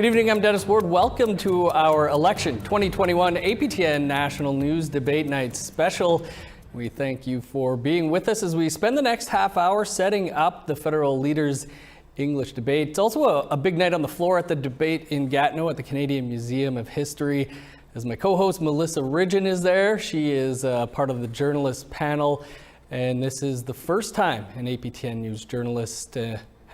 Good evening, I'm Dennis Ward. Welcome to our election 2021 APTN National News Debate Night special. We thank you for being with us as we spend the next half hour setting up the federal leaders' English debate. It's also a big night on the floor at the debate in Gatineau at the Canadian Museum of History. As my co-host Melissa Ridgen is there, she is part of the journalist panel, and this is the first time an APTN News journalist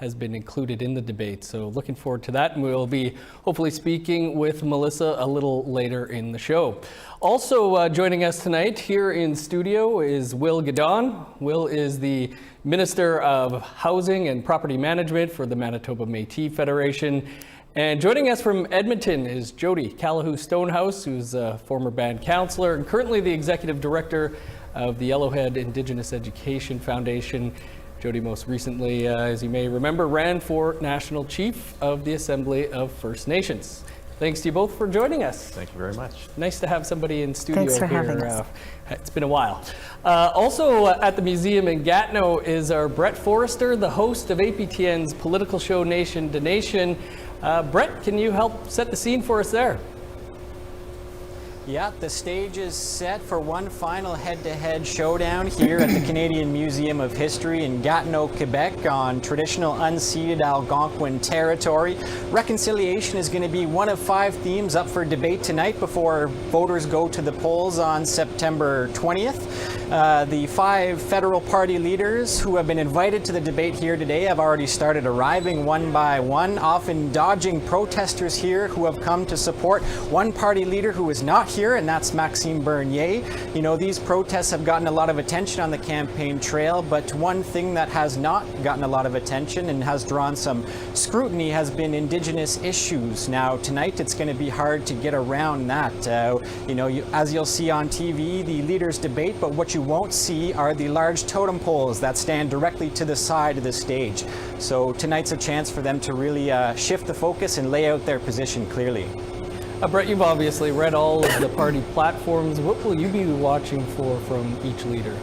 has been included in the debate. So looking forward to that, and we'll be hopefully speaking with Melissa a little later in the show. Also joining us tonight here in studio is Will Guidon. Will is the Minister of Housing and Property Management for the Manitoba Métis Federation. And joining us from Edmonton is Jody Calahoo-Stonehouse, who's a former band counselor and currently the Executive Director of the Yellowhead Indigenous Education Foundation. Jody most recently, as you may remember, ran for National Chief of the Assembly of First Nations. Thanks to you both for joining us. Thank you very much. Nice to have somebody in studio Thanks for here. having us. It's been a while. Also at the museum in Gatineau is our Brett Forrester, the host of APTN's political show Nation to Nation. Brett, can you help set the scene for us there? Yeah, the stage is set for one final head-to-head showdown here at the Canadian Museum of History in Gatineau, Quebec on traditional unceded Algonquin territory. Reconciliation is going to be one of 5 themes up for debate tonight before voters go to the polls on September 20th. The 5 federal party leaders who have been invited to the debate here today have already started arriving one by one, often dodging protesters here who have come to support one party leader who is not here, and that's Maxime Bernier. You know, these protests have gotten a lot of attention on the campaign trail, but one thing that has not gotten a lot of attention and has drawn some scrutiny has been Indigenous issues. Now, tonight it's going to be hard to get around that. As you'll see on TV, the leaders debate, but what you won't see are the large totem poles that stand directly to the side of the stage. So tonight's a chance for them to really shift the focus and lay out their position clearly. Brett, you've obviously read all of the party platforms. What will you be watching for from each leader?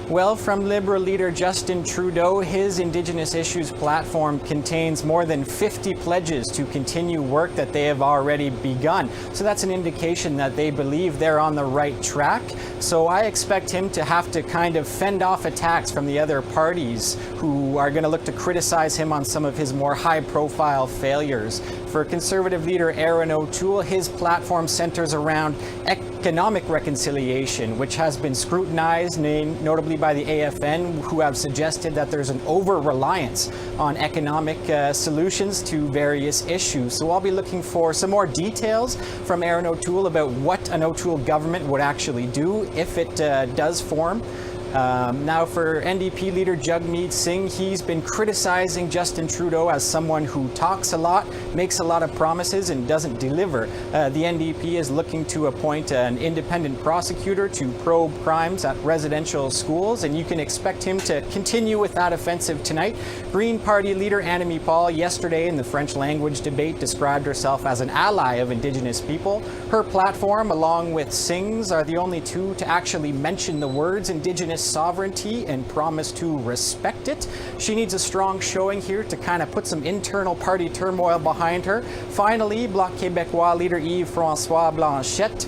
Well, from Liberal leader Justin Trudeau, his Indigenous issues platform contains more than 50 pledges to continue work that they have already begun. So that's an indication that they believe they're on the right track. So I expect him to have to kind of fend off attacks from the other parties who are going to look to criticize him on some of his more high-profile failures. For Conservative leader Aaron O'Toole, his platform centers around economic reconciliation, which has been scrutinized, notably by the AFN, who have suggested that there's an over-reliance on economic solutions to various issues. So I'll be looking for some more details from Aaron O'Toole about what an O'Toole government would actually do if it does form. Now for NDP leader Jagmeet Singh, he's been criticizing Justin Trudeau as someone who talks a lot, makes a lot of promises and doesn't deliver. The NDP is looking to appoint an independent prosecutor to probe crimes at residential schools, and you can expect him to continue with that offensive tonight. Green Party leader Annamie Paul yesterday in the French language debate described herself as an ally of Indigenous people. Her platform, along with Singh's, are the only 2 to actually mention the words Indigenous sovereignty and promise to respect it. She needs a strong showing here to kind of put some internal party turmoil behind her. Finally, Bloc Québécois leader Yves-François Blanchet,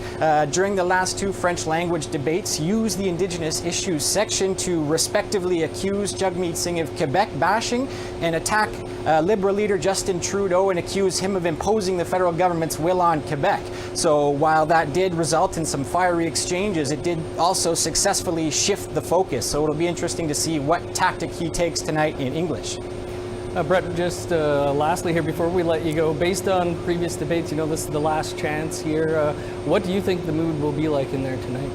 during the last 2 French language debates, used the Indigenous issues section to respectively accuse Jagmeet Singh of Quebec bashing and attack Liberal leader Justin Trudeau and accuse him of imposing the federal government's will on Quebec. So while that did result in some fiery exchanges, it did also successfully shift the focus. So it'll be interesting to see what tactic he takes tonight in English. Brett, just lastly here before we let you go, based on previous debates, you know this is the last chance here. What do you think the mood will be like in there tonight?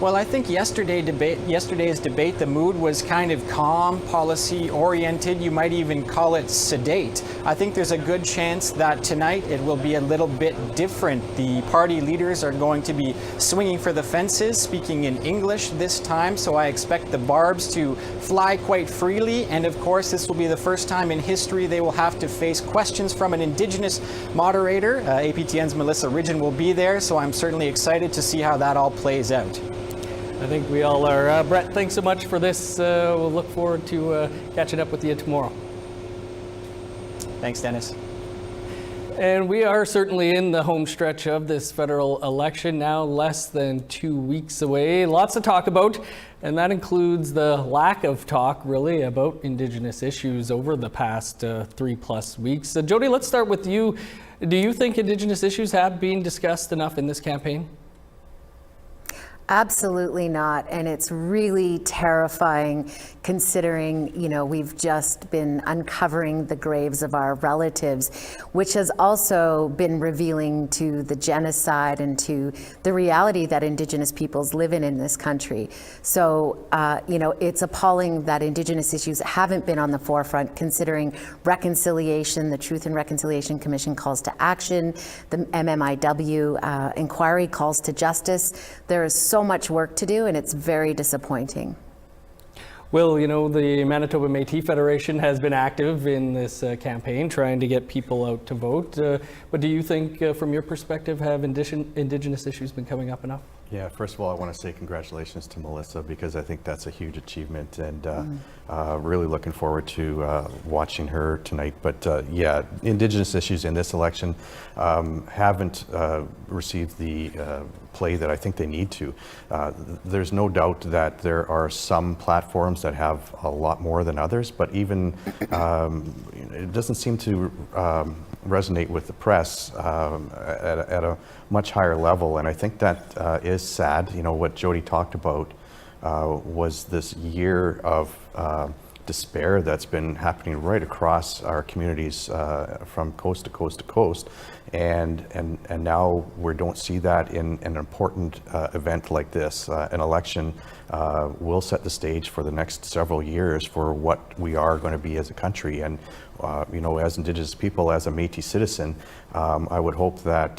Well, I think yesterday's debate, the mood was kind of calm, policy-oriented. You might even call it sedate. I think there's a good chance that tonight it will be a little bit different. The party leaders are going to be swinging for the fences, speaking in English this time, so I expect the barbs to fly quite freely. And of course, this will be the first time in history they will have to face questions from an Indigenous moderator. APTN's Melissa Ridgen will be there, so I'm certainly excited to see how that all plays out. I think we all are. Brett, thanks so much for this. We'll look forward to catching up with you tomorrow. Thanks, Dennis. And we are certainly in the home stretch of this federal election now, less than 2 weeks away. Lots to talk about, and that includes the lack of talk, really, about Indigenous issues over the past 3+ weeks. Jody, let's start with you. Do you think Indigenous issues have been discussed enough in this campaign? Absolutely not, and it's really terrifying considering, we've just been uncovering the graves of our relatives, which has also been revealing to the genocide and to the reality that Indigenous peoples live in this country. So, it's appalling that Indigenous issues haven't been on the forefront, considering reconciliation, the Truth and Reconciliation Commission calls to action, the MMIW inquiry calls to justice. There is so much work to do, and it's very disappointing. Well, the Manitoba Métis Federation has been active in this campaign, trying to get people out to vote. But do you think, from your perspective, have Indigenous issues been coming up enough? Yeah, first of all, I want to say congratulations to Melissa, because I think that's a huge achievement, and really looking forward to watching her tonight. But yeah, Indigenous issues in this election haven't received the play that I think they need to. There's no doubt that there are some platforms that have a lot more than others, but even it doesn't seem to resonate with the press at a much higher level, and I think that is sad. What Jody talked about was this year of despair that's been happening right across our communities from coast to coast to coast, and now we don't see that in an important event like this. An election will set the stage for the next several years for what we are going to be as a country. And as Indigenous people, as a Métis citizen, I would hope that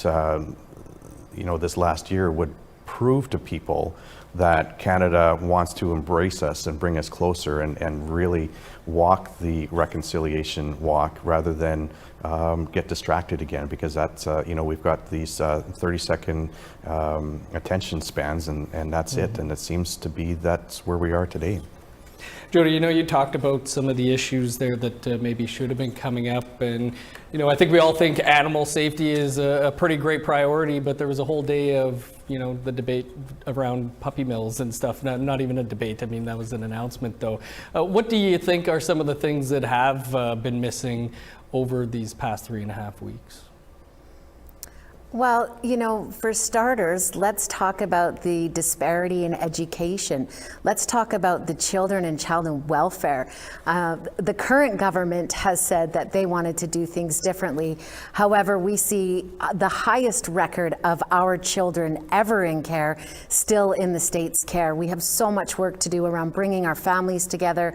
this last year would prove to people that Canada wants to embrace us and bring us closer, and really walk the reconciliation walk rather than get distracted again, because that's, we've got these 30-second attention spans, and that's it. And it seems to be that's where we are today. Jody, you talked about some of the issues there that maybe should have been coming up, and I think we all think animal safety is a pretty great priority, but there was a whole day of the debate around puppy mills and stuff. Not even a debate. I mean, that was an announcement, though. What do you think are some of the things that have been missing over these past 3.5 weeks? Well, for starters, let's talk about the disparity in education. Let's talk about the children and child and welfare. The current government has said that they wanted to do things differently. However, we see the highest record of our children ever in care still in the state's care. We have so much work to do around bringing our families together.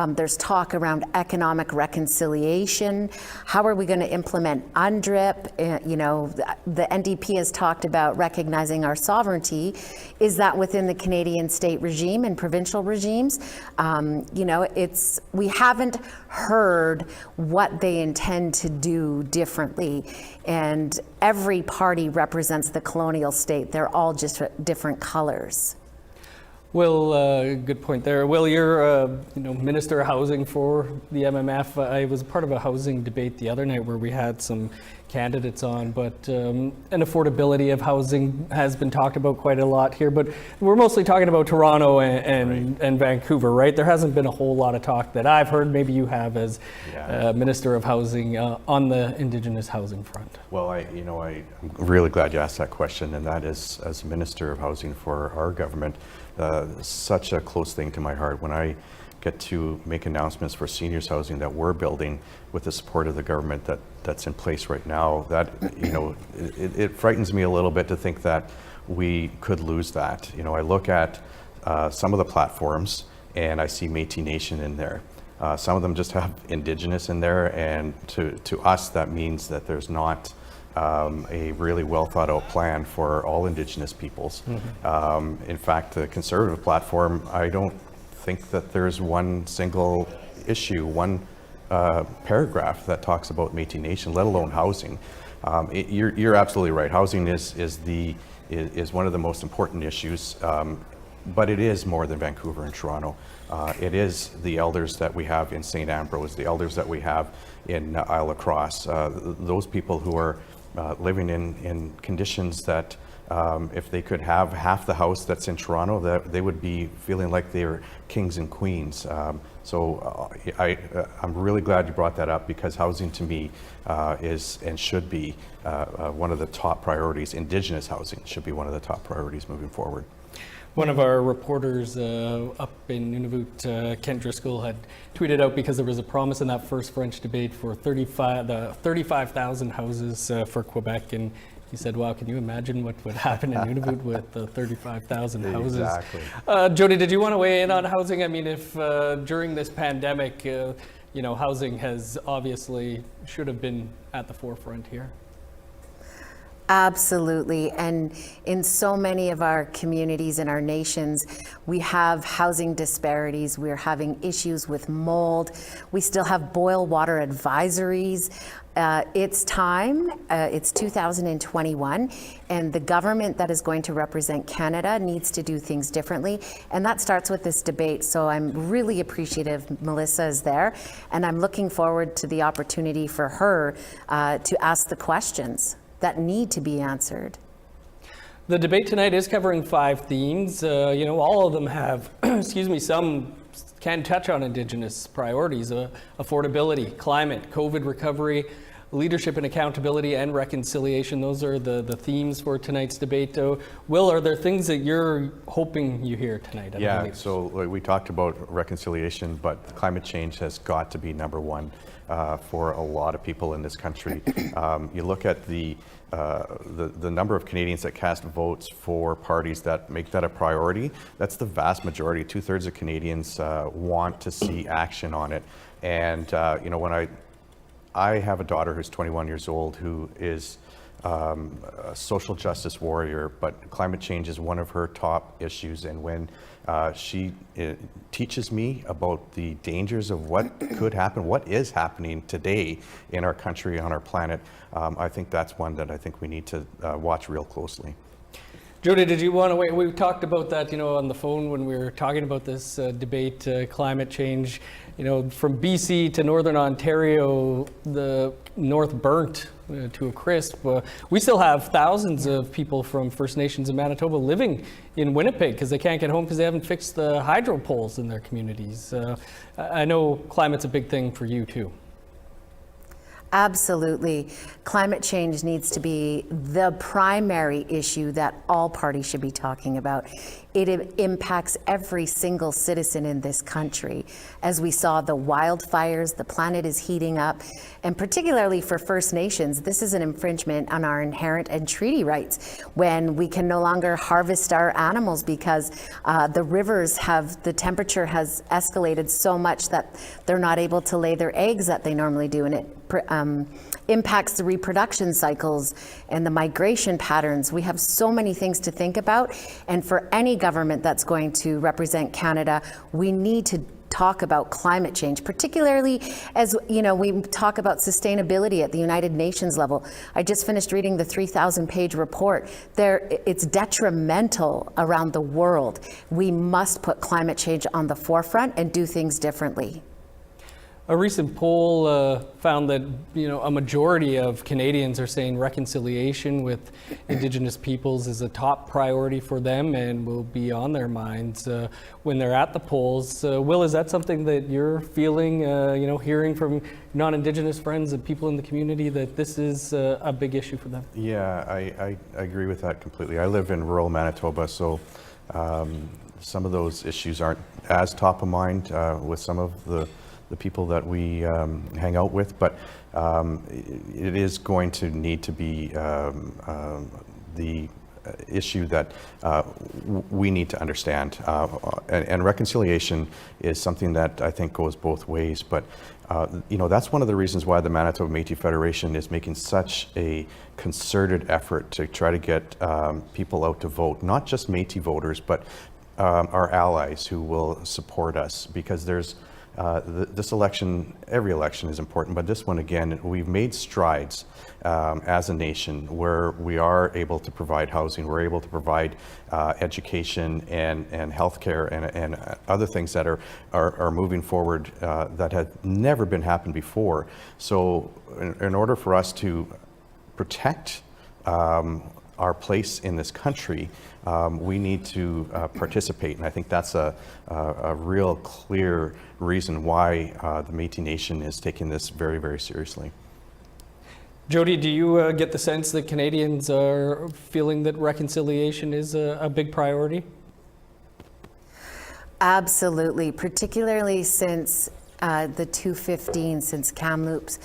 There's talk around economic reconciliation. How are we going to implement UNDRIP? The NDP has talked about recognizing our sovereignty. Is that within the Canadian state regime and provincial regimes? We haven't heard what they intend to do differently. And every party represents the colonial state. They're all just different colors. Well, good point there. Will, you're Minister of Housing for the MMF. I was part of a housing debate the other night where we had some candidates on, but an affordability of housing has been talked about quite a lot here, but we're mostly talking about Toronto and Vancouver, right? There hasn't been a whole lot of talk that I've heard. Maybe you have as Minister of Housing on the Indigenous housing front. Well, I'm really glad you asked that question, and that is, as Minister of Housing for our government, such a close thing to my heart. When I get to make announcements for seniors housing that we're building with the support of the government that's in place right now, that it frightens me a little bit to think that we could lose that. I look at some of the platforms and I see Métis Nation in there. Some of them just have Indigenous in there, and to us that means that there's not a really well thought out plan for all Indigenous peoples. Mm-hmm. In fact, the Conservative platform, I don't think that there's one single issue, one paragraph that talks about Métis Nation, let alone housing. You're absolutely right. Housing is one of the most important issues. but it is more than Vancouver and Toronto. It is the elders that we have in St. Ambrose, the elders that we have in Isle of Cross, those people who are living in conditions that if they could have half the house that's in Toronto, that they would be feeling like they're kings and queens. I'm really glad you brought that up, because housing to me is and should be one of the top priorities. Indigenous housing should be one of the top priorities moving forward. One of our reporters up in Nunavut, Kent Driscoll, had tweeted out, because there was a promise in that first French debate for 35,000 houses for Quebec, and he said, wow, can you imagine what would happen in Nunavut with 35,000 houses? Exactly. Jody, did you want to weigh in on housing? I mean, if during this pandemic, housing has obviously should have been at the forefront here. Absolutely. And in so many of our communities in our nations, we have housing disparities. We're having issues with mold. We still have boil water advisories. It's time. It's 2021, and the government that is going to represent Canada needs to do things differently, and that starts with this debate. So I'm really appreciative Melissa is there, and I'm looking forward to the opportunity for her to ask the questions that need to be answered. The debate tonight is covering 5 themes. All of them have, some can touch on Indigenous priorities: affordability, climate, COVID recovery, leadership and accountability, and reconciliation. Those are the themes for tonight's debate. Will, are there things that you're hoping you hear tonight? Yeah, so we talked about reconciliation, but climate change has got to be number one for a lot of people in this country. You look at the number of Canadians that cast votes for parties that make that a priority. That's the vast majority. 2/3 of Canadians want to see action on it. And when I have a daughter who's 21 years old who is a social justice warrior, but climate change is one of her top issues. And when she teaches me about the dangers of what could happen, what is happening today in our country, on our planet, I think that's one that I think we need to watch real closely. Jody, did you want to wait? We talked about that, on the phone when we were talking about this debate, climate change. From BC to Northern Ontario, the North burnt to a crisp. We still have thousands of people from First Nations in Manitoba living in Winnipeg because they can't get home because they haven't fixed the hydro poles in their communities. I know climate's a big thing for you too. Absolutely. Climate change needs to be the primary issue that all parties should be talking about. It impacts every single citizen in this country. As we saw the wildfires, the planet is heating up, and particularly for First Nations, this is an infringement on our inherent and treaty rights when we can no longer harvest our animals because the rivers the temperature has escalated so much that they're not able to lay their eggs that they normally do, and it impacts the reproduction cycles and the migration patterns. We have so many things to think about, and for any government that's going to represent Canada, we need to talk about climate change, particularly as we talk about sustainability at the United Nations level. I just finished reading the 3,000-page report. It's detrimental around the world. We must put climate change on the forefront and do things differently. A recent poll found that a majority of Canadians are saying reconciliation with Indigenous peoples is a top priority for them and will be on their minds when they're at the polls. Will, is that something that you're feeling, hearing from non-Indigenous friends and people in the community that this is a big issue for them? Yeah, I agree with that completely. I live in rural Manitoba, so some of those issues aren't as top of mind with some of the people that we hang out with, but it is going to need to be the issue that we need to understand. And reconciliation is something that I think goes both ways, but that's one of the reasons why the Manitoba Métis Federation is making such a concerted effort to try to get people out to vote, not just Métis voters, but our allies who will support us, because there's This election, every election is important, but this one again, we've made strides as a nation where we are able to provide housing, we're able to provide education and healthcare and other things that are moving forward that have never been happened before. So in order for us to protect our place in this country, we need to participate, and I think that's a real clear reason why the Métis Nation is taking this very, very seriously. Jody, do you get the sense that Canadians are feeling that reconciliation is a big priority? Absolutely, particularly since the 215, since Kamloops.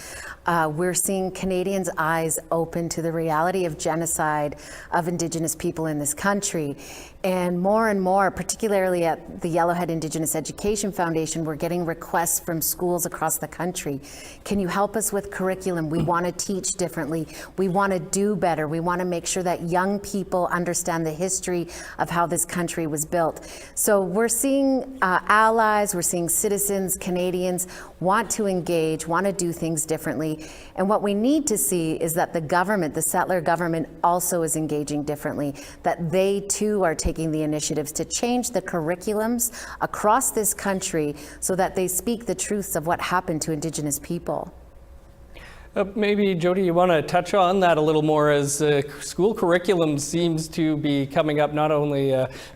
We're seeing Canadians' eyes open to the reality of genocide of Indigenous people in this country. And more, particularly at the Yellowhead Indigenous Education Foundation, we're getting requests from schools across the country. Can you help us with curriculum? We want to teach differently. We want to do better. We want to make sure that young people understand the history of how this country was built. So we're seeing allies, we're seeing citizens, Canadians want to engage, want to do things differently. And what we need to see is that the government, the settler government, also is engaging differently, that they too are taking the initiatives to change the curriculums across this country so that they speak the truths of what happened to Indigenous people. Maybe, Jody, you want to touch on that a little more, as school curriculum seems to be coming up not only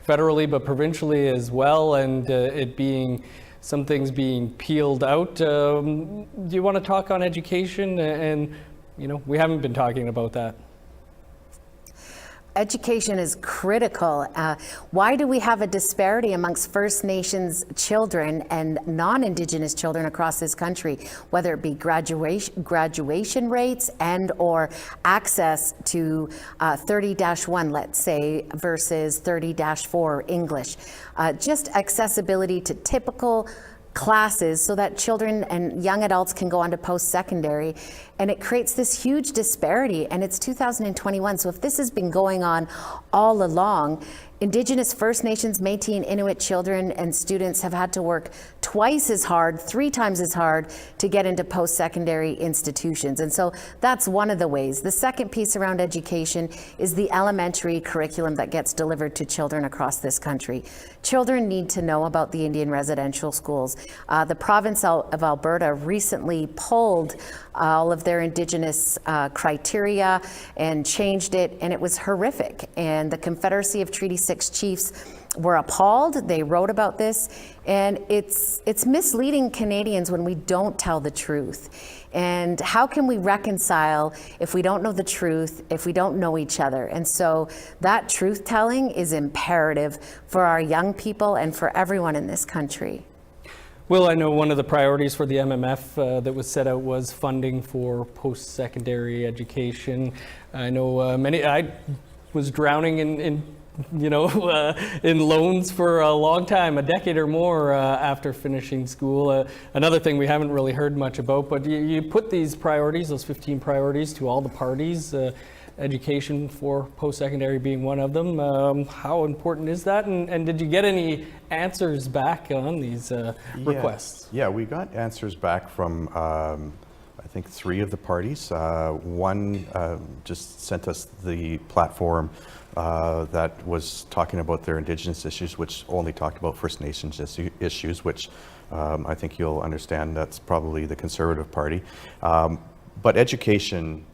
federally but provincially as well, and it being some things being peeled out. Do you want to talk on education? And, you know, we haven't been talking about that. Education is critical. Why do we have a disparity amongst First Nations children and non-Indigenous children across this country, whether it be graduation rates and or access to 30-1, let's say, versus 30-4 English? Just accessibility to typical classes so that children and young adults can go on to post-secondary, and it creates this huge disparity. And it's 2021, so if this has been going on all along, Indigenous, First Nations, Métis and Inuit children and students have had to work twice as hard, 3 times as hard to get into post-secondary institutions. And so that's one of the ways. The second piece around education is the elementary curriculum that gets delivered to children across this country. Children need to know about the Indian residential schools. The province of Alberta recently pulled all of their Indigenous criteria and changed it, and it was horrific. And the Confederacy of Treaty 6 chiefs were appalled. They wrote about this, and it's misleading Canadians when we don't tell the truth. And how can we reconcile if we don't know the truth, if we don't know each other? And so that truth telling is imperative for our young people and for everyone in this country. Will, I know one of the priorities for the MMF that was set out was funding for post-secondary education. I know I was drowning in loans for a long time, a decade or more after finishing school. Another thing we haven't really heard much about, but you put these priorities, those 15 priorities, to all the parties, education for post-secondary being one of them. How important is that? And did you get any answers back on these requests? Yeah, we got answers back from I think 3 of the parties. One just sent us the platform that was talking about their Indigenous issues, which only talked about First Nations issues, which I think you'll understand that's probably the Conservative Party. But education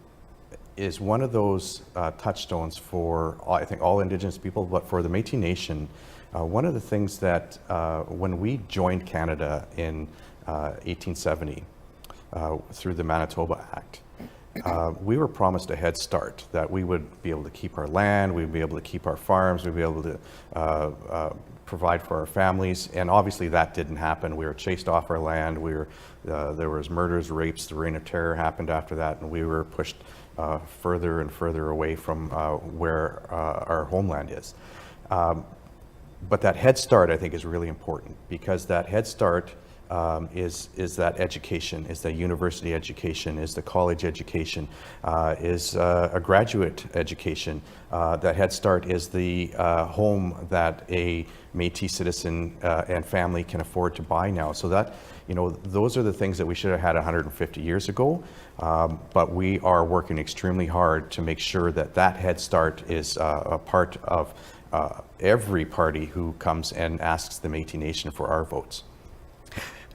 is one of those touchstones for, I think, all Indigenous people, but for the Métis Nation. One of the things that when we joined Canada in 1870 through the Manitoba Act, we were promised a head start, that we would be able to keep our land, we'd be able to keep our farms, we'd be able to provide for our families, and obviously that didn't happen. We were chased off our land. There was murders, rapes, the Reign of Terror happened after that, and we were pushed further and further away from where our homeland is. But that head start, I think, is really important, because that head start is that education, is the university education, is the college education, is a graduate education. That Head Start is the home that a Métis citizen and family can afford to buy now. So that, those are the things that we should have had 150 years ago. But we are working extremely hard to make sure that that Head Start is a part of every party who comes and asks the Métis Nation for our votes.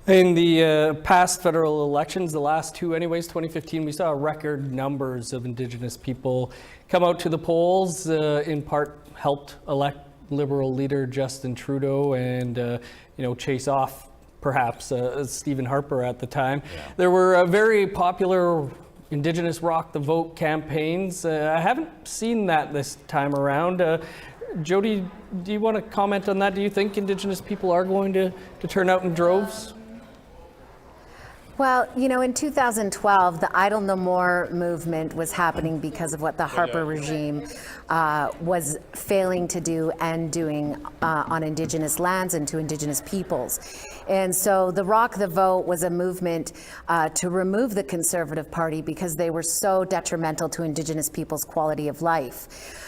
In the past federal elections, the last two anyways, 2015, we saw record numbers of Indigenous people come out to the polls, in part helped elect Liberal leader Justin Trudeau and, chase off perhaps Stephen Harper at the time. Yeah. There were very popular Indigenous Rock the Vote campaigns. I haven't seen that this time around. Jody, do you want to comment on that? Do you think Indigenous people are going to turn out in droves? Well, in 2012, the Idle No More movement was happening because of what the Harper regime was failing to do and doing on Indigenous lands and to Indigenous peoples. And so the Rock the Vote was a movement to remove the Conservative Party because they were so detrimental to Indigenous people's quality of life.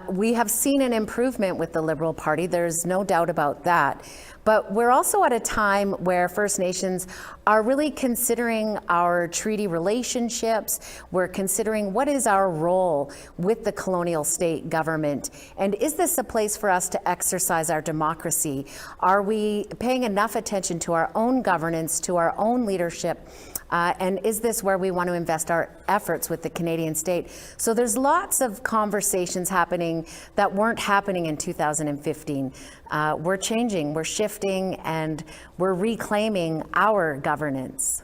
We have seen an improvement with the Liberal Party, there's no doubt about that. But we're also at a time where First Nations are really considering our treaty relationships. We're considering what is our role with the colonial state government. And is this a place for us to exercise our democracy? Are we paying enough attention to our own governance, to our own leadership? And is this where we want to invest our efforts with the Canadian state? So there's lots of conversations happening that weren't happening in 2015. We're changing, we're shifting, and we're reclaiming our governance.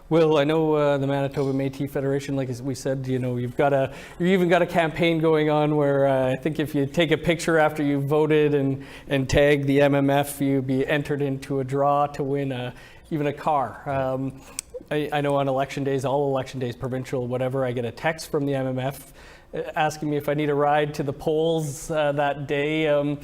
Will, I know the Manitoba Métis Federation, like we said, you've even got a campaign going on where I think if you take a picture after you voted and tag the MMF, you'd be entered into a draw to win even a car. I know on election days, all election days, provincial, whatever, I get a text from the MMF asking me if I need a ride to the polls that day. Do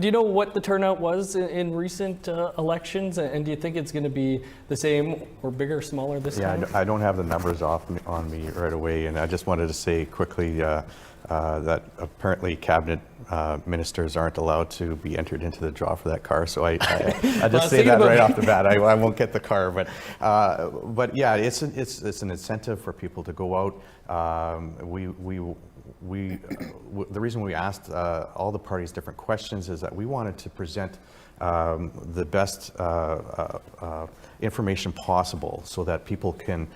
you know what the turnout was in recent elections? And do you think it's going to be the same or bigger, smaller this time? Yeah, I don't have the numbers on me right away. And I just wanted to say quickly that apparently cabinet ministers aren't allowed to be entered into the draw for that car. So I just say that right off the bat. I won't get the car, but yeah, it's an incentive for people to go out. The reason we asked all the parties different questions is that we wanted to present the best information possible so that people can,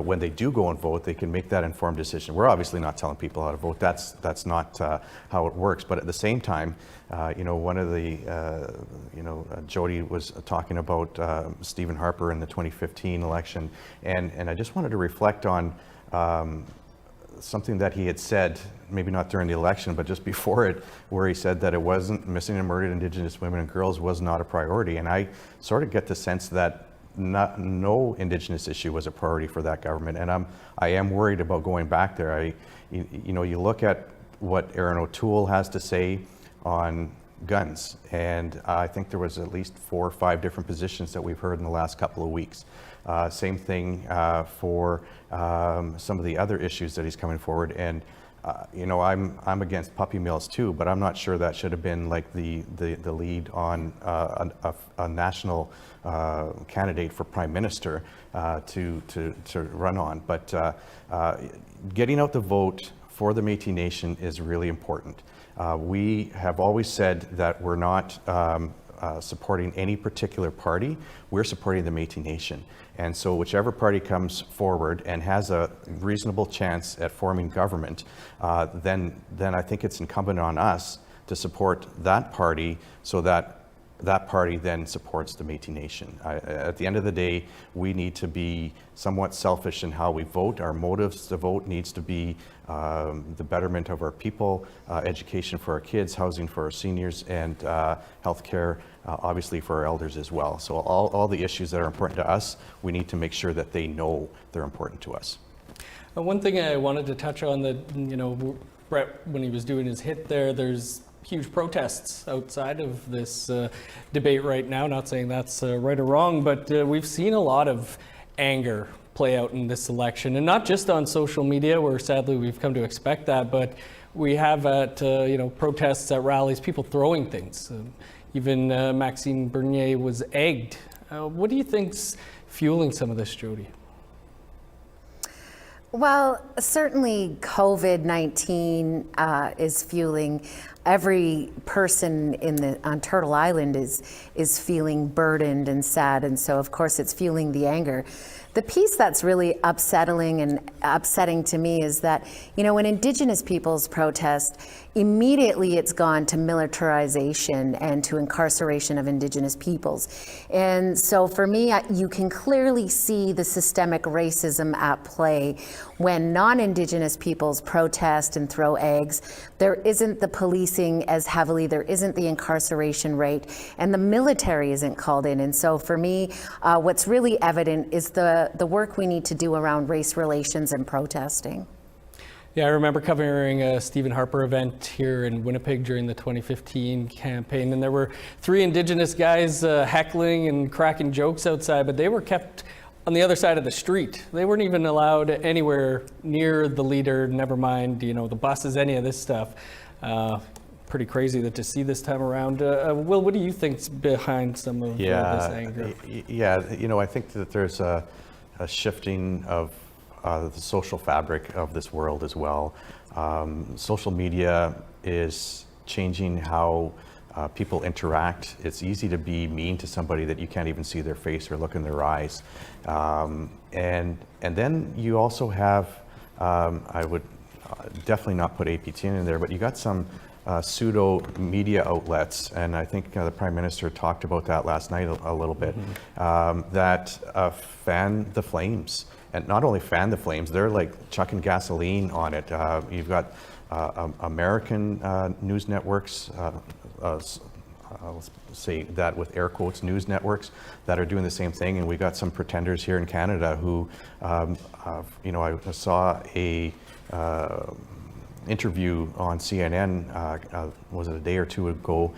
when they do go and vote, they can make that informed decision. We're obviously not telling people how to vote. That's not how it works. But at the same time, one of the, Jody was talking about Stephen Harper in the 2015 election, and I just wanted to reflect on something that he had said, maybe not during the election, but just before it, where he said that it wasn't missing and murdered Indigenous women and girls was not a priority. And I sort of get the sense that no Indigenous issue was a priority for that government. And I am worried about going back there. You look at what Erin O'Toole has to say on guns, and I think there was at least 4 or 5 different positions that we've heard in the last couple of weeks. Same thing for some of the other issues that he's coming forward. And I'm against puppy mills too, but I'm not sure that should have been like the lead on a national candidate for prime minister to run on. But getting out the vote for the Métis Nation is really important. We have always said that we're not supporting any particular party. We're supporting the Métis Nation. And so whichever party comes forward and has a reasonable chance at forming government, then I think it's incumbent on us to support that party so that that party then supports the Métis Nation. At the end of the day, we need to be somewhat selfish in how we vote. Our motives to vote needs to be the betterment of our people, education for our kids, housing for our seniors, and healthcare, obviously for our elders as well. So all the issues that are important to us, we need to make sure that they know they're important to us. One thing I wanted to touch on that, Brett, when he was doing his hit there, huge protests outside of this debate right now. Not saying that's right or wrong, but we've seen a lot of anger play out in this election, and not just on social media, where sadly we've come to expect that, but we have at protests, at rallies, people throwing things. Even Maxime Bernier was egged. What do you think's fueling some of this, Jody? Well, certainly COVID-19 is fueling. Every person on Turtle Island is feeling burdened and sad, and so of course it's fueling the anger. The piece that's really upsetting to me is that, when Indigenous peoples protest, immediately it's gone to militarization and to incarceration of Indigenous peoples. And so for me, you can clearly see the systemic racism at play when non-Indigenous peoples protest and throw eggs. There isn't the policing as heavily, there isn't the incarceration rate, and the military isn't called in. And so for me, what's really evident is the work we need to do around race relations and protesting. Yeah, I remember covering a Stephen Harper event here in Winnipeg during the 2015 campaign, and there were 3 Indigenous guys heckling and cracking jokes outside, but they were kept on the other side of the street. They weren't even allowed anywhere near the leader, never mind, the buses, any of this stuff. Pretty crazy to see this time around. Will, what do you think's behind some of this anger? Yeah, I think that there's a shifting of the social fabric of this world as well. Social media is changing how people interact. It's easy to be mean to somebody that you can't even see their face or look in their eyes. And then you also have, I would definitely not put APTN in there, but you got some pseudo media outlets, and I think the Prime Minister talked about that last night a little bit, that fan the flames. And not only fan the flames, they're like chucking gasoline on it. You've got American news networks, I'll say that with air quotes, news networks that are doing the same thing. And we got some pretenders here in Canada who, I saw a interview on CNN, was it a day or two ago,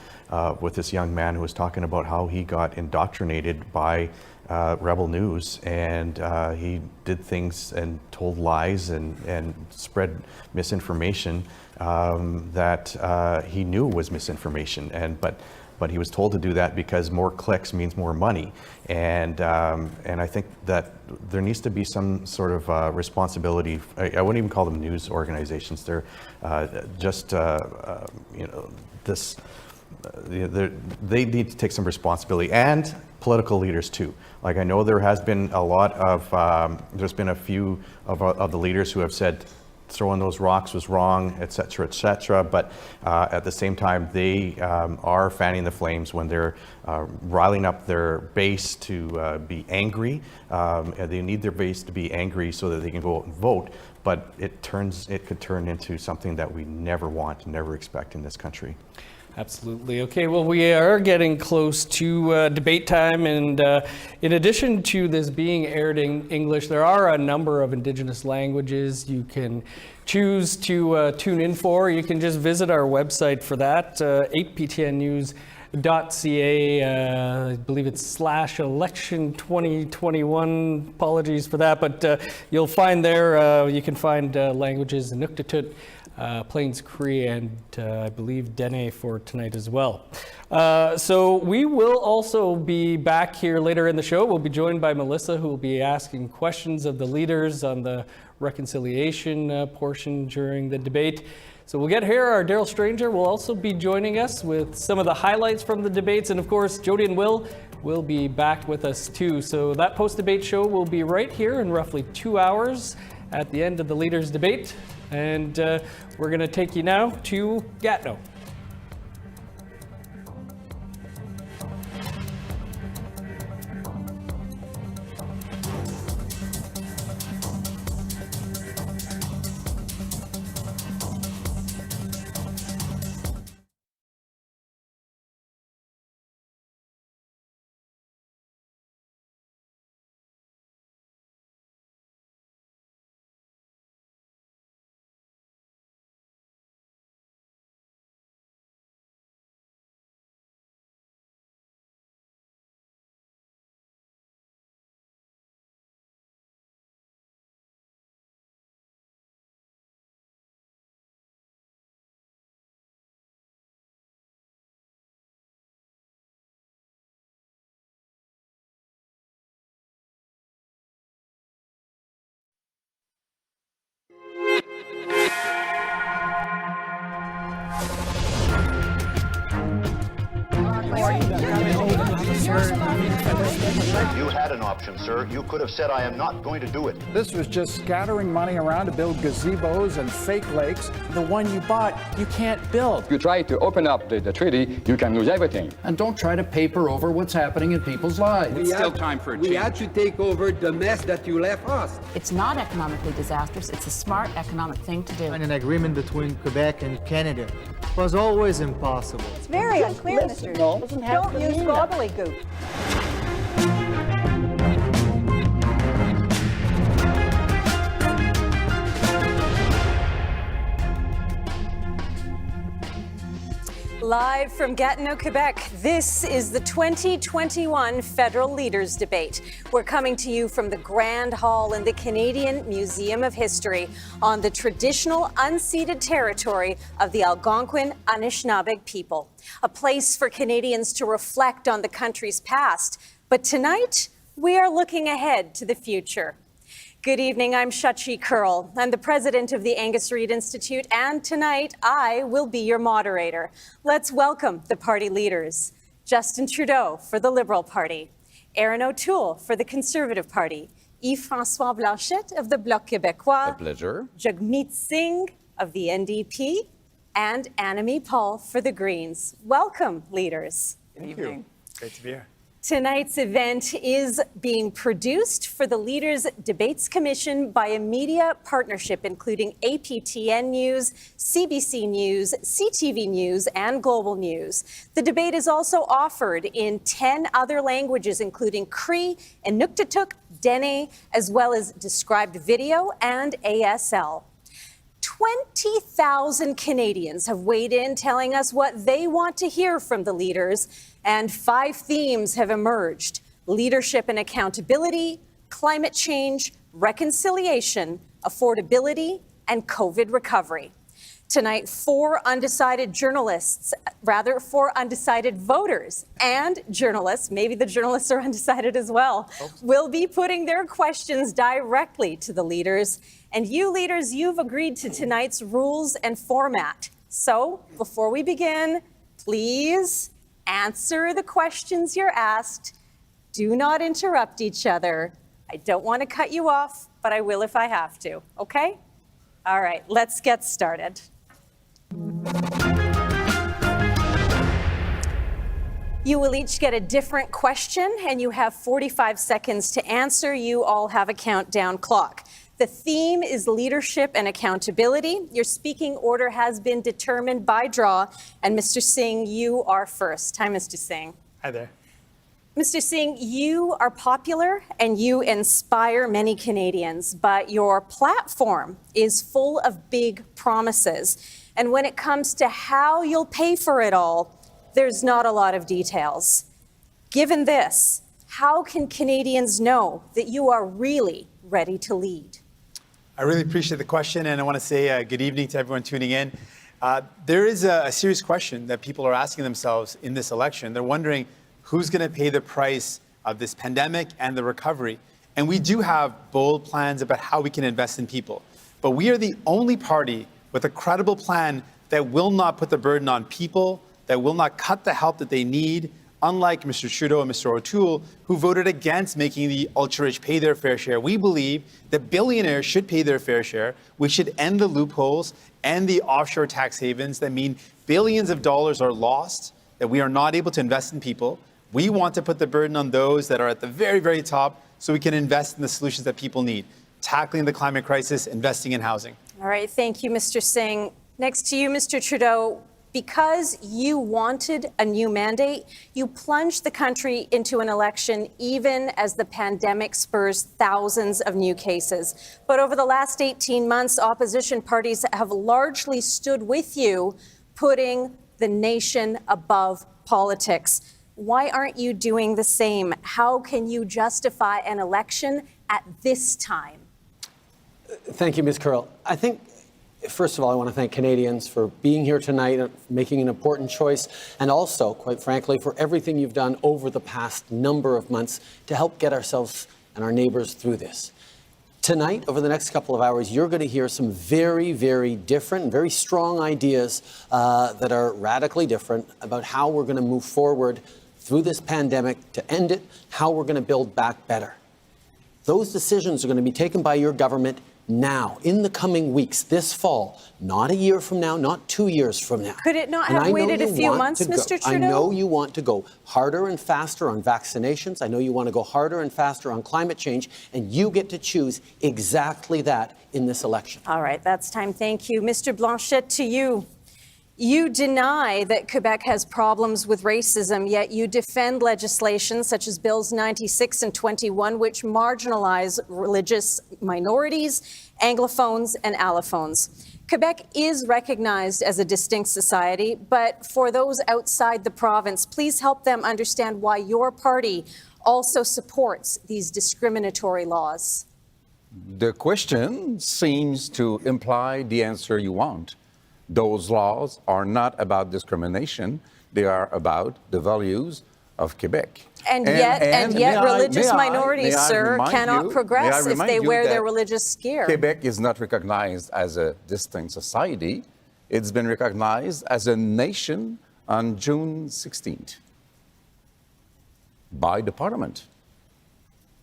with this young man who was talking about how he got indoctrinated by Rebel News, and he did things and told lies and spread misinformation that he knew was misinformation, but he was told to do that because more clicks means more money, and I think that there needs to be some sort of responsibility. I wouldn't even call them news organizations. They're just they need to take some responsibility, and political leaders too. Like, I know there has been a lot of, there's been a few of the leaders who have said throwing those rocks was wrong, et cetera, but at the same time, they are fanning the flames when they're riling up their base to be angry. They need their base to be angry so that they can go out and vote, but it could turn into something that we never want, never expect in this country. Absolutely. Okay, well, we are getting close to debate time, and in addition to this being aired in English, there are a number of Indigenous languages you can choose to tune in for. You can just visit our website for that, aptnnews.ca. I believe it's /election 2021. Apologies for that, but you'll find there, you can find languages Inuktitut, Plains Cree, and I believe Dene for tonight as well. So we will also be back here later in the show. We'll be joined by Melissa, who will be asking questions of the leaders on the reconciliation portion during the debate. So we'll get here. Our Daryl Stranger will also be joining us with some of the highlights from the debates. And of course, Jody and Will be back with us too. So that post-debate show will be right here in roughly 2 hours at the end of the leaders' debate. And we're going to take you now to Gatineau. You had an option, sir. You could have said, I am not going to do it. This was just scattering money around to build gazebos and fake lakes. The one you bought, you can't build. If you try to open up the treaty, you can lose everything. And don't try to paper over what's happening in people's lives. It's still time for a change. We had to take over the mess that you left us. It's not economically disastrous. It's a smart economic thing to do. And an agreement between Quebec and Canada was always impossible. It's very unclear, Mr. No. Don't use gobbledygook. Live from Gatineau, Quebec, this is the 2021 Federal Leaders Debate. We're coming to you from the Grand Hall in the Canadian Museum of History on the traditional unceded territory of the Algonquin Anishinaabe people, a place for Canadians to reflect on the country's past. But tonight, we are looking ahead to the future. Good evening, I'm Shachi Curl. I'm the president of the Angus Reid Institute, and tonight I will be your moderator. Let's welcome the party leaders. Justin Trudeau for the Liberal Party, Erin O'Toole for the Conservative Party, Yves-François Blanchet of the Bloc Québécois, a pleasure, Jagmeet Singh of the NDP, and Annamie Paul for the Greens. Welcome, leaders. Good evening. Great to be here. Tonight's event is being produced for the Leaders Debates Commission by a media partnership including APTN News, CBC News, CTV News, and Global News. The debate is also offered in 10 other languages, including Cree, Inuktitut, Dene, as well as described video and ASL. 20,000 Canadians have weighed in telling us what they want to hear from the leaders, and 5 themes have emerged: leadership and accountability, climate change, reconciliation, affordability, and COVID recovery. Tonight, 4 undecided voters and journalists, maybe the journalists are undecided as well, will be putting their questions directly to the leaders. And you leaders, you've agreed to tonight's rules and format. So before we begin, please answer the questions you're asked. Do not interrupt each other. I don't want to cut you off, but I will if I have to, okay? All right, let's get started. You will each get a different question, and you have 45 seconds to answer. You all have a countdown clock. The theme is leadership and accountability. Your speaking order has been determined by draw. And Mr. Singh, you are first. Hi, Mr. Singh. Hi there. Mr. Singh, you are popular and you inspire many Canadians, but your platform is full of big promises. And when it comes to how you'll pay for it all, there's not a lot of details. Given this, how can Canadians know that you are really ready to lead? I really appreciate the question, and I want to say good evening to everyone tuning in. There is a serious question that people are asking themselves in this election. They're wondering who's going to pay the price of this pandemic and the recovery. And we do have bold plans about how we can invest in people. But we are the only party with a credible plan that will not put the burden on people, that will not cut the help that they need, unlike Mr. Trudeau and Mr. O'Toole, who voted against making the ultra-rich pay their fair share. We believe that billionaires should pay their fair share. We should end the loopholes and the offshore tax havens that mean billions of dollars are lost, that we are not able to invest in people. We want to put the burden on those that are at the very, very top so we can invest in the solutions that people need, tackling the climate crisis, investing in housing. All right, thank you, Mr. Singh. Next to you, Mr. Trudeau. Because you wanted a new mandate, you plunged the country into an election even as the pandemic spurs thousands of new cases. But over the last 18 months, opposition parties have largely stood with you, putting the nation above politics. Why aren't you doing the same? How can you justify an election at this time? Thank you, Ms. Curl. I think, first of all, I want to thank Canadians for being here tonight and making an important choice, and also, quite frankly, for everything you've done over the past number of months to help get ourselves and our neighbours through this. Tonight, over the next couple of hours, you're going to hear some very, very different and very strong ideas that are radically different about how we're going to move forward through this pandemic to end it, how we're going to build back better. Those decisions are going to be taken by your government now, in the coming weeks, this fall, not a year from now, not 2 years from now. Could it not have waited a few months, Mr. Trudeau? I know you want to go harder and faster on vaccinations. I know you want to go harder and faster on climate change, and you get to choose exactly that in this election. All right, that's time. Thank you. Mr. Blanchet, to you. You deny that Quebec has problems with racism, yet you defend legislation such as Bills 96 and 21, which marginalize religious minorities, Anglophones, and Allophones. Quebec is recognized as a distinct society, but for those outside the province, please help them understand why your party also supports these discriminatory laws. The question seems to imply the answer you want. Those laws are not about discrimination. They are about the values of Quebec. And yet religious minorities, sir, cannot progress if they wear their religious gear. Quebec is not recognized as a distinct society. It's been recognized as a nation on June 16th by the Parliament.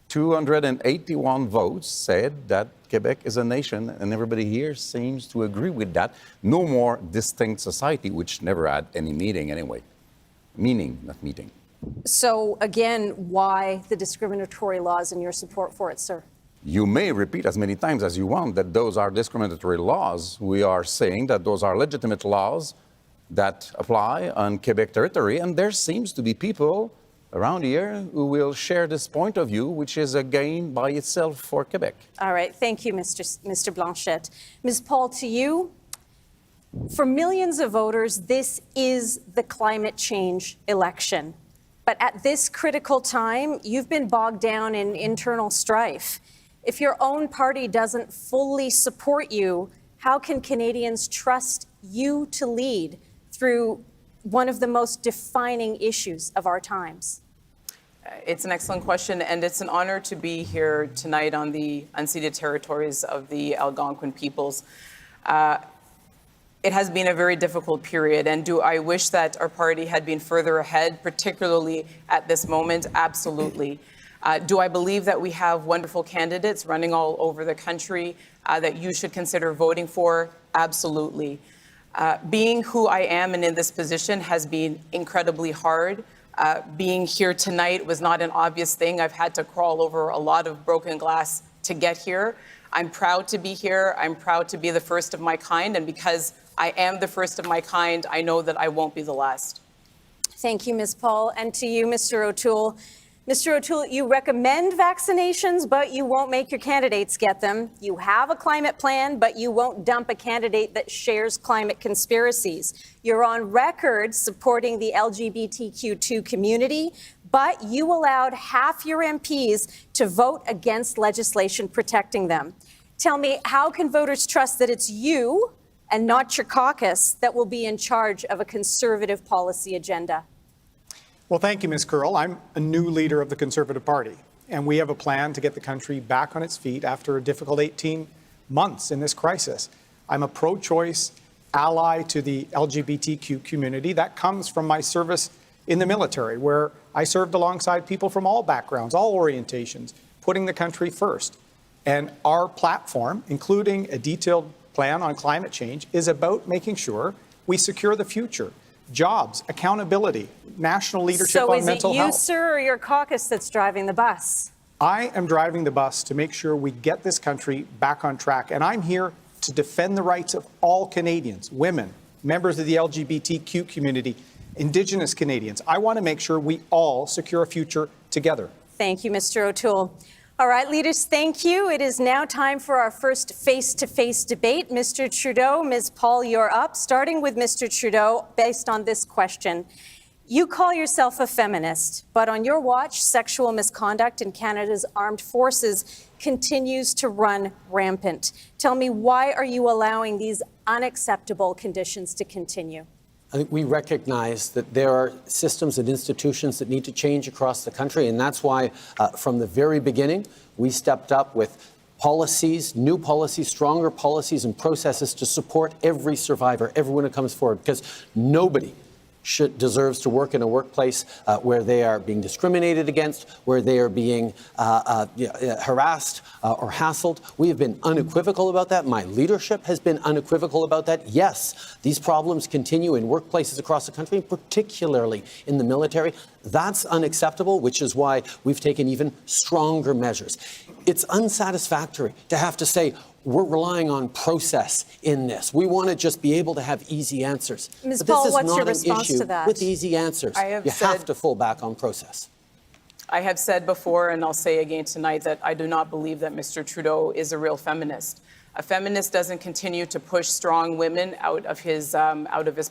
281 votes said that Quebec is a nation, and everybody here seems to agree with that. No more distinct society, which never had any meaning anyway. Meaning, not meeting. So, again, why the discriminatory laws and your support for it, sir? You may repeat as many times as you want that those are discriminatory laws. We are saying that those are legitimate laws that apply on Quebec territory, and there seems to be people around here who will share this point of view, which is a gain by itself for Quebec. All right. Thank you, Mr. Blanchet. Ms. Paul, to you. For millions of voters, this is the climate change election. But at this critical time, you've been bogged down in internal strife. If your own party doesn't fully support you, how can Canadians trust you to lead through one of the most defining issues of our times? It's an excellent question, and it's an honor to be here tonight on the unceded territories of the Algonquin peoples. It has been a very difficult period, and do I wish that our party had been further ahead, particularly at this moment? Absolutely. Do I believe that we have wonderful candidates running all over the country that you should consider voting for? Absolutely. Being who I am and in this position has been incredibly hard. Being here tonight was not an obvious thing. I've had to crawl over a lot of broken glass to get here. I'm proud to be here. I'm proud to be the first of my kind. And because I am the first of my kind, I know that I won't be the last. Thank you, Ms. Paul. And to you, Mr. O'Toole. Mr. O'Toole, you recommend vaccinations, but you won't make your candidates get them. You have a climate plan, but you won't dump a candidate that shares climate conspiracies. You're on record supporting the LGBTQ2 community, but you allowed half your MPs to vote against legislation protecting them. Tell me, how can voters trust that it's you and not your caucus that will be in charge of a conservative policy agenda? Well, thank you, Ms. Curl. I'm a new leader of the Conservative Party, and we have a plan to get the country back on its feet after a difficult 18 months in this crisis. I'm a pro-choice ally to the LGBTQ community. That comes from my service in the military, where I served alongside people from all backgrounds, all orientations, putting the country first. And our platform, including a detailed plan on climate change, is about making sure we secure the future. Jobs, accountability, national leadership on mental health. So is it you, sir, or your caucus that's driving the bus? I am driving the bus to make sure we get this country back on track. And I'm here to defend the rights of all Canadians, women, members of the LGBTQ community, Indigenous Canadians. I want to make sure we all secure a future together. Thank you, Mr. O'Toole. All right, leaders, thank you. It is now time for our first face-to-face debate. Mr. Trudeau, Ms. Paul, you're up. Starting with Mr. Trudeau, based on this question. You call yourself a feminist, but on your watch, sexual misconduct in Canada's armed forces continues to run rampant. Tell me, why are you allowing these unacceptable conditions to continue? I think we recognize that there are systems and institutions that need to change across the country, and that's why from the very beginning, we stepped up with policies, new policies, stronger policies and processes to support every survivor, everyone who comes forward, because nobody deserves to work in a workplace where they are being discriminated against, where they are being harassed or hassled. We have been unequivocal about that. My leadership has been unequivocal about that. Yes, these problems continue in workplaces across the country, particularly in the military. That's unacceptable, which is why we've taken even stronger measures. It's unsatisfactory to have to say, we're relying on process in this. We want to just be able to have easy answers. Ms. But this Paul, is what's not your an response issue to that? with easy answers. You have to fall back on process. I have said before, and I'll say again tonight, that I do not believe that Mr. Trudeau is a real feminist. A feminist doesn't continue to push strong women out of his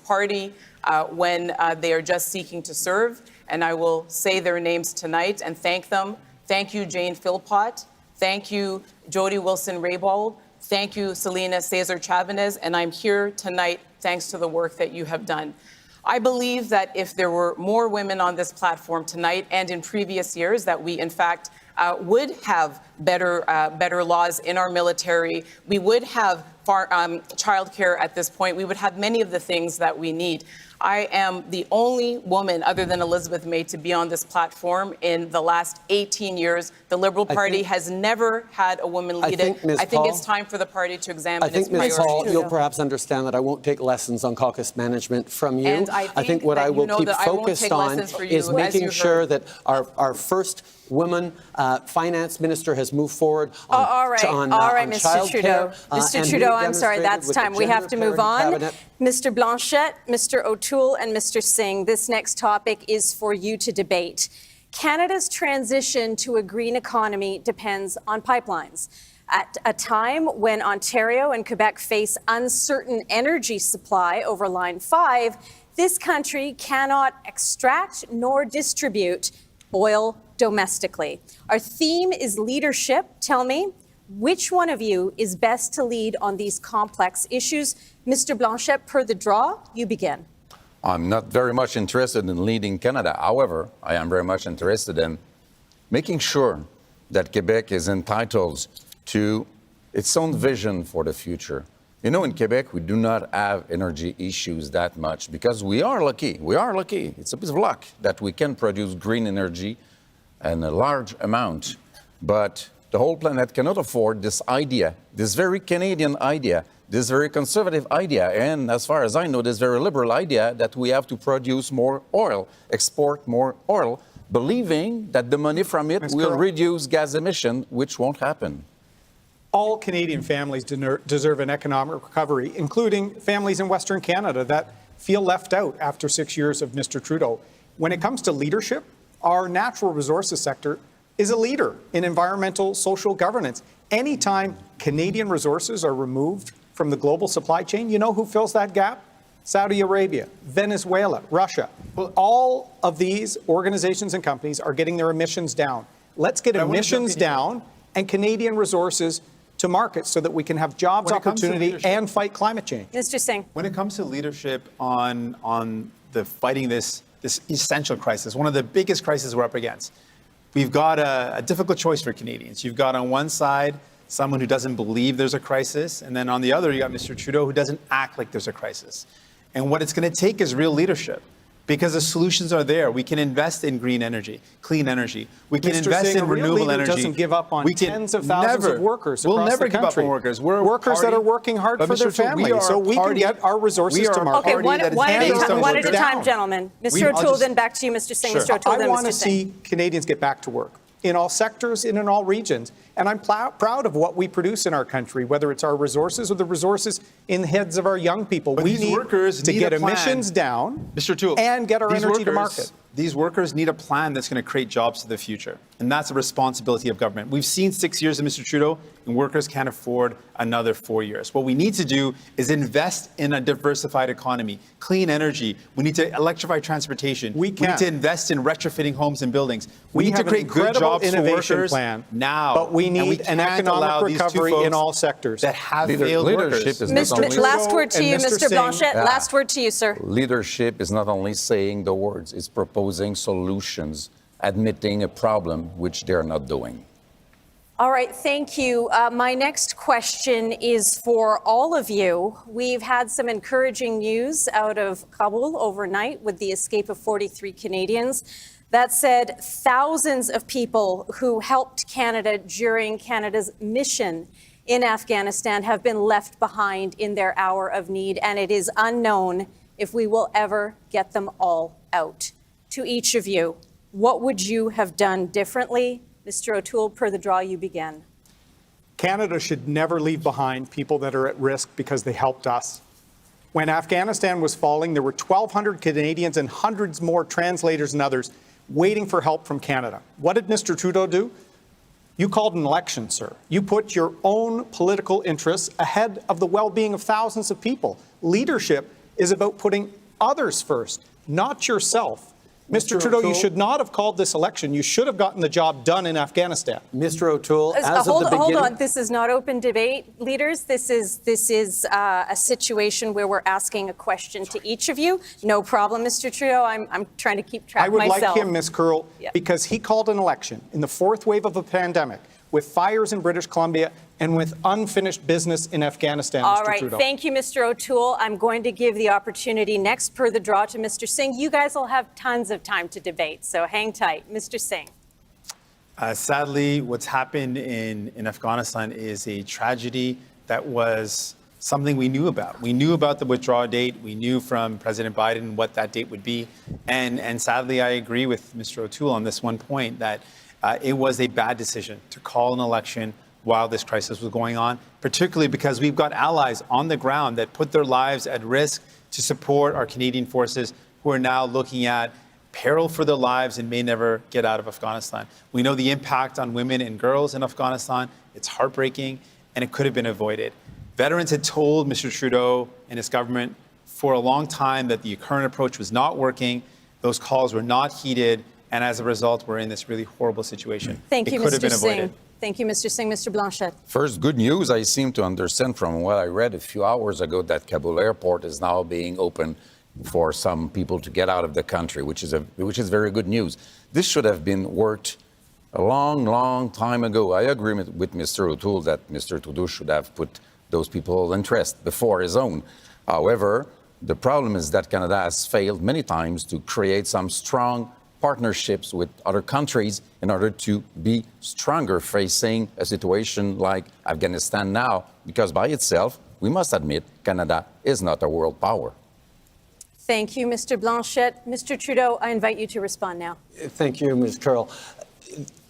party when they are just seeking to serve. And I will say their names tonight and thank them. Thank you, Jane Philpott. Thank you, Jody Wilson-Raybould. Thank you, Selena Cesar Chavez. And I'm here tonight thanks to the work that you have done. I believe that if there were more women on this platform tonight and in previous years, that we, in fact, would have better laws in our military. We would have childcare at this point. We would have many of the things that we need. I am the only woman, other than Elizabeth May, to be on this platform in the last 18 years. The Liberal Party has never had a woman lead it. I think it's time for the party to examine its priorities. Ms. Hall, you'll perhaps understand that I won't take lessons on caucus management from you. And I think what that I will keep that I won't focused take on lessons for is you, as making you sure heard. that our first woman finance minister has moved forward all right, Mr. Trudeau. Mr. Trudeau, I'm sorry, that's with the time. We have to move on. cabinet. Mr. Blanchette, Mr. O'Toole, and Mr. Singh, this next topic is for you to debate. Canada's transition to a green economy depends on pipelines. At a time when Ontario and Quebec face uncertain energy supply over Line 5, this country cannot extract nor distribute oil domestically. Our theme is leadership. Tell me, which one of you is best to lead on these complex issues? Mr. Blanchette, per the draw, you begin. I'm not very much interested in leading Canada. However, I am very much interested in making sure that Quebec is entitled to its own vision for the future. You know, in Quebec, we do not have energy issues that much because we are lucky. We are lucky. It's a piece of luck that we can produce green energy in a large amount. But the whole planet cannot afford this idea, this very Canadian idea, this very conservative idea, and as far as I know, this very liberal idea that we have to produce more oil, export more oil, believing that the money from it will reduce gas emission, which won't happen. All Canadian families deserve an economic recovery, including families in Western Canada that feel left out after 6 years of Mr. Trudeau. When it comes to leadership, our natural resources sector is a leader in environmental social governance. Anytime Canadian resources are removed from the global supply chain, you know who fills that gap? Saudi Arabia, Venezuela, Russia. All of these organizations and companies are getting their emissions down. Let's get emissions down and Canadian resources to market so that we can have jobs opportunity and fight climate change. Mr. Singh. When it comes to leadership on the fighting this essential crisis, one of the biggest crises we're up against, we've got a difficult choice for Canadians. You've got on one side someone who doesn't believe there's a crisis, and then on the other you got Mr. Trudeau who doesn't act like there's a crisis. And what it's going to take is real leadership. Because the solutions are there. We can invest in green energy, clean energy. We can invest in renewable energy. Doesn't give up on tens of thousands of workers across the country. We'll never give up on workers. We're workers that are working hard for their families, so we can get our resources to market. Okay, one at a time, gentlemen. Mr. O'Toole, then back to you, Mr. Singh. Mr. O'Toole, then Mr. Singh. I want to see Canadians get back to work in all sectors and in all regions. And I'm proud of what we produce in our country, whether it's our resources or the resources in the heads of our young people. But we need to get emissions down, Mr. O'Toole, and get our energy to market. These workers need a plan that's going to create jobs for the future. And that's a responsibility of government. We've seen 6 years of Mr. Trudeau, and workers can't afford another 4 years. What we need to do is invest in a diversified economy, clean energy. We need to electrify transportation. We need to invest in retrofitting homes and buildings. We need to create good jobs for workers now. But we need an economic recovery in all sectors that have failed workers. Last word to you, Mr. Blanchette. Last word to you, sir. Leadership is not only saying the words, it's proposing solutions, admitting a problem, which they're not doing. All right, thank you. My next question is for all of you. We've had some encouraging news out of Kabul overnight with the escape of 43 Canadians. That said, thousands of people who helped Canada during Canada's mission in Afghanistan have been left behind in their hour of need, and it is unknown if we will ever get them all out. To each of you, what would you have done differently? Mr. O'Toole, per the draw, you begin. Canada should never leave behind people that are at risk because they helped us. When Afghanistan was falling, there were 1,200 Canadians and hundreds more translators and others waiting for help from Canada. What did Mr. Trudeau do? You called an election, sir. You put your own political interests ahead of the well-being of thousands of people. Leadership is about putting others first, not yourself. Mr. Trudeau, you should not have called this election. You should have gotten the job done in Afghanistan. Mr. O'Toole, hold on. This is not open debate, leaders. This is a situation where we're asking a question to each of you. No problem, Mr. Trudeau. I'm trying to keep track myself. I would like him, Ms. Curl, because he called an election in the fourth wave of a pandemic with fires in British Columbia and with unfinished business in Afghanistan, All Mr. right, Trudeau. Thank you, Mr. O'Toole. I'm going to give the opportunity next per the draw to Mr. Singh. You guys will have tons of time to debate, so hang tight. Mr. Singh. Sadly, what's happened in Afghanistan is a tragedy that was something we knew about. We knew about the withdrawal date. We knew from President Biden what that date would be. And sadly, I agree with Mr. O'Toole on this one point that it was a bad decision to call an election while this crisis was going on, particularly because we've got allies on the ground that put their lives at risk to support our Canadian forces who are now looking at peril for their lives and may never get out of Afghanistan. We know the impact on women and girls in Afghanistan. It's heartbreaking, and it could have been avoided. Veterans had told Mr. Trudeau and his government for a long time that the current approach was not working. Those calls were not heeded, and as a result, we're in this really horrible situation. Thank you, it could have Mr. been avoided. Singh. Thank you, Mr. Singh. Mr. Blanchet. First, good news. I seem to understand from what I read a few hours ago that Kabul airport is now being open for some people to get out of the country, which is very good news. This should have been worked a long, long time ago. I agree with Mr. O'Toole that Mr. Trudeau should have put those people's interest before his own. However, the problem is that Canada has failed many times to create some strong partnerships with other countries in order to be stronger facing a situation like Afghanistan now, because by itself, we must admit, Canada is not a world power. Thank you, Mr. Blanchet. Mr. Trudeau, I invite you to respond now. Thank you, Ms. Curl.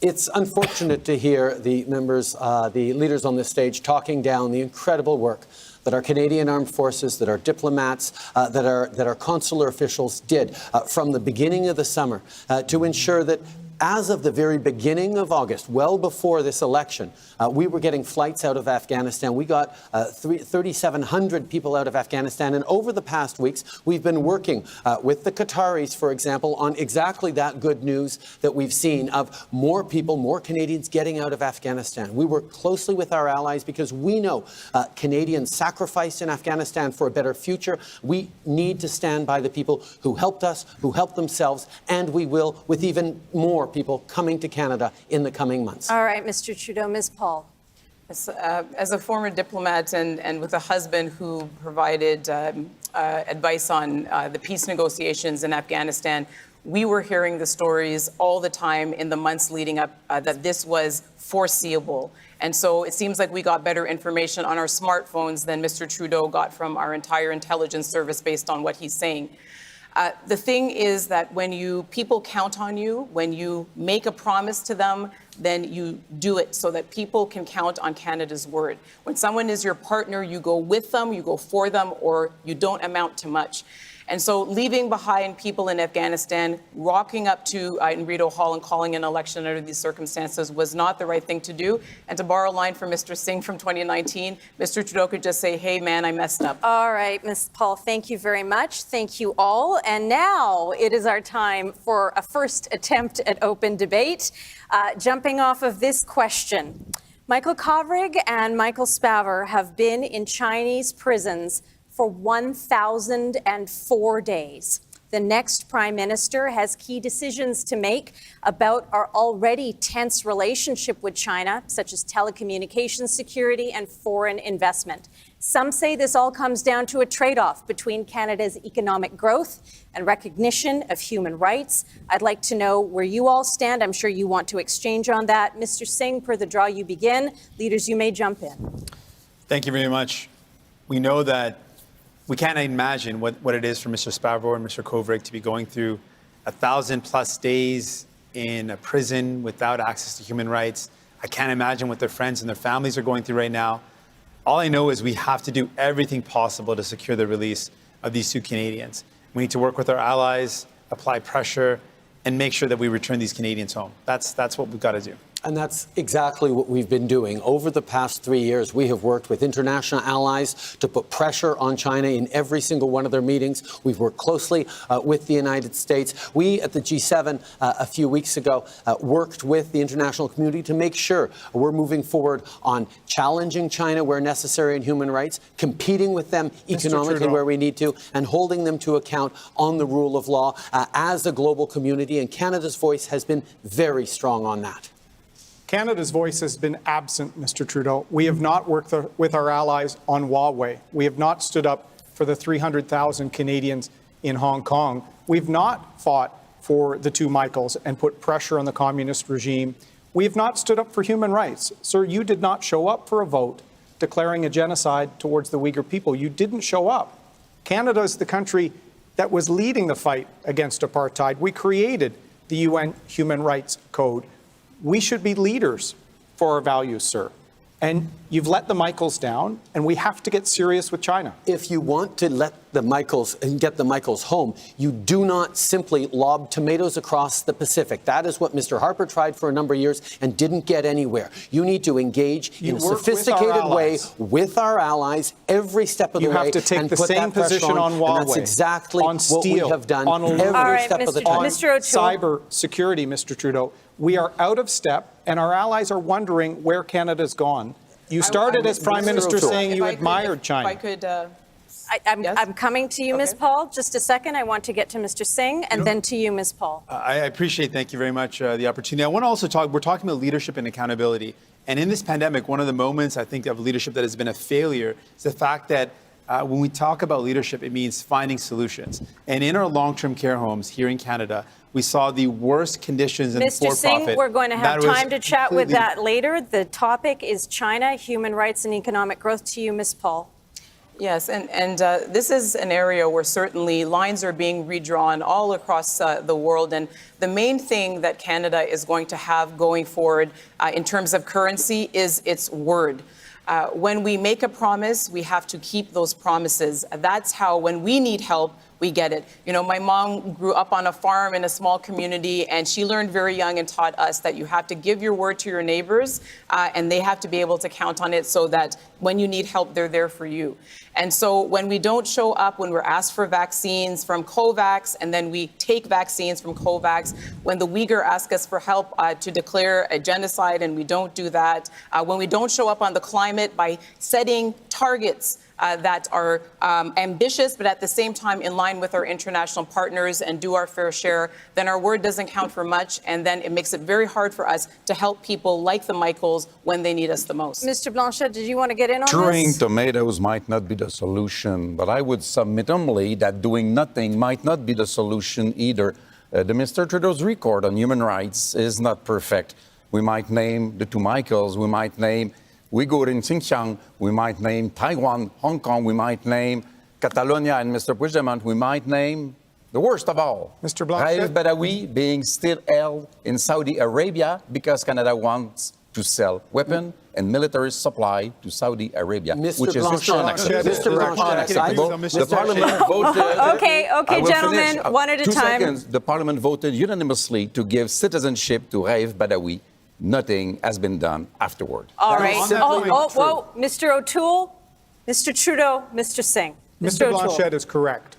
It's unfortunate to hear the leaders on this stage talking down the incredible work that our Canadian Armed Forces, that our diplomats, that our consular officials did from the beginning of the summer to ensure that as of the very beginning of August, well before this election, we were getting flights out of Afghanistan. We got 3,700 people out of Afghanistan. And over the past weeks, we've been working with the Qataris, for example, on exactly that good news that we've seen of more people, more Canadians getting out of Afghanistan. We work closely with our allies because we know Canadians sacrificed in Afghanistan for a better future. We need to stand by the people who helped us, who helped themselves, and we will with even more people coming to Canada in the coming months. All right, Mr. Trudeau. Ms. Paul. As a former diplomat and with a husband who provided advice on the peace negotiations in Afghanistan, we were hearing the stories all the time in the months leading up that this was foreseeable. And so it seems like we got better information on our smartphones than Mr. Trudeau got from our entire intelligence service based on what he's saying. The thing is that when people count on you, when you make a promise to them, then you do it so that people can count on Canada's word. When someone is your partner, you go with them, you go for them, or you don't amount to much. And so leaving behind people in Afghanistan, rocking up to Rideau Hall and calling an election under these circumstances was not the right thing to do. And to borrow a line from Mr. Singh from 2019, Mr. Trudeau could just say, hey, man, I messed up. All right, Ms. Paul, thank you very much. Thank you all. And now it is our time for a first attempt at open debate. Jumping off of this question, Michael Kovrig and Michael Spavor have been in Chinese prisons for 1,004 days. The next Prime Minister has key decisions to make about our already tense relationship with China, such as telecommunications security and foreign investment. Some say this all comes down to a trade-off between Canada's economic growth and recognition of human rights. I'd like to know where you all stand. I'm sure you want to exchange on that. Mr. Singh, per the draw, you begin. Leaders, you may jump in. Thank you very much. We know that we can't imagine what it is for Mr. Spavor and Mr. Kovrig to be going through 1,000+ days in a prison without access to human rights. I can't imagine what their friends and their families are going through right now. All I know is we have to do everything possible to secure the release of these two Canadians. We need to work with our allies, apply pressure, and make sure that we return these Canadians home. That's what we've got to do. And that's exactly what we've been doing. Over the past 3 years, we have worked with international allies to put pressure on China in every single one of their meetings. We've worked closely with the United States. We at the G7 a few weeks ago worked with the international community to make sure we're moving forward on challenging China where necessary in human rights, competing with them economically where we need to, and holding them to account on the rule of law as a global community. And Canada's voice has been very strong on that. Canada's voice has been absent, Mr. Trudeau. We have not worked with our allies on Huawei. We have not stood up for the 300,000 Canadians in Hong Kong. We've not fought for the two Michaels and put pressure on the communist regime. We have not stood up for human rights. Sir, you did not show up for a vote declaring a genocide towards the Uyghur people. You didn't show up. Canada is the country that was leading the fight against apartheid. We created the UN Human Rights Code. We should be leaders for our values, sir. And you've let the Michaels down, and we have to get serious with China. If you want to let the Michaels and get the Michaels home, you do not simply lob tomatoes across the Pacific. That is what Mr. Harper tried for a number of years and didn't get anywhere. You need to engage in a sophisticated way with our allies every step of the way. You have to take the same position on Huawei, and that's exactly on steel, what we have done every step of the time. On cyber security, Mr. Trudeau. We are out of step, and our allies are wondering where Canada's gone. You started as Prime Minister saying you admired China. If I could... I'm coming to you, Ms. Paul. Just a second. I want to get to Mr. Singh and then to you, Ms. Paul. I appreciate, thank you very much, the opportunity. I want to also we're talking about leadership and accountability. And in this pandemic, one of the moments I think of leadership that has been a failure is the fact that when we talk about leadership, it means finding solutions. And in our long-term care homes here in Canada, we saw the worst conditions in the for-profit. Mr. Singh, we're going to have time to chat with that later. The topic is China, human rights and economic growth. To you, Ms. Paul. Yes, and this is an area where certainly lines are being redrawn all across the world. And the main thing that Canada is going to have going forward in terms of currency is its word. When we make a promise, we have to keep those promises. That's how, when we need help, we get it. You know, my mom grew up on a farm in a small community, and she learned very young and taught us that you have to give your word to your neighbors, and they have to be able to count on it so that when you need help, they're there for you. And so when we don't show up, when we're asked for vaccines from COVAX, and then we take vaccines from COVAX, when the Uyghur ask us for help to declare a genocide and we don't do that, when we don't show up on the climate by setting targets that are ambitious, but at the same time in line with our international partners and do our fair share, then our word doesn't count for much. And then it makes it very hard for us to help people like the Michaels when they need us the most. Mr. Blanchet, did you want to get in on Throwing this? tomatoes might not be the solution, but I would submit humbly that doing nothing might not be the solution either. The Mr. Trudeau's record on human rights is not perfect. We might name the two Michaels, we might name Uyghur in Xinjiang, we might name Taiwan, Hong Kong, we might name Catalonia and Mr. Puigdemont, we might name the worst of all, Mr. Blanchet. Raif Badawi being still held in Saudi Arabia because Canada wants to sell weapons and military supply to Saudi Arabia, which is unacceptable. The Parliament voted. Okay, gentlemen, one at a time. 2 seconds. The Parliament voted unanimously to give citizenship to Raif Badawi. Nothing has been done afterward. All right. Whoa, Mr. O'Toole, Mr. Trudeau, Mr. Singh. Mr. Blanchet is correct.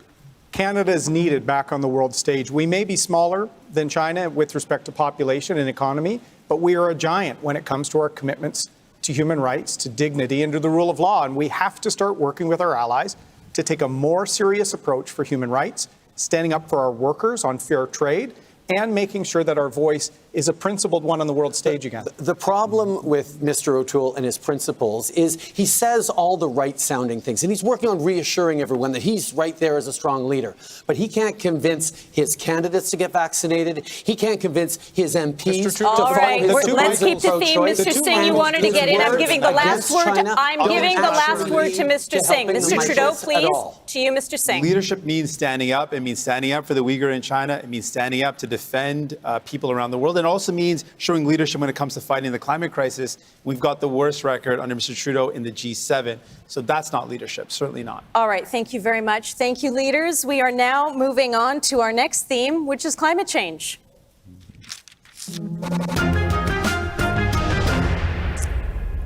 Canada is needed back on the world stage. We may be smaller than China with respect to population and economy, but we are a giant when it comes to our commitments to human rights, to dignity, and to the rule of law. And we have to start working with our allies to take a more serious approach for human rights standing up for our workers on fair trade, and making sure that our voice is a principled one on the world stage again. The problem with Mr. O'Toole and his principles is he says all the right-sounding things, and he's working on reassuring everyone that he's right there as a strong leader. But he can't convince his candidates to get vaccinated. He can't convince his MPs to All right, follow let's keep the theme. Mr. Singh, you wanted to get in. I'm giving the last word. I'm giving the last word to Mr. Singh. Mr. Trudeau, please. To you, Mr. Singh. Leadership means standing up. It means standing up for the Uyghur in China. It means standing up to defend people around the world. It also means showing leadership when it comes to fighting the climate crisis. We've got the worst record under Mr. Trudeau in the G7. So that's not leadership, certainly not. All right, thank you very much. Thank you, leaders. We are now moving on to our next theme, which is climate change.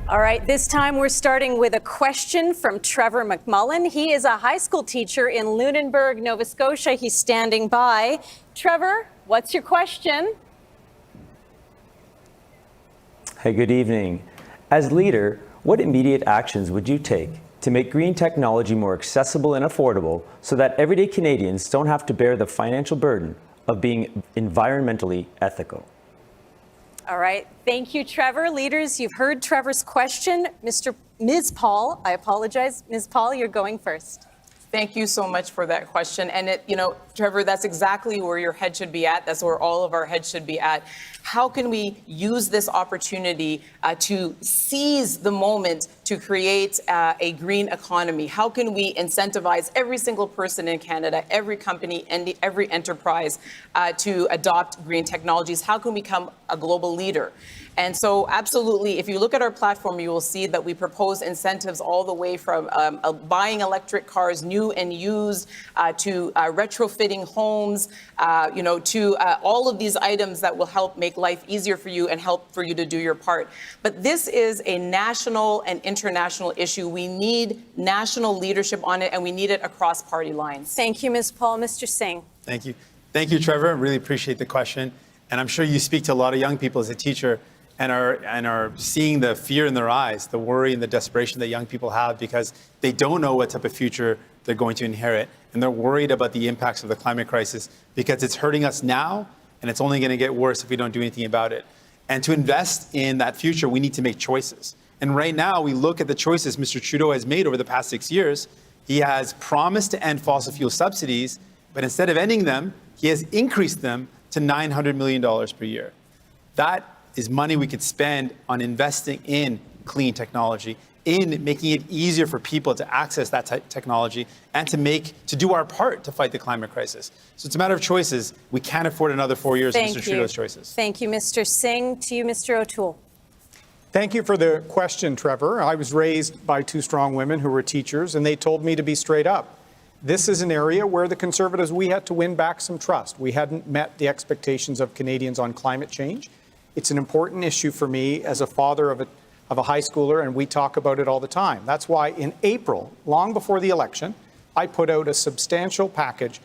All right, this time we're starting with a question from Trevor McMullen. He is a high school teacher in Lunenburg, Nova Scotia. He's standing by. Trevor, what's your question? Hey, good evening. As leader, what immediate actions would you take to make green technology more accessible and affordable so that everyday Canadians don't have to bear the financial burden of being environmentally ethical? All right. Thank you, Trevor. Leaders, you've heard Trevor's question. Ms. Paul, I apologize. Ms. Paul, you're going first. Thank you so much for that question. And Trevor, that's exactly where your head should be at. That's where all of our heads should be at. How can we use this opportunity to seize the moment to create a green economy? How can we incentivize every single person in Canada, every company, and every enterprise to adopt green technologies? How can we become a global leader? And so absolutely, if you look at our platform, you will see that we propose incentives all the way from buying electric cars, new and used, to retrofitting homes, to all of these items that will help make life easier for you and help for you to do your part. But this is a national and international issue. We need national leadership on it, and we need it across party lines. Thank you, Ms. Paul. Mr. Singh. Thank you. Thank you, Trevor. I really appreciate the question. And I'm sure you speak to a lot of young people as a teacher and are seeing the fear in their eyes, the worry and the desperation that young people have because they don't know what type of future they're going to inherit. And they're worried about the impacts of the climate crisis because it's hurting us now, and it's only going to get worse if we don't do anything about it. And to invest in that future, we need to make choices. And right now, we look at the choices Mr. Trudeau has made over the past 6 years. He has promised to end fossil fuel subsidies, but instead of ending them, he has increased them to $900 million per year. That is money we could spend on investing in clean technology, in making it easier for people to access that technology and to do our part to fight the climate crisis. So it's a matter of choices. We can't afford another 4 years of Mr. Trudeau's choices. Thank you, Mr. Singh. To you, Mr. O'Toole. Thank you for the question, Trevor. I was raised by two strong women who were teachers, and they told me to be straight up. This is an area where the Conservatives, we had to win back some trust. We hadn't met the expectations of Canadians on climate change. It's an important issue for me as a father of a high schooler, and we talk about it all the time. That's why in April, long before the election, I put out a substantial package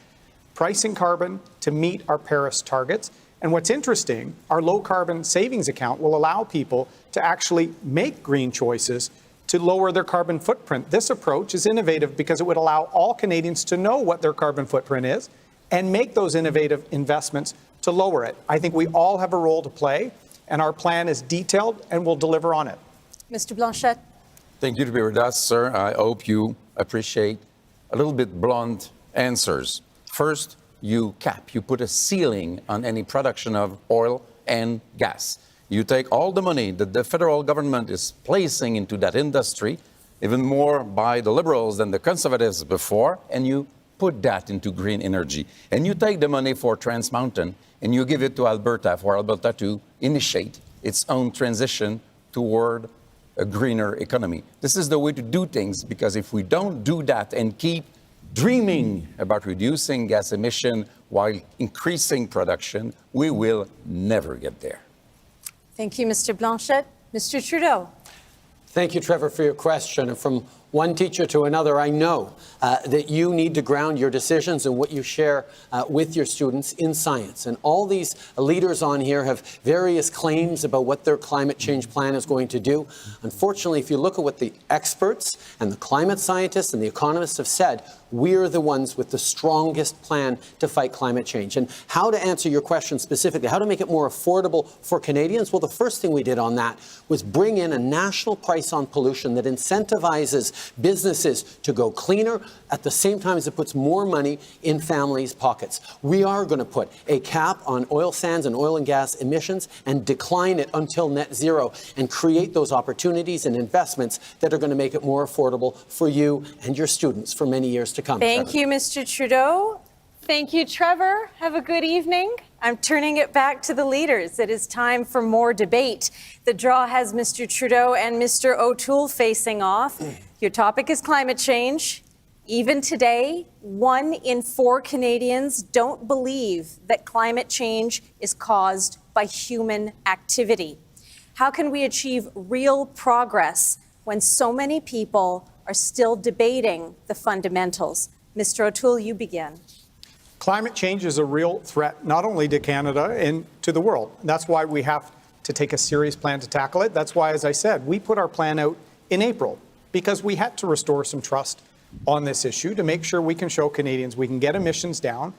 pricing carbon to meet our Paris targets. And what's interesting, our low carbon savings account will allow people to actually make green choices to lower their carbon footprint. This approach is innovative because it would allow all Canadians to know what their carbon footprint is and make those innovative investments to lower it. I think we all have a role to play, and our plan is detailed and we'll deliver on it. Mr. Blanchet. Thank you to be with us, sir. I hope you appreciate a little bit blunt answers. First, you put a ceiling on any production of oil and gas. You take all the money that the federal government is placing into that industry, even more by the Liberals than the Conservatives before, and you put that into green energy. And you take the money for Trans Mountain and you give it to Alberta for Alberta to initiate its own transition toward a greener economy. This is the way to do things, because if we don't do that and keep dreaming about reducing gas emission while increasing production, we will never get there. Thank you, Mr. Blanchet. Mr. Trudeau. Thank you, Trevor, for your question. And from one teacher to another, I know that you need to ground your decisions and what you share with your students in science. And all these leaders on here have various claims about what their climate change plan is going to do. Unfortunately, if you look at what the experts and the climate scientists and the economists have said, we're the ones with the strongest plan to fight climate change. And how to answer your question specifically, how to make it more affordable for Canadians? Well, the first thing we did on that was bring in a national price on pollution that incentivizes businesses to go cleaner at the same time as it puts more money in families' pockets. We are going to put a cap on oil sands and oil and gas emissions and decline it until net zero and create those opportunities and investments that are going to make it more affordable for you and your students for many years to come. Thank you, Mr. Trudeau. Thank you, Trevor. Have a good evening. I'm turning it back to the leaders. It is time for more debate. The draw has Mr. Trudeau and Mr. O'Toole facing off. Your topic is climate change. Even today, 1 in 4 Canadians don't believe that climate change is caused by human activity. How can we achieve real progress when so many people are still debating the fundamentals? Mr. O'Toole, you begin. Climate change is a real threat, not only to Canada and to the world. That's why we have to take a serious plan to tackle it. That's why, as I said, we put our plan out in April, because we had to restore some trust on this issue to make sure we can show Canadians we can get emissions down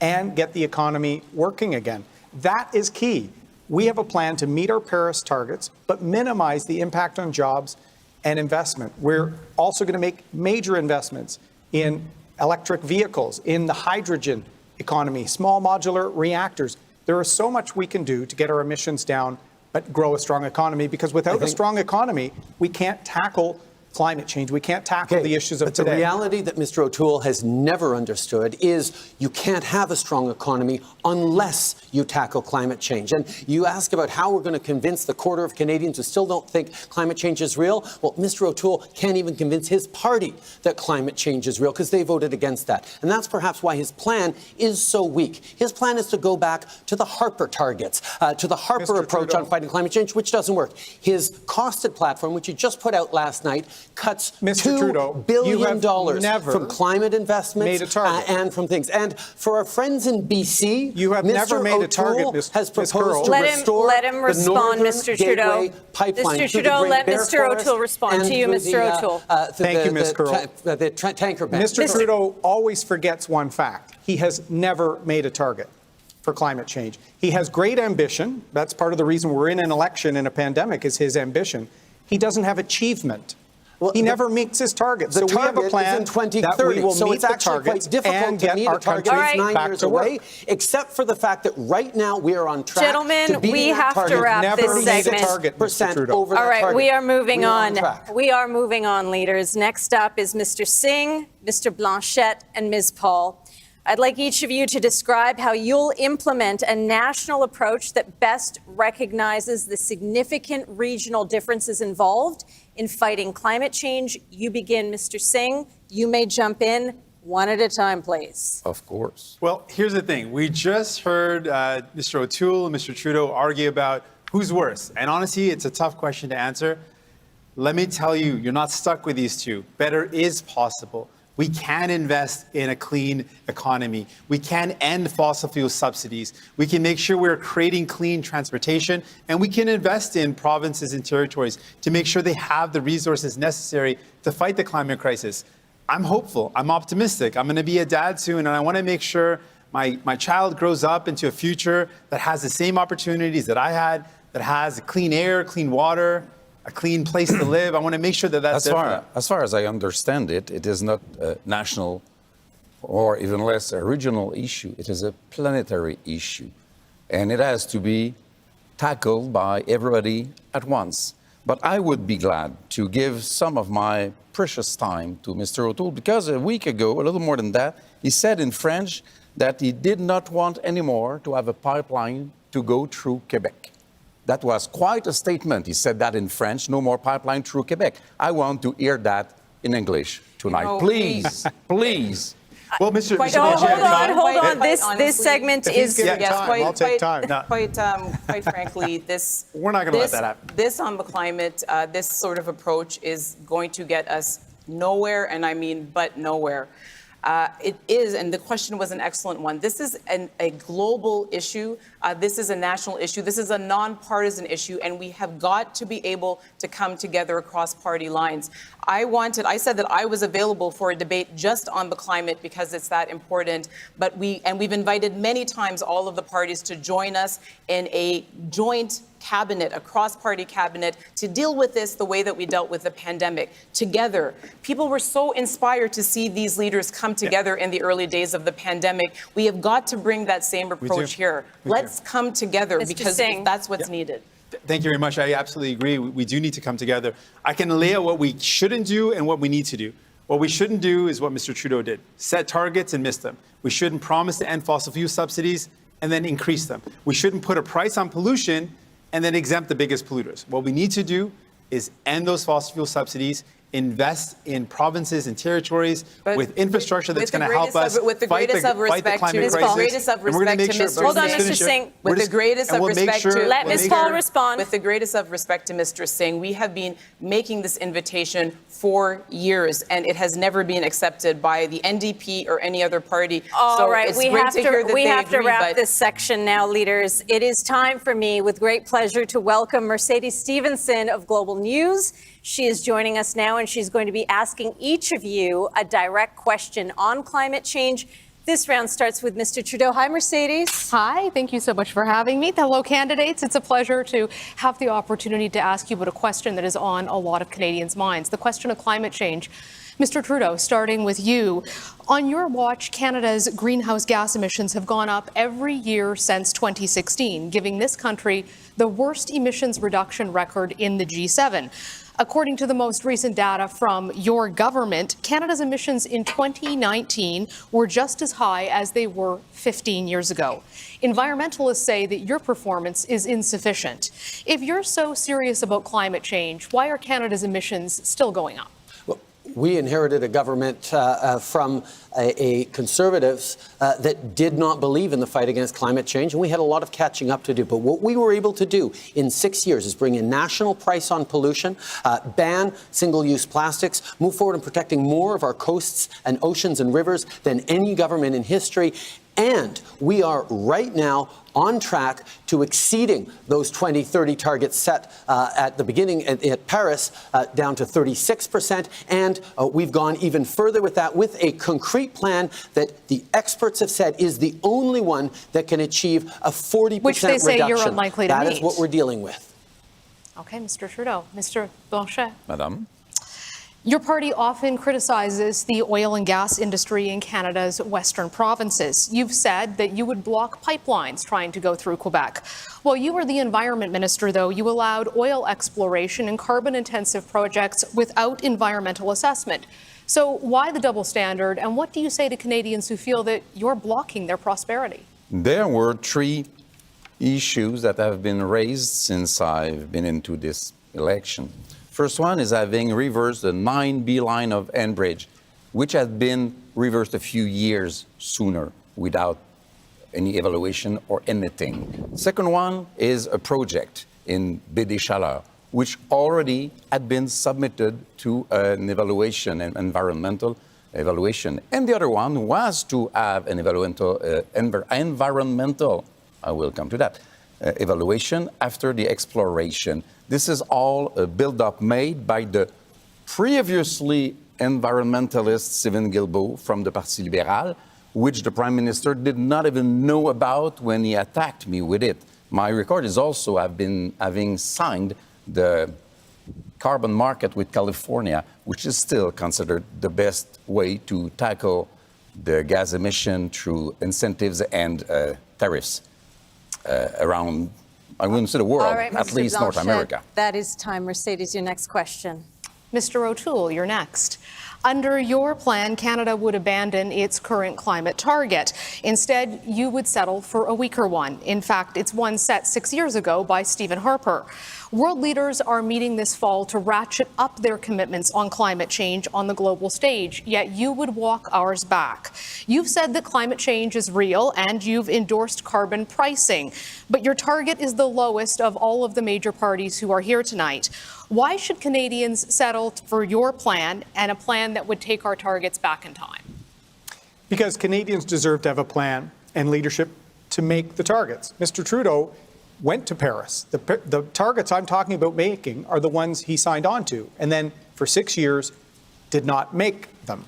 and get the economy working again. That is key. We have a plan to meet our Paris targets, but minimize the impact on jobs and investment. We're also going to make major investments in electric vehicles, in the hydrogen economy, small modular reactors. There is so much we can do to get our emissions down, but grow a strong economy, because without a strong economy, we can't tackle climate change. We can't tackle the issues of today. The reality that Mr. O'Toole has never understood is you can't have a strong economy unless you tackle climate change. And you ask about how we're going to convince the quarter of Canadians who still don't think climate change is real. Well, Mr. O'Toole can't even convince his party that climate change is real, because they voted against that. And that's perhaps why his plan is so weak. His plan is to go back to the Harper targets, to the Harper approach on fighting climate change, which doesn't work. His costed platform, which he just put out last night, cuts $2 billion from climate investments and from things. And for our friends in BC, you have never made a target, has proposed to restore let him respond, the Mr. Trudeau. Pipeline Mr. Trudeau, let Mr. O'Toole respond to you, Mr. O'Toole. Thank you, Ms. Curl. The tanker ban. Mr. Trudeau always forgets one fact. He has never made a target for climate change. He has great ambition. That's part of the reason we're in an election in a pandemic, is his ambition. He doesn't have achievement. Well, he never meets his targets. So we have a plan that we will meet the targets and get our country back to work. Except for the fact that right now we are on track. Gentlemen, we have to wrap this segment. All right, we are moving on. We are moving on, leaders. Next up is Mr. Singh, Mr. Blanchette, and Ms. Paul. I'd like each of you to describe how you'll implement a national approach that best recognizes the significant regional differences involved in fighting climate change. You begin, Mr. Singh. You may jump in one at a time, please. Of course. Well, here's the thing. We just heard Mr. O'Toole and Mr. Trudeau argue about who's worse. And honestly, it's a tough question to answer. Let me tell you, you're not stuck with these two. Better is possible. We can invest in a clean economy. We can end fossil fuel subsidies. We can make sure we're creating clean transportation, and we can invest in provinces and territories to make sure they have the resources necessary to fight the climate crisis. I'm hopeful. I'm optimistic. I'm going to be a dad soon, and I want to make sure my child grows up into a future that has the same opportunities that I had, that has clean air, clean water, a clean place to live. I want to make sure that that's as far as I understand it, it is not a national or even less a regional issue. It is a planetary issue. And it has to be tackled by everybody at once. But I would be glad to give some of my precious time to Mr. O'Toole, because a week ago, a little more than that, he said in French that he did not want anymore to have a pipeline to go through Quebec. That was quite a statement. He said that in French, no more pipeline through Quebec. I want to hear that in English tonight. Please, please. Well, Mr. Hold on. This segment is quite frankly, this we're not going to let that happen. This on the climate, this sort of approach is going to get us nowhere, and I mean but nowhere. It is, and the question was an excellent one. This is a global issue. This is a national issue. This is a nonpartisan issue, and we have got to be able to come together across party lines. I said that I was available for a debate just on the climate because it's that important, but we've invited many times all of the parties to join us in a joint cabinet, a cross-party cabinet, to deal with this the way that we dealt with the pandemic, together. People were so inspired to see these leaders come together in the early days of the pandemic. We have got to bring that same approach here. Let's come together because that's what's needed. Thank you very much. I absolutely agree. We do need to come together. I can lay out what we shouldn't do and what we need to do. What we shouldn't do is what Mr. Trudeau did. Set targets and miss them. We shouldn't promise to end fossil fuel subsidies and then increase them. We shouldn't put a price on pollution and then exempt the biggest polluters. What we need to do is end those fossil fuel subsidies, invest in provinces and territories with infrastructure that's going to help us with the fight greatest of respect climate to crisis. Greatest of respect to Mr. Hold on, Mr. Singh. With the greatest of respect to let Ms. Paul respond. With the greatest of respect to Mr. Singh, we have been making this invitation for years, and it has never been accepted by the NDP or any other party. All right, we have to wrap this section now, leaders. It is time for me, with great pleasure, to welcome Mercedes Stephenson of Global News. She is joining us now, and she's going to be asking each of you a direct question on climate change. This round starts with Mr. Trudeau. Hi, Mercedes. Hi, thank you so much for having me. Hello, candidates. It's a pleasure to have the opportunity to ask you about a question that is on a lot of Canadians' minds, the question of climate change. Mr. Trudeau, starting with you. On your watch, Canada's greenhouse gas emissions have gone up every year since 2016, giving this country the worst emissions reduction record in the G7. According to the most recent data from your government, Canada's emissions in 2019 were just as high as they were 15 years ago. Environmentalists say that your performance is insufficient. If you're so serious about climate change, why are Canada's emissions still going up? We inherited a government from a conservatives that did not believe in the fight against climate change, and we had a lot of catching up to do. But what we were able to do in 6 years is bring a national price on pollution, ban single-use plastics, move forward in protecting more of our coasts and oceans and rivers than any government in history. And we are right now on track to exceeding those 2030 targets set at the beginning at Paris, down to 36%. And we've gone even further with that, with a concrete plan that the experts have said is the only one that can achieve a 40% reduction. Which they say you're unlikely to meet. That is what we're dealing with. Okay, Mr. Trudeau. Mr. Blanchet. Madame. Your party often criticizes the oil and gas industry in Canada's western provinces. You've said that you would block pipelines trying to go through Quebec. While you were the environment minister, though, you allowed oil exploration and carbon-intensive projects without environmental assessment. So why the double standard, and what do you say to Canadians who feel that you're blocking their prosperity? There were three issues that have been raised since I've been into this election. First one is having reversed the 9B line of Enbridge, which had been reversed a few years sooner without any evaluation or anything. Second one is a project in Baie des Chaleurs, which already had been submitted to an evaluation, an environmental evaluation. And the other one was to have an environmental, I will come to that, evaluation after the exploration. This is all a build-up made by the previously environmentalist Sylvain Guilbeault from the Parti libéral, which the Prime Minister did not even know about when he attacked me with it. My record is also having signed the carbon market with California, which is still considered the best way to tackle the gas emission through incentives and tariffs around, I wouldn't say the world, right, at least Blanchet, North America. That is time. Mercedes, your next question. Mr. O'Toole, you're next. Under your plan, Canada would abandon its current climate target. Instead, you would settle for a weaker one. In fact, it's one set 6 years ago by Stephen Harper. World leaders are meeting this fall to ratchet up their commitments on climate change on the global stage, yet you would walk ours back. You've said that climate change is real and you've endorsed carbon pricing, but your target is the lowest of all of the major parties who are here tonight. Why should Canadians settle for your plan and a plan that would take our targets back in time? Because Canadians deserve to have a plan and leadership to make the targets. Mr. Trudeau went to Paris. The targets I'm talking about making are the ones he signed on to, and then for 6 years did not make them.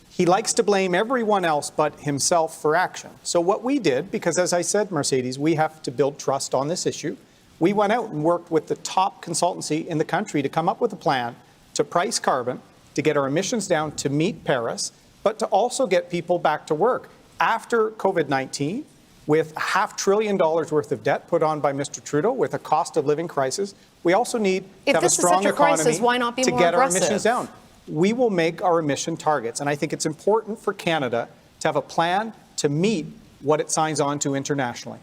He likes to blame everyone else but himself for action. So what we did, because as I said, Mercedes, we have to build trust on this issue, we went out and worked with the top consultancy in the country to come up with a plan to price carbon, to get our emissions down to meet Paris, but to also get people back to work. After COVID-19, with $500 billion worth of debt put on by Mr. Trudeau, with a cost of living crisis, we also need to have a strong economy to get our emissions down. We will make our emission targets, and I think it's important for Canada to have a plan to meet what it signs on to internationally.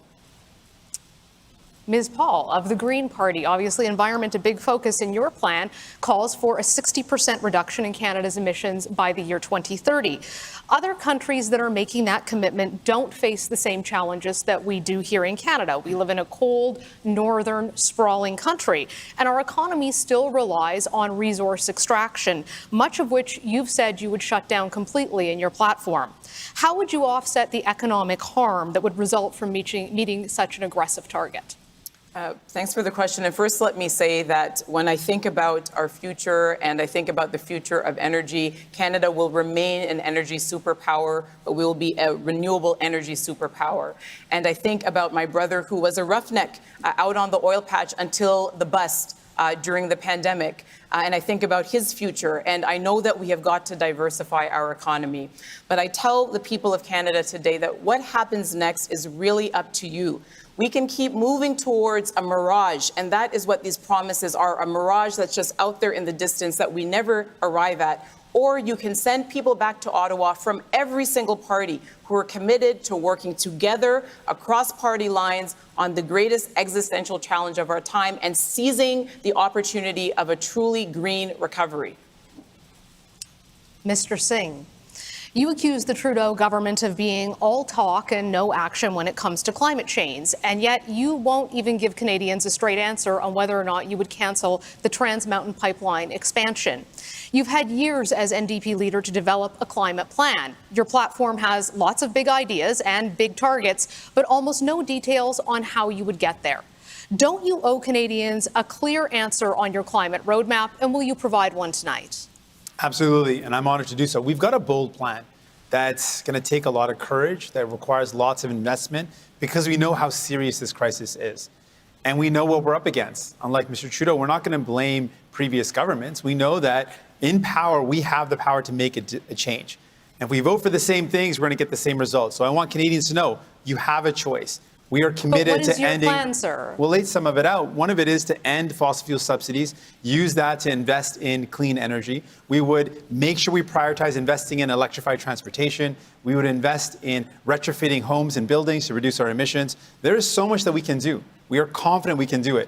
Ms. Paul of the Green Party, obviously environment a big focus in your plan, calls for a 60% reduction in Canada's emissions by the year 2030. Other countries that are making that commitment don't face the same challenges that we do here in Canada. We live in a cold, northern, sprawling country, and our economy still relies on resource extraction, much of which you've said you would shut down completely in your platform. How would you offset the economic harm that would result from meeting such an aggressive target? Thanks for the question. And first, let me say that when I think about our future and I think about the future of energy, Canada will remain an energy superpower, but we will be a renewable energy superpower. And I think about my brother who was a roughneck out on the oil patch until the bust during the pandemic. And I think about his future, and I know that we have got to diversify our economy. But I tell the people of Canada today that what happens next is really up to you. We can keep moving towards a mirage, and that is what these promises are, a mirage that's just out there in the distance that we never arrive at. Or you can send people back to Ottawa from every single party who are committed to working together across party lines on the greatest existential challenge of our time and seizing the opportunity of a truly green recovery. Mr. Singh, you accuse the Trudeau government of being all talk and no action when it comes to climate change, and yet you won't even give Canadians a straight answer on whether or not you would cancel the Trans Mountain Pipeline expansion. You've had years as NDP leader to develop a climate plan. Your platform has lots of big ideas and big targets, but almost no details on how you would get there. Don't you owe Canadians a clear answer on your climate roadmap, and will you provide one tonight? Absolutely, and I'm honored to do so. We've got a bold plan that's going to take a lot of courage, that requires lots of investment, because we know how serious this crisis is. And we know what we're up against. Unlike Mr. Trudeau, we're not going to blame previous governments. We know that in power, we have the power to make a change. And if we vote for the same things, we're going to get the same results. So I want Canadians to know you have a choice. We are committed to ending. Plan, sir? We'll lay some of it out. One of it is to end fossil fuel subsidies, use that to invest in clean energy. We would make sure we prioritize investing in electrified transportation. We would invest in retrofitting homes and buildings to reduce our emissions. There is so much that we can do. We are confident we can do it.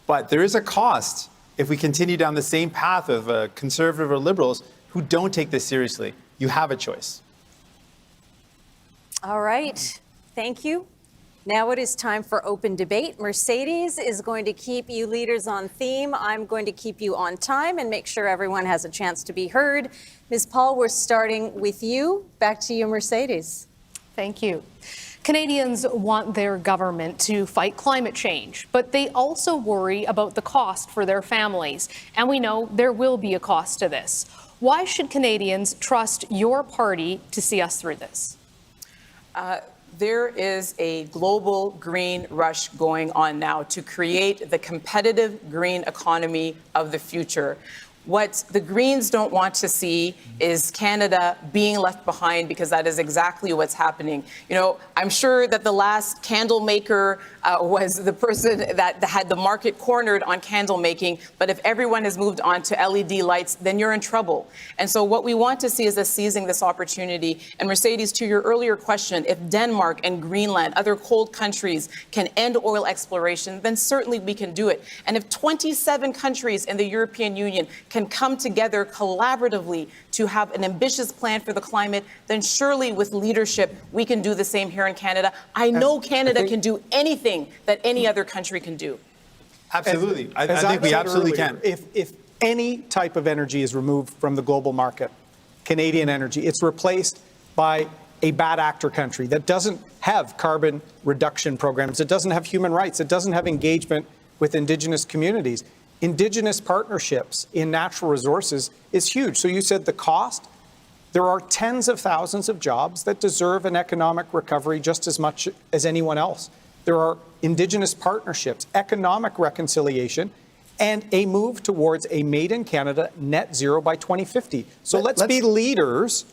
But there is a cost if we continue down the same path of conservative or liberals who don't take this seriously. You have a choice. All right. Thank you. Now it is time for open debate. Mercedes is going to keep you leaders on theme. I'm going to keep you on time and make sure everyone has a chance to be heard. Ms. Paul, we're starting with you. Back to you, Mercedes. Thank you. Canadians want their government to fight climate change, but they also worry about the cost for their families. And we know there will be a cost to this. Why should Canadians trust your party to see us through this? There is a global green rush going on now to create the competitive green economy of the future. What the Greens don't want to see is Canada being left behind, because that is exactly what's happening. You know, I'm sure that the last candle maker was the person that had the market cornered on candle making, but if everyone has moved on to LED lights, then you're in trouble. And so what we want to see is us seizing this opportunity. And Mercedes, to your earlier question, if Denmark and Greenland, other cold countries, can end oil exploration, then certainly we can do it. And if 27 countries in the European Union can come together collaboratively to have an ambitious plan for the climate, then surely with leadership, we can do the same here in Canada. I know Canada can do anything that any other country can do. Absolutely. I As think we said absolutely earlier, can. If any type of energy is removed from the global market, Canadian energy, it's replaced by a bad actor country that doesn't have carbon reduction programs, it doesn't have human rights, it doesn't have engagement with Indigenous communities. Indigenous partnerships in natural resources is huge. So you said the cost. There are tens of thousands of jobs that deserve an economic recovery just as much as anyone else. There are Indigenous partnerships, economic reconciliation, and a move towards a made in Canada net zero by 2050. So let's be leaders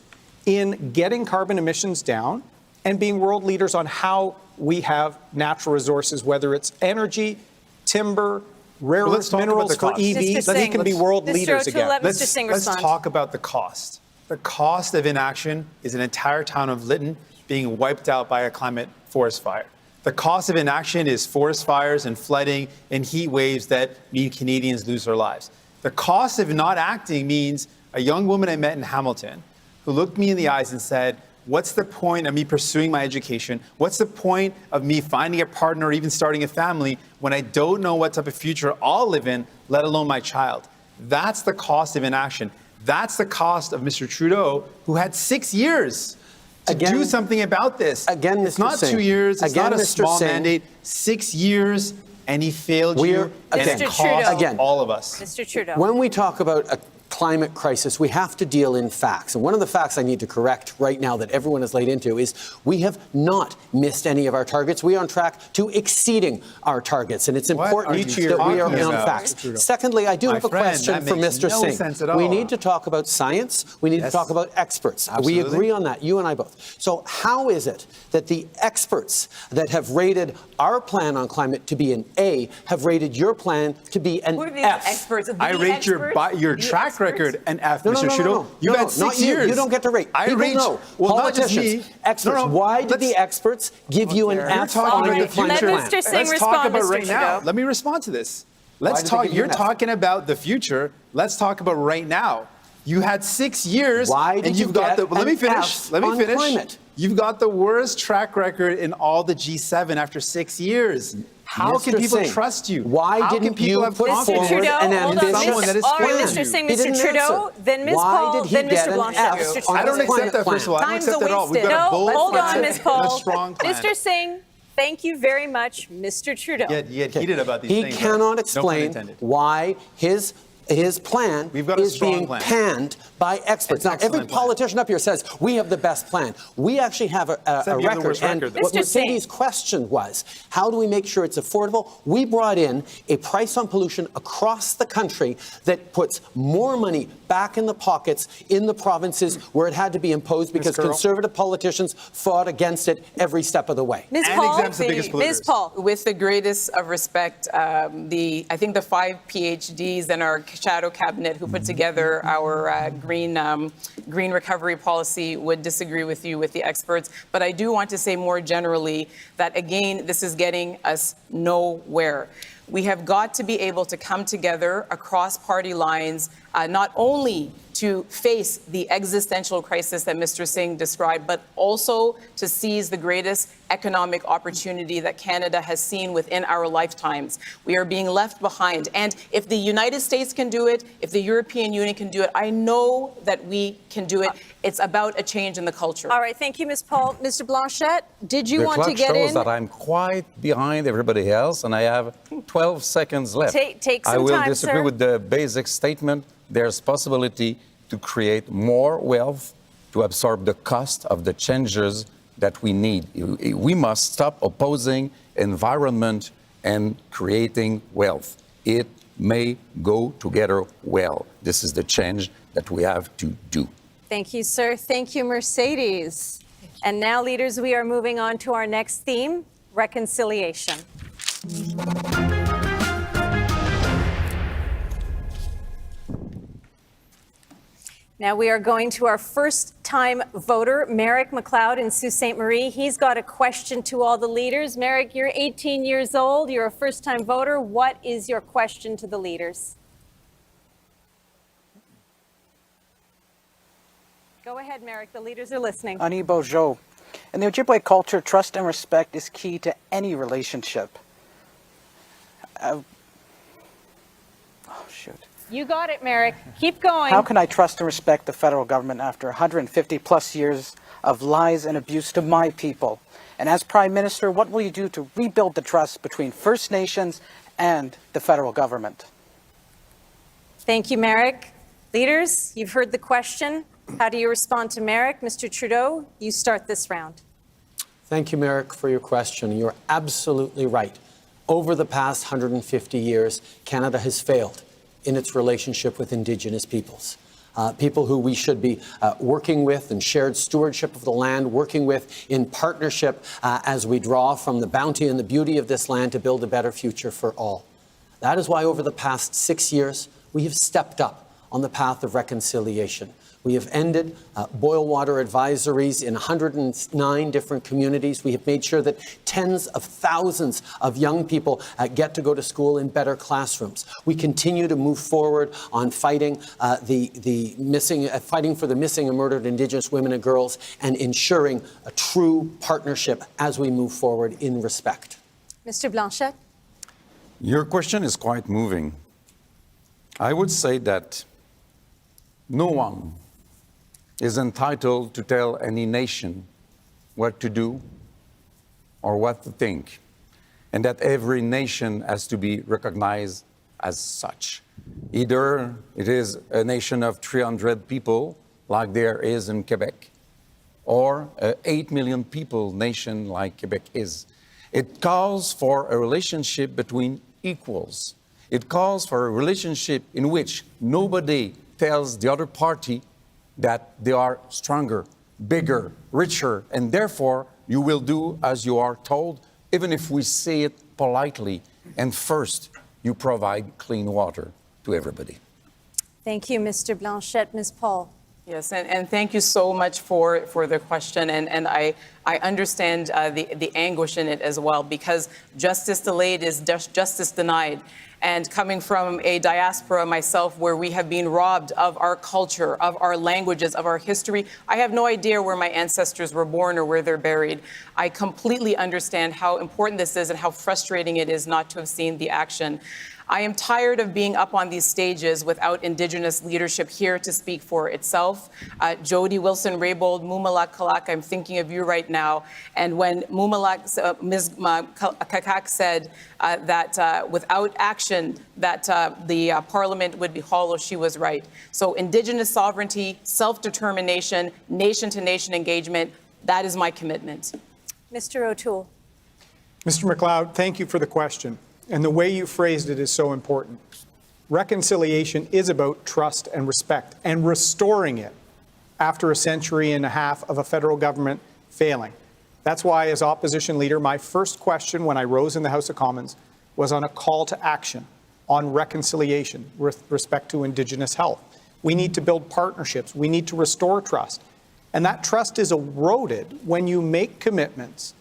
in getting carbon emissions down and being world leaders on how we have natural resources, whether it's energy, timber, rare earth minerals for EVs. We can be world leaders again. Let's talk about the cost. The cost of inaction is an entire town of Lytton being wiped out by a climate forest fire. The cost of inaction is forest fires and flooding and heat waves that mean Canadians lose their lives. The cost of not acting means a young woman I met in Hamilton who looked me in the eyes and said, what's the point of me pursuing my education? What's the point of me finding a partner or even starting a family when I don't know what type of future I'll live in, let alone my child? That's the cost of inaction. That's the cost of Mr. Trudeau, who had 6 years to do something about this. Again, it's not 2 years. It's not a small mandate. 6 years, and he failed you, and it cost all of us. Mr. Trudeau. When we talk about a climate crisis, we have to deal in facts. And one of the facts I need to correct right now that everyone is laid into is we have not missed any of our targets. We are on track to exceeding our targets. And it's important that we are on facts. Secondly, I do have a question for Mr. Singh. We need to talk about science. We need to talk about experts. We agree on that, you and I both. So how is it that the experts that have rated our plan on climate to be an A have rated your plan to be an F? I rate your track record an F, Mr. Trudeau. You've had 6 years. You don't get to rate. I rate. Well, politicians, experts. Why did the experts give you an F on your climate plan? Let Mr. Singh Let's respond, talk about Mr. right now. Trudeau. Let me respond to this. Let's talk. You're talking about the future. Let's talk about right now. You had 6 years. Why did you get Let me finish. F Let me on finish. climate? You've got the worst track record in all the G7 after 6 years. How can people trust you? Why didn't you put forward an ambitious plan? Mr. Singh, Mr. Trudeau, then Ms. Paul, then Mr. Blanchard. I don't accept that, first of all. I don't accept that at all. We've got a bold hold on, plan Ms. Paul. and a strong plan. Mr. Singh, thank you very much, Mr. Trudeau. You get heated about these things. He cannot No explain pun intended. why his plan is being panned by experts. Now, every politician up here says, we have the best plan. We actually have a record. And what Mercedes' question was, how do we make sure it's affordable? We brought in a price on pollution across the country that puts more money back in the pockets in the provinces where it had to be imposed because conservative politicians fought against it every step of the way. Ms. Paul, with the greatest of respect, I think the 5 PhDs in our shadow cabinet who put together our green recovery policy would disagree with you, with the experts. But I do want to say more generally that, again, this is getting us nowhere. We have got to be able to come together across party lines, not only to face the existential crisis that Mr. Singh described, but also to seize the greatest economic opportunity that Canada has seen within our lifetimes. We are being left behind. And if the United States can do it, if the European Union can do it, I know that we can do it. It's about a change in the culture. All right, thank you, Ms. Paul. Mr. Blanchette, did you want to get in? The clock shows in? that I'm quite behind everybody else, and I have 12 seconds left. Take some I will time, disagree sir. with the basic statement. There's possibility to create more wealth to absorb the cost of the changes that we need. We must stop opposing environment and creating wealth. It may go together well. This is the change that we have to do. Thank you, sir. Thank you, Mercedes. And now, leaders, we are moving on to our next theme, reconciliation. Now we are going to our first-time voter, Merrick McLeod in Sault Ste. Marie. He's got a question to all the leaders. Merrick, you're 18 years old. You're a first-time voter. What is your question to the leaders? Go ahead, Merrick. The leaders are listening. Ani Bojo. In the Ojibwe culture, trust and respect is key to any relationship. Oh, shoot. You got it, Merrick. Keep going. How can I trust and respect the federal government after 150 plus years of lies and abuse to my people? And as Prime Minister, what will you do to rebuild the trust between First Nations and the federal government? Thank you, Merrick. Leaders, you've heard the question. How do you respond to Merrick? Mr. Trudeau, you start this round. Thank you, Merrick, for your question. You're absolutely right. Over the past 150 years, Canada has failed in its relationship with Indigenous peoples. People who we should be working with in shared stewardship of the land, working with in partnership as we draw from the bounty and the beauty of this land to build a better future for all. That is why over the past 6 years, we have stepped up on the path of reconciliation. We have ended boil water advisories in 109 different communities. We have made sure that tens of thousands of young people get to go to school in better classrooms. We continue to move forward on fighting fighting for the missing and murdered Indigenous women and girls and ensuring a true partnership as we move forward in respect. Mr. Blanchet. Your question is quite moving. I would say that no one is entitled to tell any nation what to do or what to think, and that every nation has to be recognized as such. Either it is a nation of 300 people, like there is in Quebec, or an 8 million people nation like Quebec is. It calls for a relationship between equals. It calls for a relationship in which nobody tells the other party that they are stronger, bigger, richer, and therefore you will do as you are told, even if we say it politely. And first, you provide clean water to everybody. Thank you, Mr. Blanchet. Ms. Paul. Yes, and thank you so much for the question, and I understand the anguish in it as well, because justice delayed is justice denied. And coming from a diaspora myself, where we have been robbed of our culture, of our languages, of our history, I have no idea where my ancestors were born or where they're buried. I completely understand how important this is and how frustrating it is not to have seen the action. I am tired of being up on these stages without Indigenous leadership here to speak for itself. Jody Wilson-Raybould, Mumalak Kalak, I'm thinking of you right now. And when Ms. Kakak said that without action, that the Parliament would be hollow, she was right. So Indigenous sovereignty, self-determination, nation-to-nation engagement, that is my commitment. Mr. O'Toole. Mr. McLeod, thank you for the question. And the way you phrased it is so important. Reconciliation is about trust and respect and restoring it after a century and a half of a federal government failing. That's why, as opposition leader, my first question when I rose in the House of Commons was on a call to action on reconciliation with respect to Indigenous health. We need to build partnerships. We need to restore trust. And that trust is eroded when you make commitments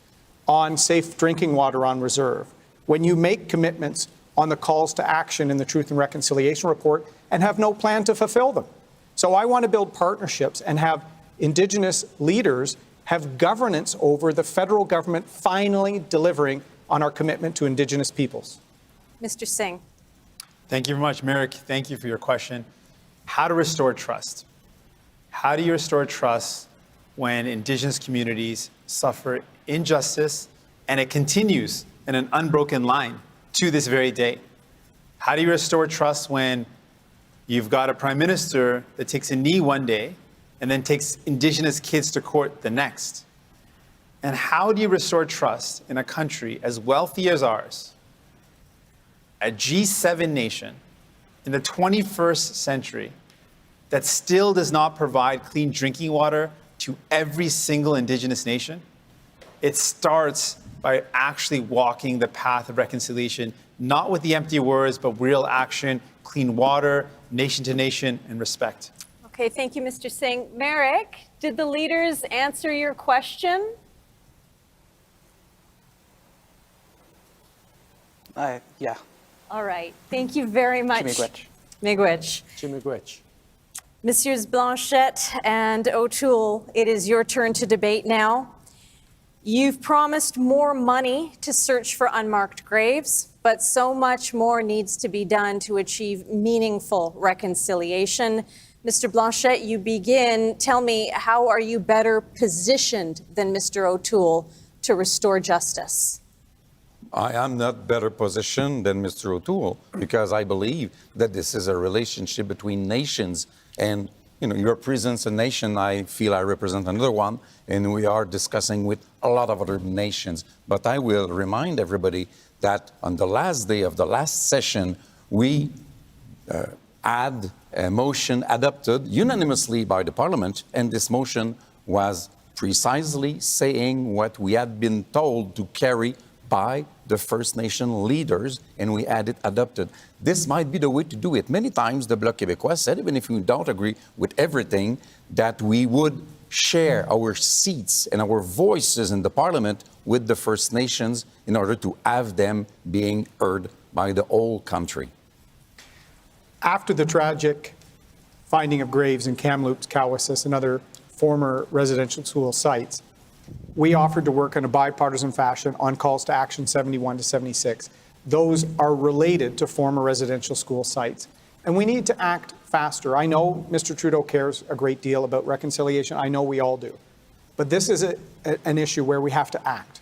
on safe drinking water on reserve, when you make commitments on the calls to action in the Truth and Reconciliation Report and have no plan to fulfill them. So I want to build partnerships and have Indigenous leaders have governance over the federal government finally delivering on our commitment to Indigenous peoples. Mr. Singh. Thank you very much, Merrick. Thank you for your question. How to restore trust? How do you restore trust when Indigenous communities suffer injustice and it continues in an unbroken line to this very day? How do you restore trust when you've got a prime minister that takes a knee one day and then takes Indigenous kids to court the next? And how do you restore trust in a country as wealthy as ours, a G7 nation in the 21st century that still does not provide clean drinking water to every single Indigenous nation? It starts by actually walking the path of reconciliation, not with the empty words, but real action, clean water, nation to nation, and respect. Okay, thank you, Mr. Singh. Merrick, did the leaders answer your question? Yeah. All right, thank you very much. Miigwech. Miigwech. Messieurs Blanchette and O'Toole, it is your turn to debate now. You've promised more money to search for unmarked graves, but so much more needs to be done to achieve meaningful reconciliation. Mr. Blanchette, you begin. Tell me, how are you better positioned than Mr. O'Toole to restore justice? I am not better positioned than Mr. O'Toole because I believe that this is a relationship between nations. And, your presence a nation, I feel I represent another one, and we are discussing with a lot of other nations. But I will remind everybody that on the last day of the last session, we had a motion adopted unanimously by the Parliament, and this motion was precisely saying what we had been told to carry by the First Nation leaders, and we had it adopted. This might be the way to do it. Many times the Bloc Québécois said, even if we don't agree with everything, that we would share our seats and our voices in the Parliament with the First Nations in order to have them being heard by the whole country. After the tragic finding of graves in Kamloops, Cowessess, and other former residential school sites, we offered to work in a bipartisan fashion on calls to action 71 to 76. Those are related to former residential school sites. And we need to act faster. I know Mr. Trudeau cares a great deal about reconciliation. I know we all do. But this is an issue where we have to act.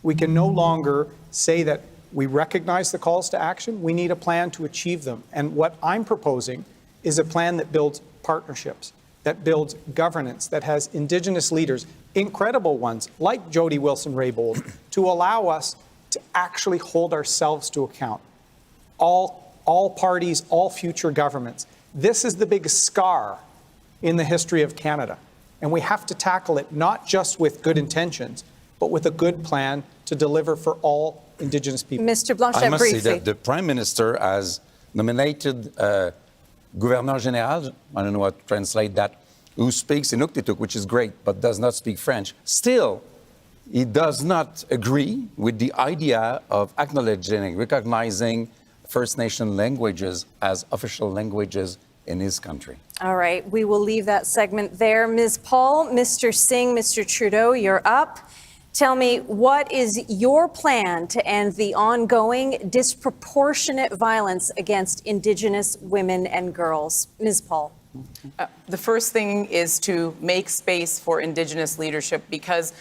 We can no longer say that we recognize the calls to action. We need a plan to achieve them. And what I'm proposing is a plan that builds partnerships, that builds governance, that has Indigenous leaders, incredible ones like Jody Wilson-Raybould, to allow us to actually hold ourselves to account. All parties, all future governments. This is the biggest scar in the history of Canada. And we have to tackle it not just with good intentions, but with a good plan to deliver for all Indigenous people. Mr. Blanchette, I must briefly. say that the Prime Minister has nominated Gouverneur Général, I don't know how to translate that, who speaks Inuktitut, which is great, but does not speak French. Still, he does not agree with the idea of recognizing First Nation languages as official languages in his country. All right, we will leave that segment there. Ms. Paul, Mr. Singh, Mr. Trudeau, you're up. Tell me, what is your plan to end the ongoing disproportionate violence against Indigenous women and girls? Ms. Paul. The first thing is to make space for Indigenous leadership because,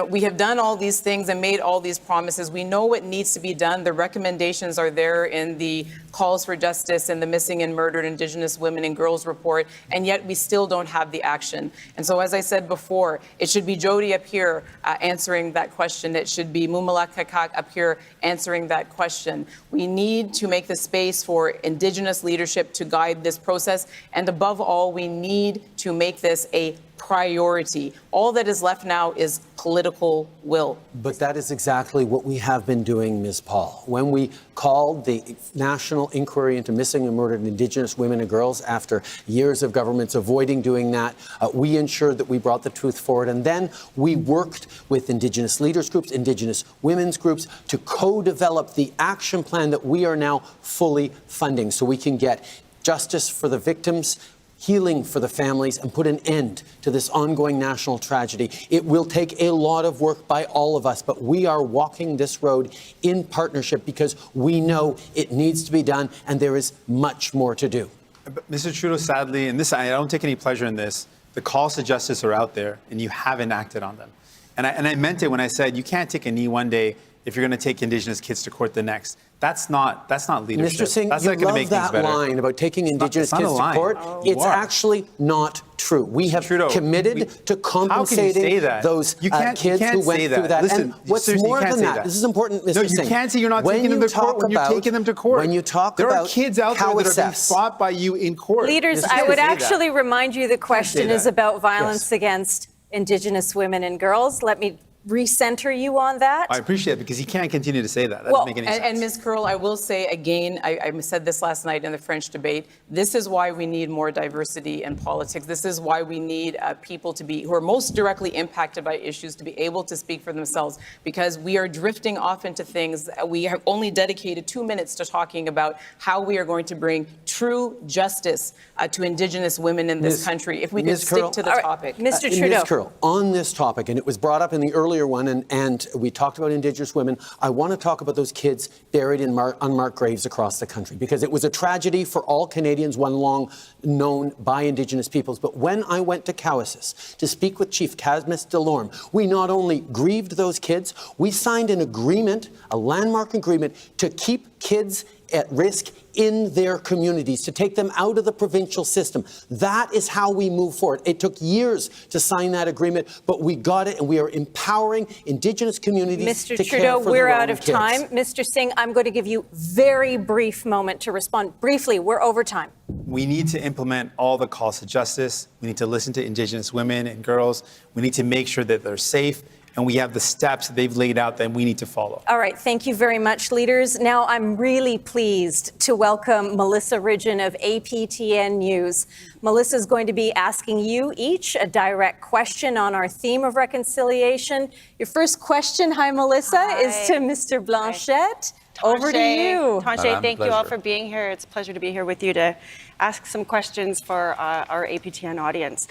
we have done all these things and made all these promises. We know what needs to be done. The recommendations are there in the calls for justice and the missing and murdered Indigenous women and girls report, and yet we still don't have the action. And so, as I said before, it should be Jody up here answering that question. It should be Mumala Kakak up here answering that question. We need to make the space for Indigenous leadership to guide this process, and above all, we need to make this a priority. All that is left now is political will. But that is exactly what we have been doing, Ms. Paul. When we called the national inquiry into missing and murdered Indigenous women and girls after years of governments avoiding doing that, we ensured that we brought the truth forward. And then we worked with Indigenous leaders groups, Indigenous women's groups to co-develop the action plan that we are now fully funding so we can get justice for the victims, healing for the families, and put an end to this ongoing national tragedy. It will take a lot of work by all of us, but we are walking this road in partnership because we know it needs to be done and there is much more to do. But Mr. Trudeau, sadly, and I don't take any pleasure in this, the calls to justice are out there and you haven't acted on them. And I meant it when I said you can't take a knee one day if you're going to take Indigenous kids to court the next. That's not leadership. Mr. Singh, that's you not going to love make that things better. line about taking Indigenous kids to court. It's actually not true. We have committed to compensating those kids who went through that. Listen, and what's seriously, more you can't than say that, this is important, Mr. No, you Singh. can't say you're not taking them to court when you're taking them to court. When you talk there about are kids out there that are being fought by you in court. Leaders, I would actually remind you the question is about violence against Indigenous women and girls. Let me recenter you on that. I appreciate it because he can't continue to say that. That doesn't make any sense. And Ms. Curl, I will say again, I said this last night in the French debate, this is why we need more diversity in politics. This is why we need people to be, who are most directly impacted by issues, to be able to speak for themselves, because we are drifting off into things. We have only dedicated 2 minutes to talking about how we are going to bring true justice to Indigenous women in this country, if we can stick to the topic. Mr. Trudeau. Ms. Curl, on this topic, and it was brought up in the earlier one, and we talked about Indigenous women. I want to talk about those kids buried in unmarked graves across the country, because it was a tragedy for all Canadians, one long known by Indigenous peoples. But when I went to Cowessess to speak with Chief Casmus Delorme, we not only grieved those kids, we signed an agreement, a landmark agreement, to keep kids at risk in their communities, to take them out of the provincial system. That is how we move forward. It took years to sign that agreement, but we got it, and we are empowering Indigenous communities to care Trudeau, for we're their out own of kids. time. Mr. Singh, I'm going to give you very brief moment to respond. Briefly, we're over time. We need to implement all the calls to justice. We need to listen to Indigenous women and girls. We need to make sure that they're safe, and we have the steps that they've laid out that we need to follow. All right, thank you very much, leaders. Now I'm really pleased to welcome Melissa Ridgen of APTN News. Melissa is going to be asking you each a direct question on our theme of reconciliation. Your first question, hi Melissa, is to Mr. Blanchette. Over to you. Tanshe, thank you all for being here. It's a pleasure to be here with you to ask some questions for our APTN audience.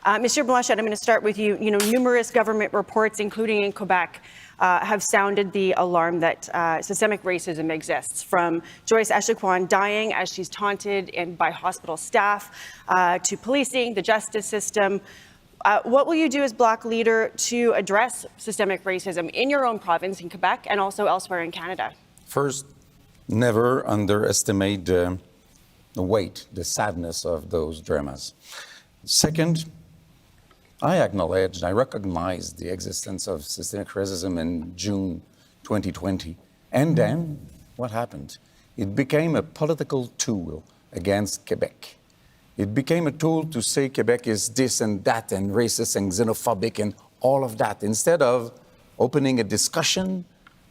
Mr. Blanchette, I'm going to start with you. You know, numerous government reports, including in Quebec, have sounded the alarm that systemic racism exists, from Joyce Echequan dying as she's taunted by hospital staff, to policing, the justice system. What will you do as Bloc leader to address systemic racism in your own province, in Quebec, and also elsewhere in Canada? First, never underestimate the weight, the sadness of those dramas. Second, I acknowledge, I recognize the existence of systemic racism in June 2020. And then, what happened? It became a political tool against Quebec. It became a tool to say Quebec is this and that and racist and xenophobic and all of that, instead of opening a discussion,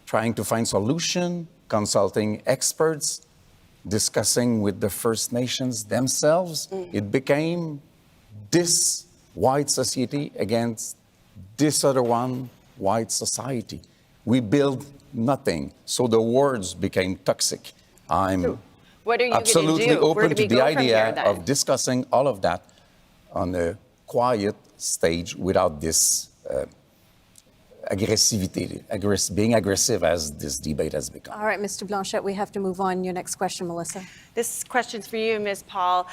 trying to find solution, consulting experts, discussing with the First Nations themselves. It became this white society against this other one, white society. We build nothing, so the words became toxic. I'm What are you absolutely going to do? open to the idea of discussing all of that on a quiet stage without this aggressivity, being aggressive as this debate has become. All right, Mr. Blanchette, we have to move on. Your next question, Melissa. This question's for you, Ms. Paul.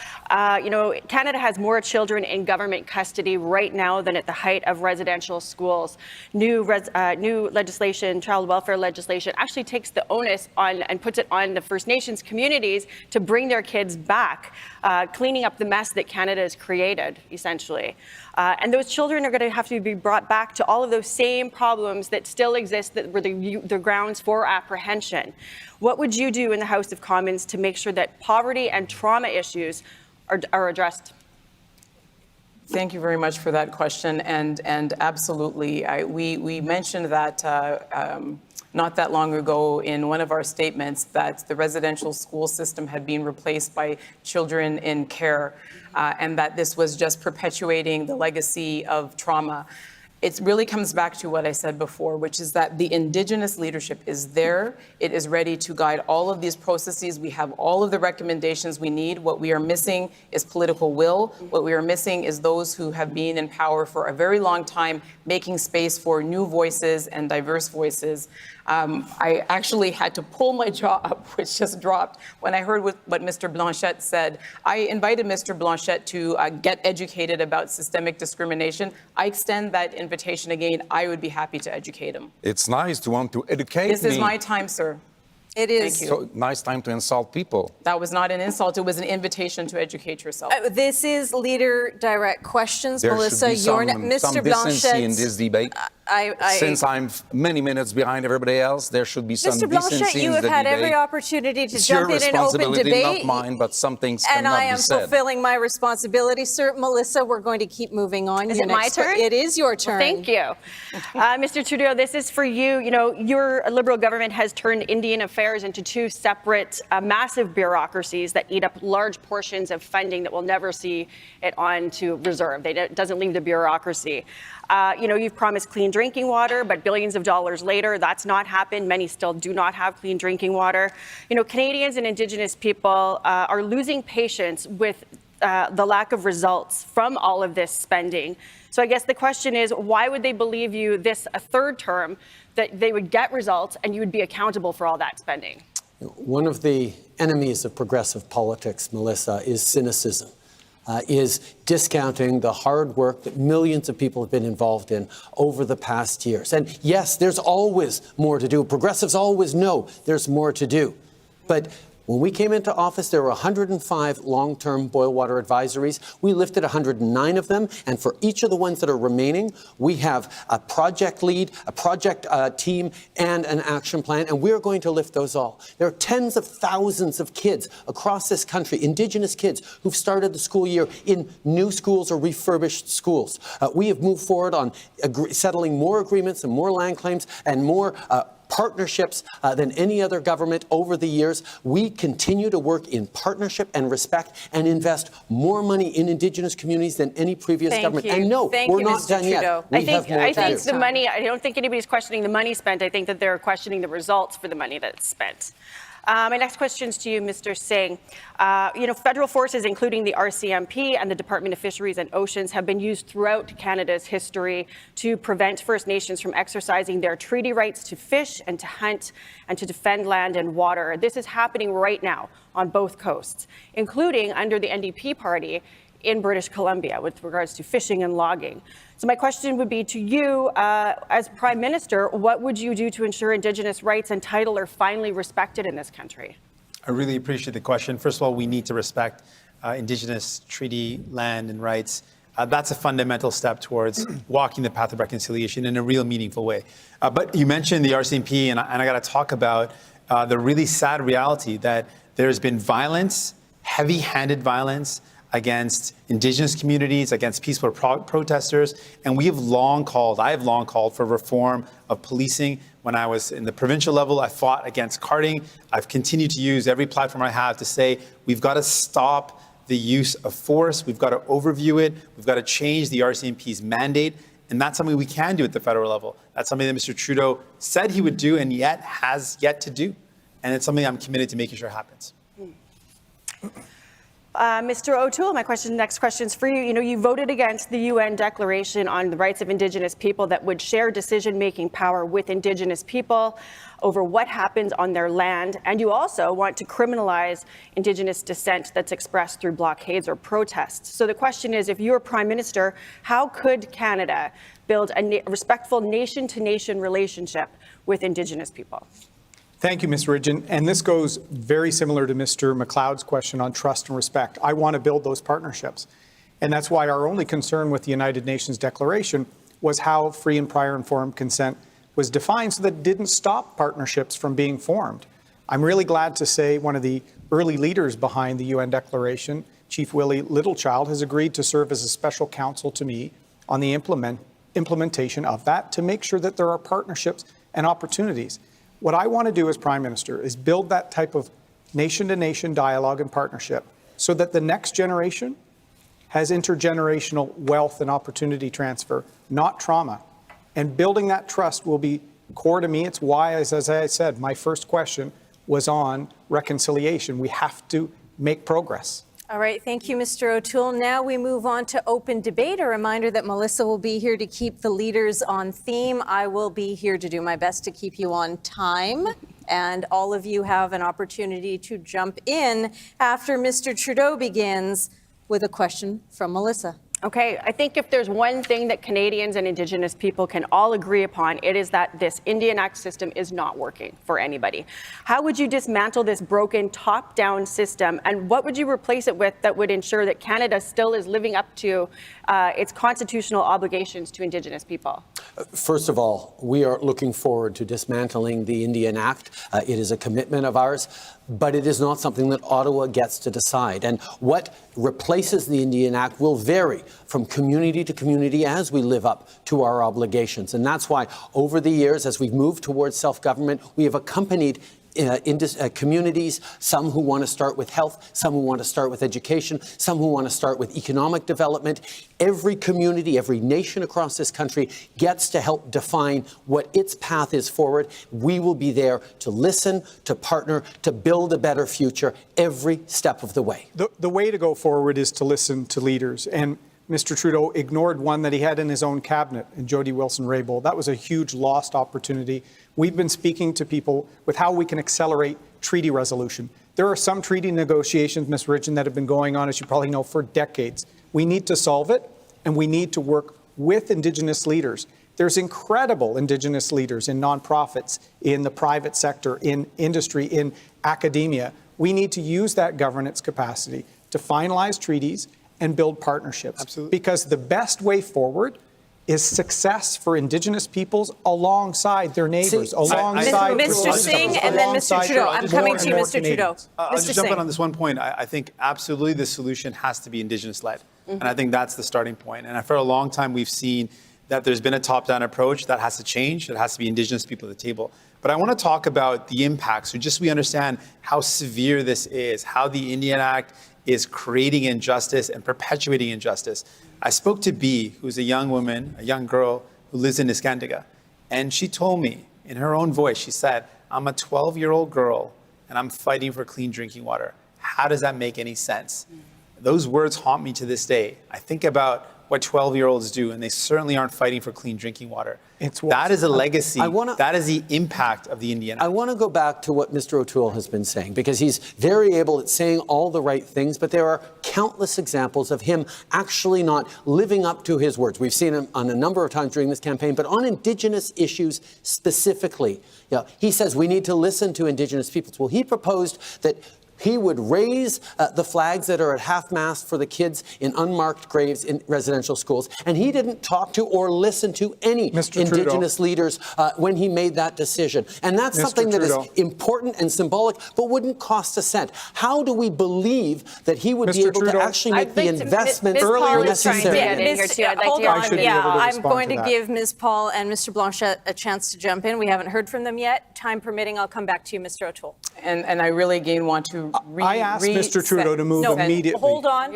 You know, Canada has more children in government custody right now than at the height of residential schools. New legislation, child welfare legislation, actually takes the onus on and puts it on the First Nations communities to bring their kids back, cleaning up the mess that Canada has created, essentially. And those children are going to have to be brought back to all of those same problems that still exist, that were the grounds for apprehension. What would you do in the House of Commons to make sure that poverty and trauma issues are addressed? Thank you very much for that question. And absolutely, we mentioned that not that long ago in one of our statements that the residential school system had been replaced by children in care, and that this was just perpetuating the legacy of trauma. It really comes back to what I said before, which is that the Indigenous leadership is there. It is ready to guide all of these processes. We have all of the recommendations we need. What we are missing is political will. What we are missing is those who have been in power for a very long time, making space for new voices and diverse voices. I actually had to pull my jaw up, which just dropped, when I heard what Mr. Blanchette said. I invited Mr. Blanchette to get educated about systemic discrimination. I extend that invitation again. I would be happy to educate him. It's nice to want to educate me. This is my time, sir. It is. Thank you. So nice time to insult people. That was not an insult. It was an invitation to educate yourself. This is Leader Direct Questions. There Melissa, should be Mr. some decency in Blanchette. this debate. Since I'm many minutes behind everybody else, there should be some Mr. decency Blanchette, in you the have debate. had every opportunity to It's jump your in an open responsibility, debate. not mine, but some things And cannot I am be said. fulfilling my responsibility, sir. Melissa, we're going to keep moving on. Is Your it my next- turn? It is your turn. Well, thank you. Mr. Trudeau, this is for you. You know, your Liberal government has turned Indian affairs into two separate, massive bureaucracies that eat up large portions of funding that will never see it on to reserve. It doesn't leave the bureaucracy. You know, you've promised clean drinking water, but billions of dollars later, that's not happened. Many still do not have clean drinking water. You know, Canadians and Indigenous people are losing patience with the lack of results from all of this spending. So I guess the question is, why would they believe you this a third term, that they would get results and you would be accountable for all that spending? One of the enemies of progressive politics, Melissa, is cynicism. Is discounting the hard work that millions of people have been involved in over the past years. And yes, there's always more to do. Progressives always know there's more to do. But when we came into office, there were 105 long-term boil water advisories. We lifted 109 of them, and for each of the ones that are remaining, we have a project lead, a project team, and an action plan, and we're going to lift those all. There are tens of thousands of kids across this country, Indigenous kids, who've started the school year in new schools or refurbished schools. We have moved forward on settling more agreements and more land claims and more partnerships than any other government over the years. We continue to work in partnership and respect and invest more money in Indigenous communities than any previous government. And no, we're not done yet. I think the money, I don't think anybody's questioning the money spent. I think that they're questioning the results for the money that's spent. My next question is to you, Mr. Singh. You know, federal forces, including the RCMP and the Department of Fisheries and Oceans, have been used throughout Canada's history to prevent First Nations from exercising their treaty rights to fish and to hunt and to defend land and water. This is happening right now on both coasts, including under the NDP party in British Columbia with regards to fishing and logging. So my question would be to you, as Prime Minister, what would you do to ensure Indigenous rights and title are finally respected in this country? I really appreciate the question. First of all, we need to respect Indigenous treaty land and rights. That's a fundamental step towards walking the path of reconciliation in a real meaningful way. But you mentioned the RCMP, and I got to talk about the really sad reality that there's been violence, heavy-handed violence, against Indigenous communities, against peaceful protesters. And I have long called for reform of policing. When I was in the provincial level, I fought against carting. I've continued to use every platform I have to say, we've got to stop the use of force. We've got to overview it. We've got to change the RCMP's mandate. And that's something we can do at the federal level. That's something that Mr. Trudeau said he would do and yet has yet to do. And it's something I'm committed to making sure happens. Mr. O'Toole, next question is for you. You know, you voted against the UN Declaration on the Rights of Indigenous People that would share decision-making power with Indigenous people over what happens on their land. And you also want to criminalize Indigenous dissent that's expressed through blockades or protests. So the question is, if you're Prime Minister, how could Canada build a respectful nation-to-nation relationship with Indigenous people? Thank you, Ms. Ridgen. And this goes very similar to Mr. McLeod's question on trust and respect. I want to build those partnerships. And that's why our only concern with the United Nations Declaration was how free and prior informed consent was defined so that it didn't stop partnerships from being formed. I'm really glad to say one of the early leaders behind the UN Declaration, Chief Willie Littlechild, has agreed to serve as a special counsel to me on the implementation of that to make sure that there are partnerships and opportunities. What I want to do as Prime Minister is build that type of nation-to-nation dialogue and partnership so that the next generation has intergenerational wealth and opportunity transfer, not trauma. And building that trust will be core to me. It's why, as I said, my first question was on reconciliation. We have to make progress. All right, thank you, Mr. O'Toole. Now we move on to open debate. A reminder that Melissa will be here to keep the leaders on theme. I will be here to do my best to keep you on time. And all of you have an opportunity to jump in after Mr. Trudeau begins with a question from Melissa. Okay, I think if there's one thing that Canadians and Indigenous people can all agree upon, it is that this Indian Act system is not working for anybody. How would you dismantle this broken top-down system, and what would you replace it with that would ensure that Canada still is living up to its constitutional obligations to Indigenous people? First of all, we are looking forward to dismantling the Indian Act. It is a commitment of ours, but it is not something that Ottawa gets to decide. And what replaces the Indian Act will vary from community to community as we live up to our obligations. And that's why over the years, as we've moved towards self-government, we have accompanied communities, some who want to start with health, some who want to start with education, some who want to start with economic development. Every community, every nation across this country gets to help define what its path is forward. We will be there to listen, to partner, to build a better future every step of the way. The way to go forward is to listen to leaders. And Mr. Trudeau ignored one that he had in his own cabinet, in Jody Wilson-Raybould. That was a huge lost opportunity. We've been speaking to people with how we can accelerate treaty resolution. There are some treaty negotiations, Ms. Ridgen, that have been going on, as you probably know, for decades. We need to solve it, and we need to work with Indigenous leaders. There's incredible Indigenous leaders in nonprofits, in the private sector, in industry, in academia. We need to use that governance capacity to finalize treaties and build partnerships. Absolutely. Because the best way forward is success for Indigenous peoples alongside their neighbors, alongside Mr. Singh and then Mr. Trudeau. I'm coming to you, Mr. Trudeau. I'll just jump in on this one point. I think absolutely the solution has to be Indigenous-led. And I think that's the starting point. And for a long time, we've seen that there's been a top-down approach that has to change. It has to be Indigenous people at the table. But I want to talk about the impacts, so just we understand how severe this is, how the Indian Act is creating injustice and perpetuating injustice. I spoke to B, who's a young woman, a young girl who lives in Niskandiga. And she told me in her own voice, she said, I'm a 12-year-old girl and I'm fighting for clean drinking water. How does that make any sense? Those words haunt me to this day. I think about what 12-year-olds do, and they certainly aren't fighting for clean drinking water. That is a legacy. That is the impact of the Indian Act. I want to go back to what Mr. O'Toole has been saying, because he's very able at saying all the right things, but there are countless examples of him actually not living up to his words. We've seen him on a number of times during this campaign, but on Indigenous issues specifically, he says we need to listen to Indigenous peoples. Well, he proposed that he would raise the flags that are at half-mast for the kids in unmarked graves in residential schools. And he didn't talk to or listen to any Indigenous leaders when he made that decision. And that's something that is important and symbolic, but wouldn't cost a cent. How do we believe that he would be able to actually make the investment necessary? Hold on. I'm going to give Ms. Paul and Mr. Blanchet a chance to jump in. We haven't heard from them yet. Time permitting, I'll come back to you, Mr. O'Toole. And I really again want to I asked Mr. Trudeau to move immediately. Hold on,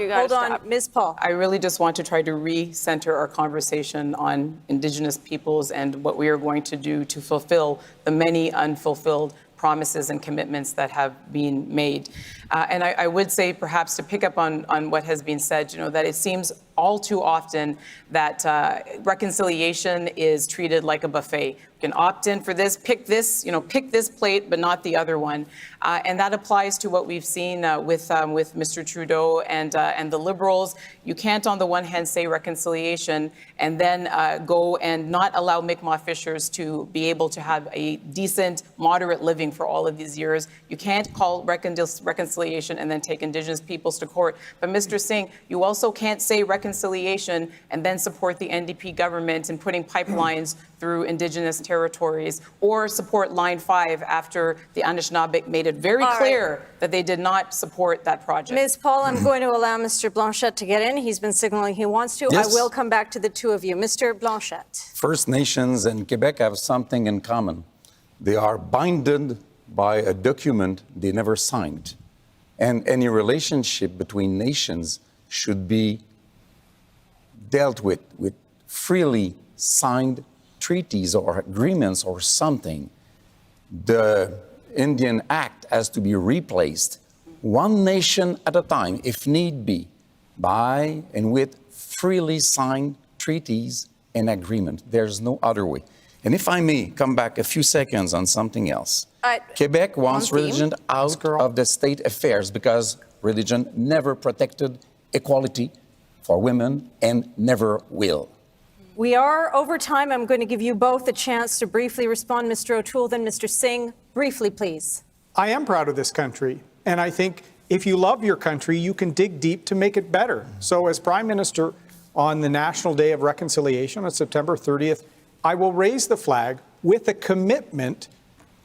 Ms. Paul. I really just want to try to recenter our conversation on Indigenous peoples and what we are going to do to fulfill the many unfulfilled promises and commitments that have been made. And I would say, perhaps to pick up on what has been said, that it seems all too often that reconciliation is treated like a buffet. You can opt in for this, pick this plate, but not the other one. And that applies to what we've seen with Mr. Trudeau and the Liberals. You can't, on the one hand, say reconciliation and then go and not allow Mi'kmaq fishers to be able to have a decent, moderate living for all of these years. You can't call reconciliation and then take Indigenous peoples to court. But Mr. Singh, you also can't say reconciliation and then support the NDP government in putting pipelines through Indigenous territories, or support Line 5 after the Anishinaabe made it very clear that they did not support that project. Ms. Paul, I'm going to allow Mr. Blanchet to get in. He's been signaling he wants to. Yes. I will come back to the two of you. Mr. Blanchet. First Nations and Quebec have something in common. They are binded by a document they never signed. And any relationship between nations should be dealt with freely signed treaties or agreements or something. The Indian Act has to be replaced one nation at a time, if need be, by and with freely signed treaties and agreement. There's no other way. And if I may come back a few seconds on something else. Quebec wants religion out of the state affairs because religion never protected equality for women and never will. We are over time. I'm going to give you both a chance to briefly respond. Mr. O'Toole, then Mr. Singh. Briefly, please. I am proud of this country, and I think if you love your country, you can dig deep to make it better. So as Prime Minister on the National Day of Reconciliation on September 30th, I will raise the flag with a commitment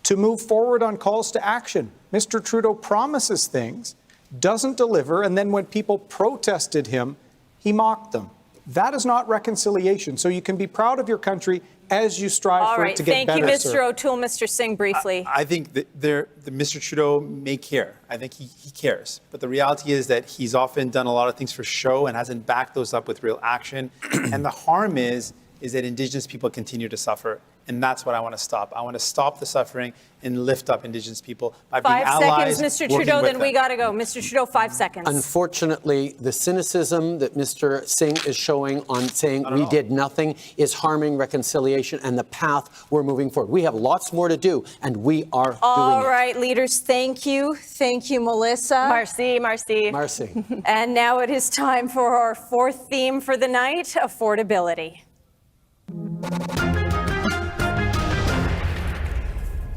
to move forward on calls to action. Mr. Trudeau promises things, doesn't deliver, and then when people protested him, he mocked them. That is not reconciliation. So you can be proud of your country as you strive for it to get better. Thank you, Mr. O'Toole. Mr. Singh, briefly. I think that Mr. Trudeau may care. I think he cares. But the reality is that he's often done a lot of things for show and hasn't backed those up with real action. And the harm is that Indigenous people continue to suffer. And that's what I want to stop. I want to stop the suffering and lift up Indigenous people by being allies. 5 seconds, Mr. Trudeau, then we got to go. Mr. Trudeau, 5 seconds. Unfortunately, the cynicism that Mr. Singh is showing on saying we did nothing is harming reconciliation and the path we're moving forward. We have lots more to do, and we are doing it. All right, leaders, thank you. Thank you, Melissa. Merci. Merci. And now it is time for our fourth theme for the night, affordability.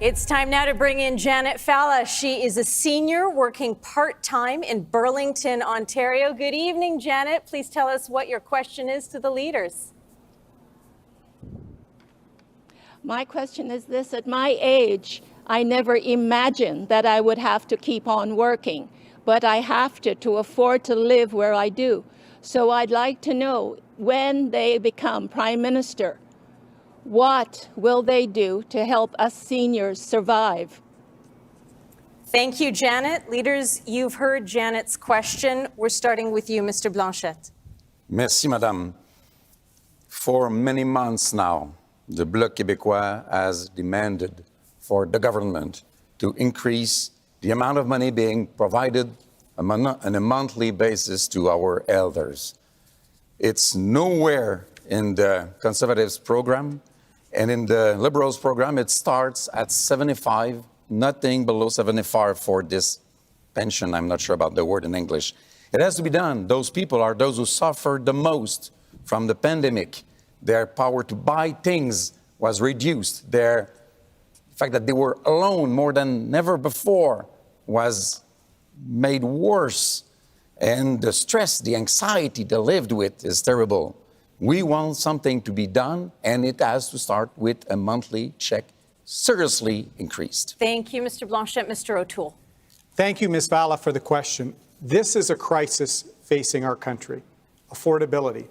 It's time now to bring in Janet Falla. She is a senior working part-time in Burlington, Ontario. Good evening, Janet. Please tell us what your question is to the leaders. My question is this: at my age, I never imagined that I would have to keep on working, but I have to afford to live where I do. So I'd like to know, when they become Prime Minister, what will they do to help us seniors survive? Thank you, Janet. Leaders, you've heard Janet's question. We're starting with you, Mr. Blanchette. Merci, Madame. For many months now, the Bloc Québécois has demanded for the government to increase the amount of money being provided on a monthly basis to our elders. It's nowhere in the Conservatives' program. And in the Liberals program, it starts at 75, nothing below 75 for this pension. I'm not sure about the word in English. It has to be done. Those people are those who suffered the most from the pandemic. Their power to buy things was reduced. The fact that they were alone more than never before was made worse. And the stress, the anxiety they lived with is terrible. We want something to be done, and it has to start with a monthly check, seriously increased. Thank you, Mr. Blanchette. Mr. O'Toole. Thank you, Ms. Falla, for the question. This is a crisis facing our country, affordability,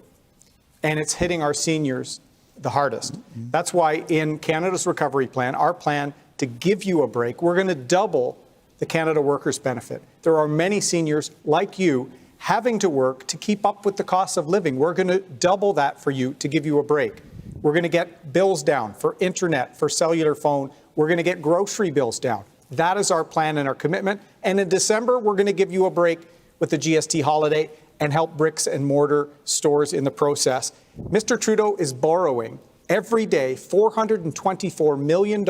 and it's hitting our seniors the hardest. That's why in Canada's recovery plan, our plan to give you a break, we're going to double the Canada Workers' Benefit. There are many seniors like you having to work to keep up with the cost of living. We're going to double that for you to give you a break. We're going to get bills down for internet, for cellular phone. We're going to get grocery bills down. That is our plan and our commitment. And in December, we're going to give you a break with the GST holiday and help bricks and mortar stores in the process. Mr. Trudeau is borrowing every day $424 million,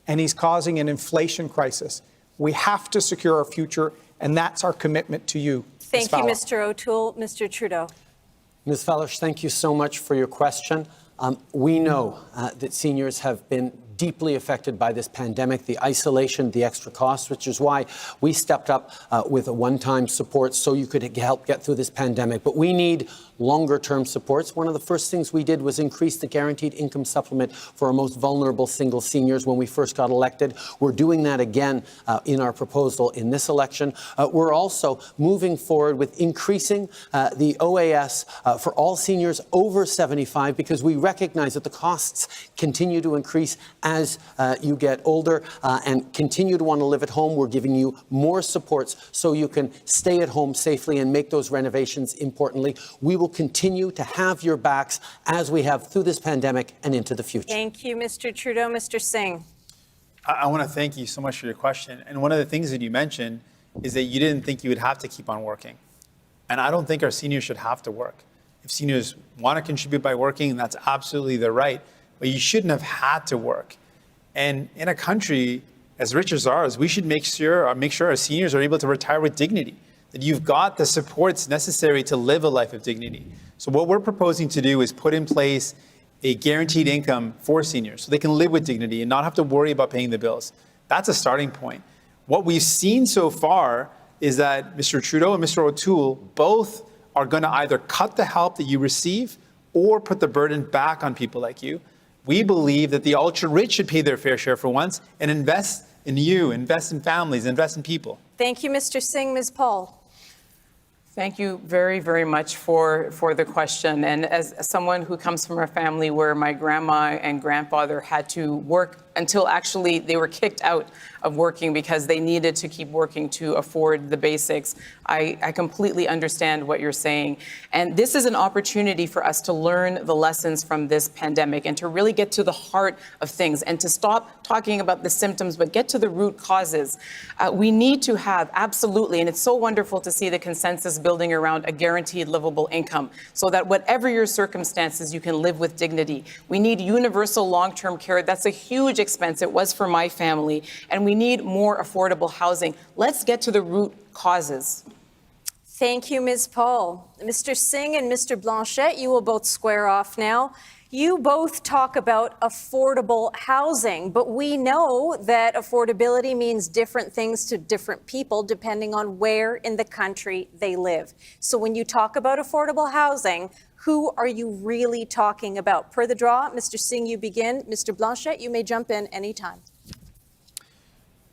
and he's causing an inflation crisis. We have to secure our future, and that's our commitment to you. Thank you, Mr. O'Toole. Mr. Trudeau. Ms. Fallish, thank you so much for your question. We know that seniors have been deeply affected by this pandemic, the isolation, the extra costs, which is why we stepped up with a one-time support so you could help get through this pandemic. But we need longer-term supports. One of the first things we did was increase the guaranteed income supplement for our most vulnerable single seniors when we first got elected. We're doing that again in our proposal in this election. We're also moving forward with increasing the OAS for all seniors over 75 because we recognize that the costs continue to increase as you get older and continue to want to live at home. We're giving you more supports so you can stay at home safely and make those renovations. Importantly, we will continue to have your backs as we have through this pandemic and into the future. Thank you, Mr. Trudeau. Mr. Singh. I want to thank you so much for your question. And one of the things that you mentioned is that you didn't think you would have to keep on working. And I don't think our seniors should have to work. If seniors want to contribute by working, that's absolutely their right, but you shouldn't have had to work. And in a country as rich as ours, we should make sure our seniors are able to retire with dignity, that you've got the supports necessary to live a life of dignity. So what we're proposing to do is put in place a guaranteed income for seniors so they can live with dignity and not have to worry about paying the bills. That's a starting point. What we've seen so far is that Mr. Trudeau and Mr. O'Toole both are going to either cut the help that you receive or put the burden back on people like you. We believe that the ultra-rich should pay their fair share for once and invest in you, invest in families, invest in people. Thank you, Mr. Singh. Ms. Paul. Thank you very, very much for the question. And as someone who comes from a family where my grandma and grandfather had to work until actually they were kicked out of working because they needed to keep working to afford the basics, I completely understand what you're saying. And this is an opportunity for us to learn the lessons from this pandemic and to really get to the heart of things and to stop talking about the symptoms, but get to the root causes. We need to have, absolutely, and it's so wonderful to see the consensus building around a guaranteed livable income so that whatever your circumstances, you can live with dignity. We need universal long-term care. That's a huge expense. It was for my family. And we need more affordable housing. Let's get to the root causes. Thank you, Ms. Paul. Mr. Singh and Mr. Blanchet, you will both square off now. You both talk about affordable housing, but we know that affordability means different things to different people depending on where in the country they live. So when you talk about affordable housing, who are you really talking about? Per the draw, Mr. Singh, you begin. Mr. Blanchet, you may jump in anytime.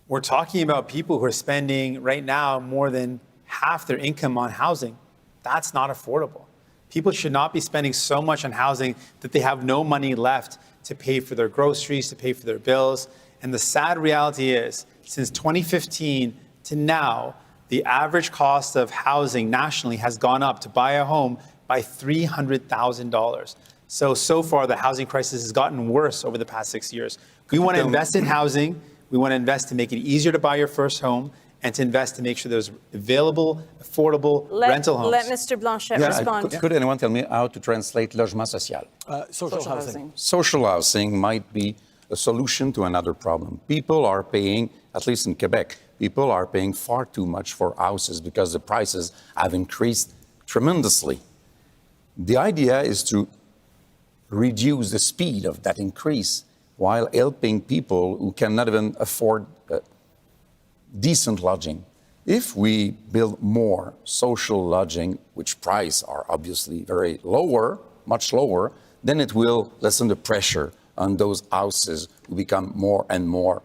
We're talking about people who are spending right now more than half their income on housing. That's not affordable. People should not be spending so much on housing that they have no money left to pay for their groceries, to pay for their bills. And the sad reality is, since 2015 to now, the average cost of housing nationally has gone up to buy a home by $300,000. So far, the housing crisis has gotten worse over the past 6 years. We want to invest in housing. We want to invest to make it easier to buy your first home and to invest to make sure there's available, affordable rental homes. Let Mr. Blanchet respond. Could anyone tell me how to translate logement social? Social housing. Social housing might be a solution to another problem. People are paying, at least in Quebec, people are paying far too much for houses because the prices have increased tremendously. The idea is to reduce the speed of that increase while helping people who cannot even afford decent lodging. If we build more social lodging, which price are obviously very lower, much lower, then it will lessen the pressure on those houses who become more and more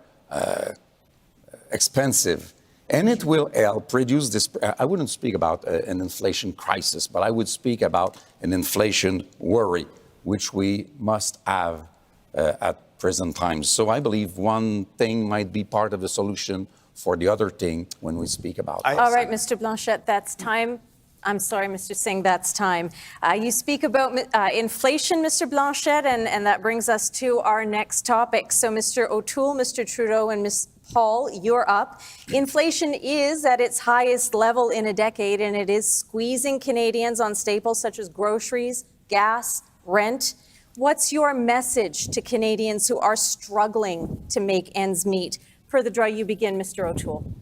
expensive. And it will help reduce this. I wouldn't speak about an inflation crisis, but I would speak about an inflation worry, which we must have at present times. So I believe one thing might be part of the solution for the other thing when we speak about. All right, Mr. Blanchet, that's time. I'm sorry, Mr. Singh, that's time. You speak about inflation, Mr. Blanchet, and that brings us to our next topic. So, Mr. O'Toole, Mr. Trudeau, and Ms. Paul, you're up. Inflation is at its highest level in a decade, and it is squeezing Canadians on staples such as groceries, gas, rent. What's your message to Canadians who are struggling to make ends meet? Per the draw, you begin, Mr. O'Toole.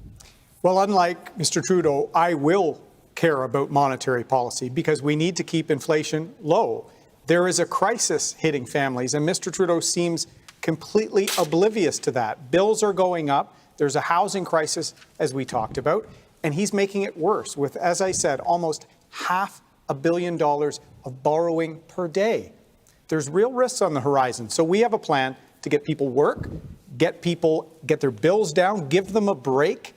Well, unlike Mr. Trudeau, I will care about monetary policy because we need to keep inflation low. There is a crisis hitting families, and Mr. Trudeau seems completely oblivious to that. Bills are going up. There's a housing crisis, as we talked about, and he's making it worse with, as I said, almost $500 million of borrowing per day. There's real risks on the horizon. So we have a plan to get people work, get their bills down, give them a break.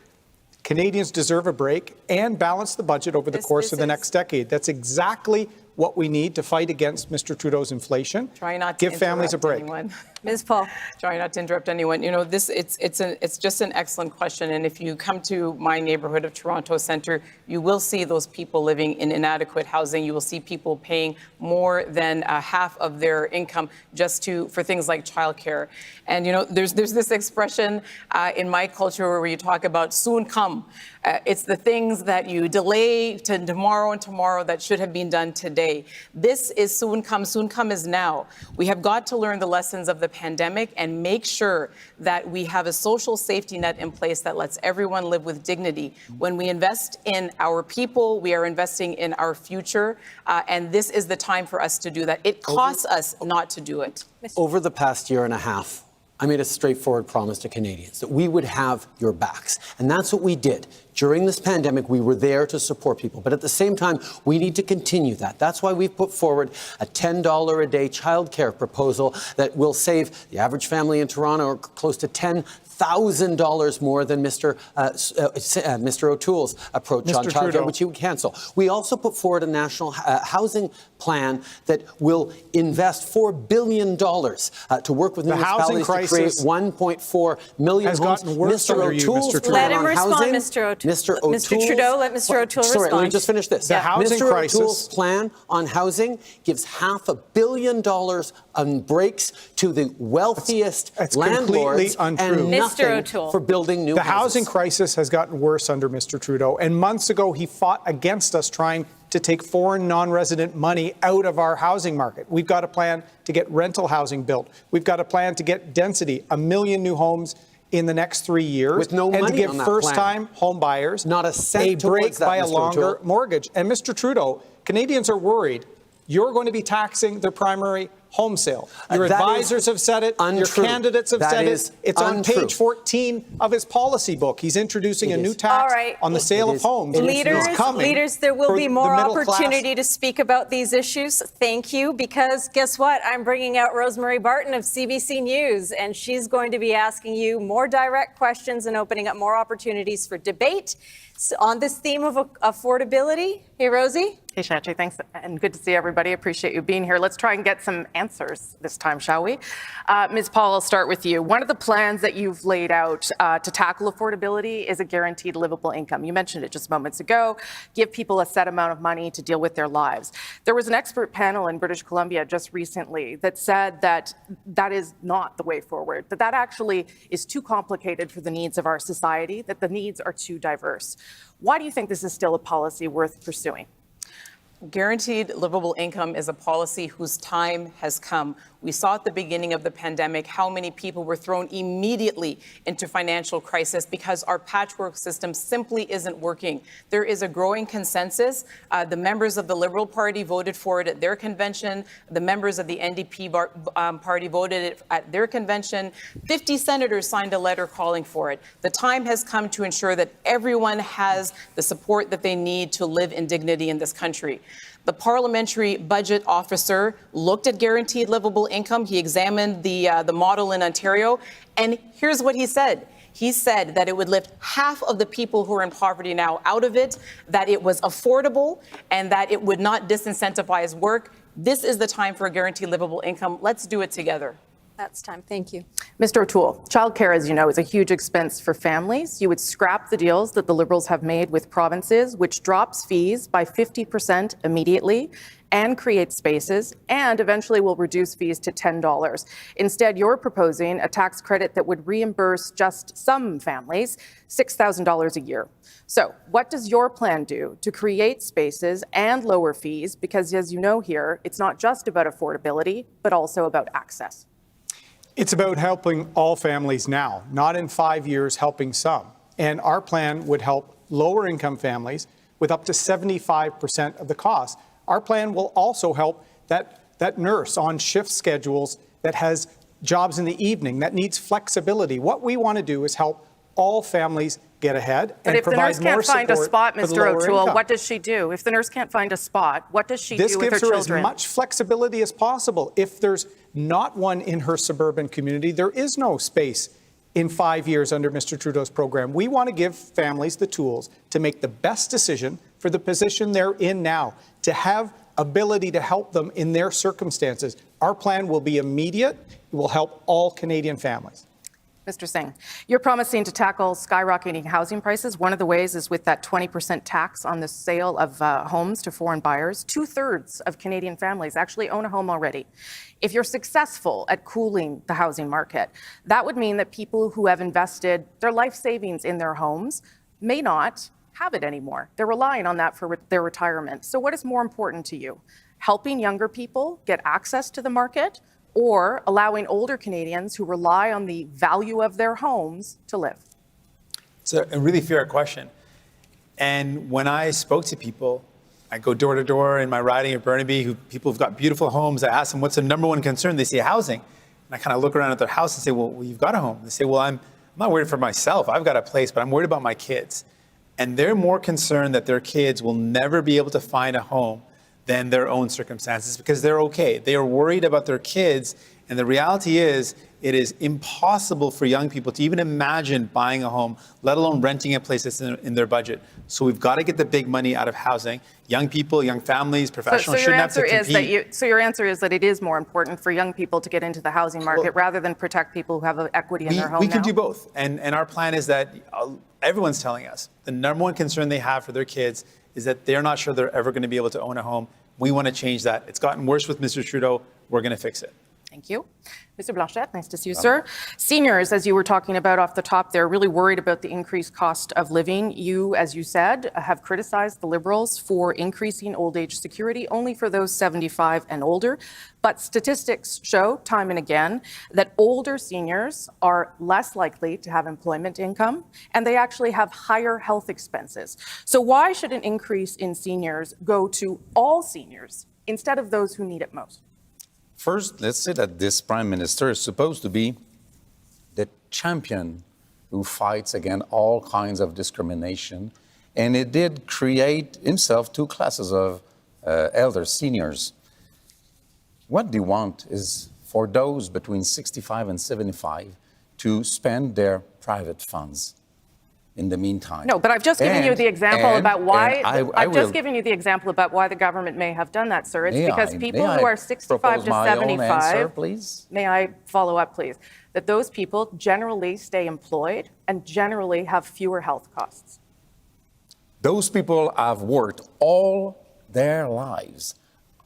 Canadians deserve a break, and balance the budget over the course of the next decade. That's exactly what we need to fight against Mr. Trudeau's inflation. Try not to give families a break. Anyone. Ms. Paul. Trying not to interrupt anyone. You know, it's just an excellent question. And if you come to my neighborhood of Toronto Centre, you will see those people living in inadequate housing. You will see people paying more than half of their income just for things like childcare. And, you know, there's this expression in my culture where you talk about soon come. It's the things that you delay to tomorrow and tomorrow that should have been done today. This is soon come. Soon come is now. We have got to learn the lessons of the pandemic and make sure that we have a social safety net in place that lets everyone live with dignity. When we invest in our people, we are investing in our future, and this is the time for us to do that. It costs us not to do it. Over the past year and a half, I made a straightforward promise to Canadians that we would have your backs. And that's what we did. During this pandemic, we were there to support people. But at the same time, we need to continue that. That's why we've put forward a $10 a day childcare proposal that will save the average family in Toronto close to $10,000 more than Mr. O'Toole's approach on childcare, which he would cancel. We also put forward a national housing plan that will invest $4 billion to work with municipalities to create 1.4 million homes. Mr. O'Toole's plan on housing. Mr. Trudeau, let Mr. O'Toole respond. Sorry, let me just finish this. The housing Mr. crisis. O'Toole's plan on housing gives $500 million on breaks to the wealthiest landlords and nothing for building new The houses. housing crisis has gotten worse under Mr. Trudeau, and months ago he fought against us trying to take foreign non-resident money out of our housing market. We've got a plan to get rental housing built. We've got a plan to get density, 1 million new homes in the next 3 years, with no money and to give on that first-time home buyers not a cent a break towards that, by a Mr. longer O'Toole. mortgage. And Mr. Trudeau, Canadians are worried you're going to be taxing their primary home sale. Your advisors have said it. Untrue. Your candidates have That said is it. It's on untrue. page 14 of his policy book. He's introducing a new tax on the sale of homes. Leaders, there will be more opportunity to speak about these issues. Thank you, because guess what? I'm bringing out Rosemary Barton of CBC News, and she's going to be asking you more direct questions and opening up more opportunities for debate on this theme of affordability. Hey, Rosie. Hey, Shanti, thanks, and good to see everybody. Appreciate you being here. Let's try and get some answers this time, shall we? Ms. Paul, I'll start with you. One of the plans that you've laid out to tackle affordability is a guaranteed livable income. You mentioned it just moments ago. Give people a set amount of money to deal with their lives. There was an expert panel in British Columbia just recently that said that that is not the way forward, that actually is too complicated for the needs of our society, that the needs are too diverse. Why do you think this is still a policy worth pursuing? Guaranteed livable income is a policy whose time has come. We saw at the beginning of the pandemic how many people were thrown immediately into financial crisis because our patchwork system simply isn't working. There is a growing consensus. The members of the Liberal Party voted for it at their convention. The members of the NDP party voted it at their convention. 50 senators signed a letter calling for it. The time has come to ensure that everyone has the support that they need to live in dignity in this country. The parliamentary budget officer looked at guaranteed livable income. He examined the model in Ontario, and here's what he said. He said that it would lift half of the people who are in poverty now out of it, that it was affordable, and that it would not disincentivize work. This is the time for a guaranteed livable income. Let's do it together. That's time. Thank you. Mr. O'Toole, childcare, as you know, is a huge expense for families. You would scrap the deals that the Liberals have made with provinces, which drops fees by 50% immediately and creates spaces, and eventually will reduce fees to $10. Instead, you're proposing a tax credit that would reimburse just some families $6,000 a year. So what does your plan do to create spaces and lower fees? Because as you know here, it's not just about affordability, but also about access. It's about helping all families now, not in 5 years helping some. And our plan would help lower income families with up to 75% of the cost. Our plan will also help that nurse on shift schedules that has jobs in the evening, that needs flexibility. What we want to do is help all families get ahead and provide more support. But if the nurse can't find a spot, Mr. O'Toole, income. what does she do? If the nurse can't find a spot, what does she do with her children? This gives her as much flexibility as possible. If there's not one in her suburban community, there is no space in 5 years under Mr. Trudeau's program. We want to give families the tools to make the best decision for the position they're in now, to have ability to help them in their circumstances. Our plan will be immediate. It will help all Canadian families. Mr. Singh, you're promising to tackle skyrocketing housing prices. One of the ways is with that 20% tax on the sale of homes to foreign buyers. 2/3 of Canadian families actually own a home already. If you're successful at cooling the housing market, that would mean that people who have invested their life savings in their homes may not have it anymore. They're relying on that for their retirement. So what is more important to you? Helping younger people get access to the market, or allowing older Canadians who rely on the value of their homes to live? It's a really fair question. And when I spoke to people, I go door to door in my riding of Burnaby, people who've got beautiful homes. I ask them, what's the number one concern? They say housing. And I kind of look around at their house and say, well, you've got a home. They say, well, I'm not worried for myself. I've got a place, but I'm worried about my kids. And they're more concerned that their kids will never be able to find a home than their own circumstances, because they're okay. They are worried about their kids. And the reality is, it is impossible for young people to even imagine buying a home, let alone renting a place that's in their budget. So we've got to get the big money out of housing. Young people, young families, professionals shouldn't have to compete. So your answer is that it is more important for young people to get into the housing market rather than protect people who have equity in their home. We can do both. And our plan is that everyone's telling us the number one concern they have for their kids is that they're not sure they're ever going to be able to own a home. We want to change that. It's gotten worse with Mr. Trudeau. We're going to fix it. Thank you. Mr. Blanchette, nice to see you, sir. Seniors, as you were talking about off the top, they're really worried about the increased cost of living. You, as you said, have criticized the Liberals for increasing old age security only for those 75 and older. But statistics show time and again that older seniors are less likely to have employment income, and they actually have higher health expenses. So why should an increase in seniors go to all seniors instead of those who need it most? First, let's say that this Prime Minister is supposed to be the champion who fights against all kinds of discrimination. And it did create himself two classes of elder seniors. What they want is for those between 65 and 75 to spend their private funds in the meantime. No, but I've just given you the example about why. I've just given you the example about why the government may have done that, sir. It's because people who are 65 to 75. Answer, please? May I follow up, please? That those people generally stay employed and generally have fewer health costs. Those people have worked all their lives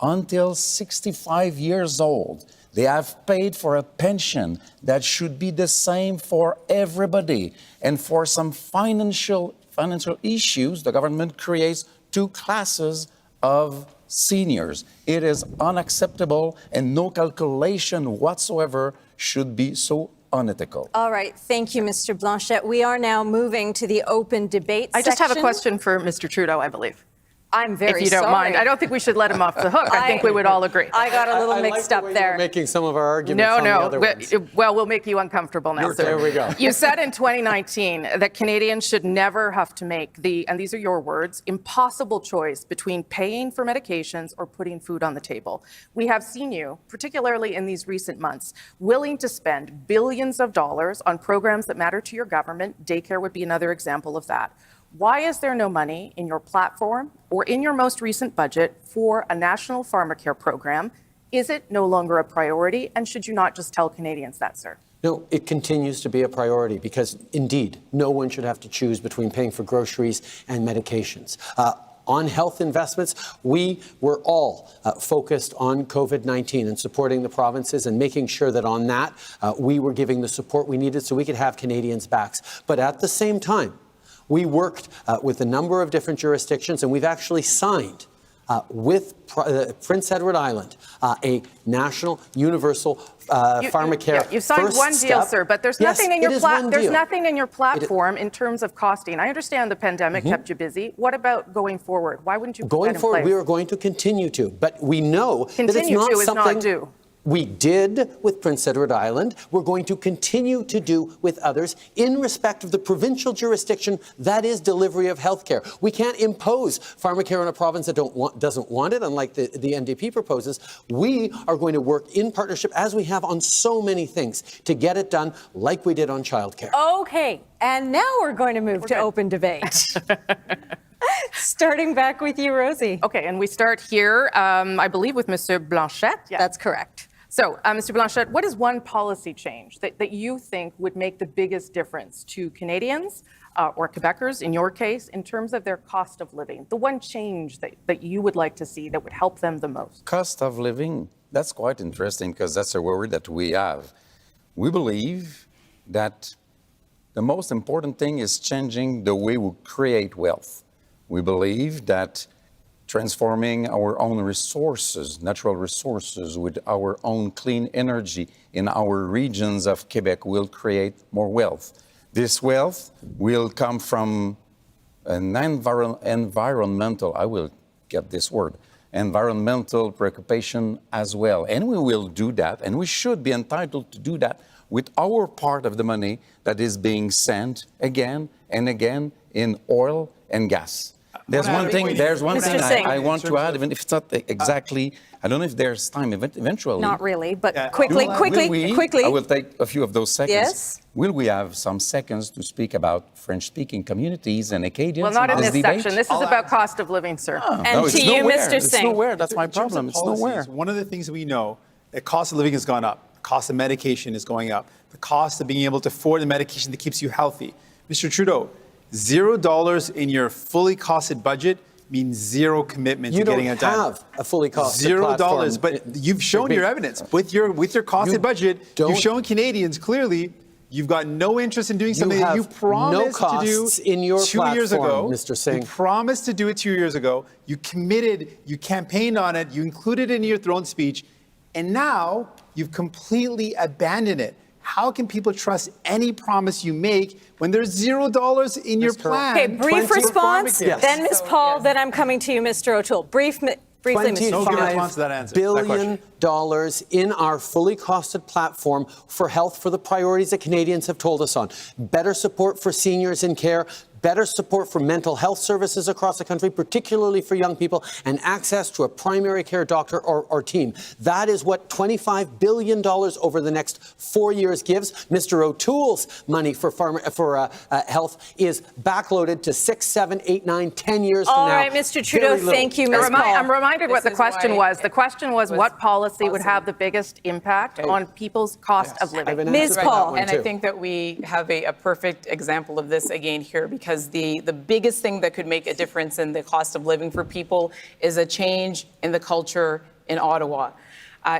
until 65 years old. They have paid for a pension that should be the same for everybody. And for some financial issues, the government creates two classes of seniors. It is unacceptable, and no calculation whatsoever should be so unethical. All right. Thank you, Mr. Blanchette. We are now moving to the open debate section. I just have a question for Mr. Trudeau, I believe. I'm very sorry. If you don't mind. I don't think we should let him off the hook. I think we would all agree. I got a little mixed up there. You're making some of our arguments on the other ones. Well, we'll make you uncomfortable now, sir. There we go. You said in 2019 that Canadians should never have to make the, and these are your words, impossible choice between paying for medications or putting food on the table. We have seen you, particularly in these recent months, willing to spend billions of dollars on programs that matter to your government. Daycare would be another example of that. Why is there no money in your platform or in your most recent budget for a national Pharmacare program? Is it no longer a priority? And should you not just tell Canadians that, sir? No, it continues to be a priority because, indeed, no one should have to choose between paying for groceries and medications. On health investments, we were all focused on COVID-19 and supporting the provinces and making sure that on that we were giving the support we needed so we could have Canadians' backs. But at the same time, we worked with a number of different jurisdictions, and we've actually signed with Prince Edward Island a national universal Pharmacare. You've signed one deal, sir, but there's nothing in your platform in terms of costing. I understand the pandemic kept you busy. What about going forward? Why wouldn't you put that in place? Going forward, we are going to continue to, but we know that it's not something we did with Prince Edward Island. We're going to continue to do with others in respect of the provincial jurisdiction that is delivery of health care. We can't impose Pharmacare on a province that doesn't want it, unlike the NDP proposes. We are going to work in partnership, as we have on so many things, to get it done like we did on childcare. Okay, and now we're going to move to open debate. Starting back with you, Rosie. Okay, and we start here, I believe, with Monsieur Blanchette. Yeah. That's correct. So, Mr. Blanchette, what is one policy change that you think would make the biggest difference to Canadians or Quebecers, in your case, in terms of their cost of living? The one change that you would like to see that would help them the most? Cost of living, that's quite interesting because that's a worry that we have. We believe that the most important thing is changing the way we create wealth. We believe that transforming our own resources, natural resources, with our own clean energy in our regions of Quebec will create more wealth. This wealth will come from an environmental, I will get this word, environmental preoccupation as well. And we will do that, and we should be entitled to do that with our part of the money that is being sent again and again in oil and gas. There's one thing I want to add, even if it's not exactly, I don't know if there's time eventually. Not really, but quickly. I will take a few of those seconds. Yes. Will we have some seconds to speak about French-speaking communities and Acadians? Well, not in this debate? section. This is about cost of living, sir. Oh, and no, to you, nowhere. Mr. Singh. It's nowhere. That's my problem. It's nowhere. One of the things we know, the cost of living has gone up. The cost of medication is going up. The cost of being able to afford the medication that keeps you healthy. Mr. Trudeau, $0 in your fully costed budget means zero commitment to getting it done. You don't have a fully costed $0, but you've shown your evidence with your costed budget. You've shown Canadians clearly you've got no interest in doing something that you promised to do in your 2 years ago. Mr. Singh. You promised to do it 2 years ago. You committed. You campaigned on it. You included it in your throne speech, and now you've completely abandoned it. How can people trust any promise you make when there's $0 in your plan? Okay, brief response, then Ms. Paul, then I'm coming to you, Mr. O'Toole. Briefly, Mr. $25 billion in our fully costed platform for health for the priorities that Canadians have told us on. Better support for seniors in care, better support for mental health services across the country, particularly for young people, and access to a primary care doctor or team. That is what $25 billion over the next 4 years gives. Mr. O'Toole's money for health is backloaded to 6, 7, 8, 9, 10 years from now. All right, Mr. Trudeau, thank you, Ms. Paul. I'm reminded what the question was. The question was what policy would have the biggest impact on people's cost of living? Ms. Paul. And I think that we have a perfect example of this again here, because the biggest thing that could make a difference in the cost of living for people is a change in the culture in Ottawa.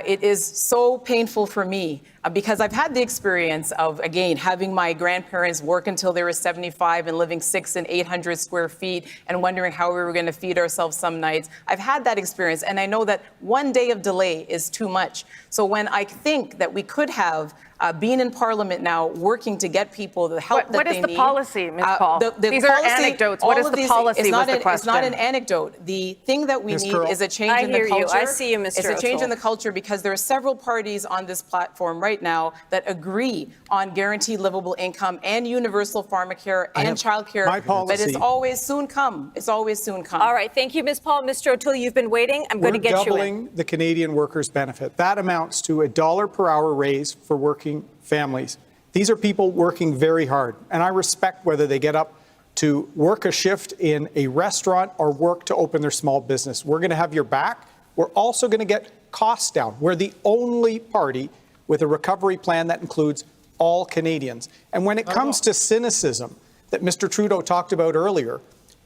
It is so painful for me because I've had the experience of, again, having my grandparents work until they were 75 and living 600 and 800 square feet and wondering how we were going to feed ourselves some nights. I've had that experience, and I know that 1 day of delay is too much. So when I think that we could have being in Parliament now, working to get people the help that they need. What is the policy, Ms. Paul? These are anecdotes. What is the policy was the question. It's not an anecdote. The thing that we need is a change in the culture. I hear you. I see you, Mr. It's a change in the culture because there are several parties on this platform right now that agree on guaranteed livable income and universal pharmacare and childcare. But it's always soon come. It's always soon come. All right. Thank you, Ms. Paul. Mr. O'Toole, you've been waiting. I'm going to get you in. We're doubling the Canadian workers' benefit. That amounts to $1 per hour raise for working families. These are people working very hard, and I respect whether they get up to work a shift in a restaurant or work to open their small business. We're going to have your back. We're also going to get costs down. We're the only party with a recovery plan that includes all Canadians. And when it comes to cynicism that Mr. Trudeau talked about earlier,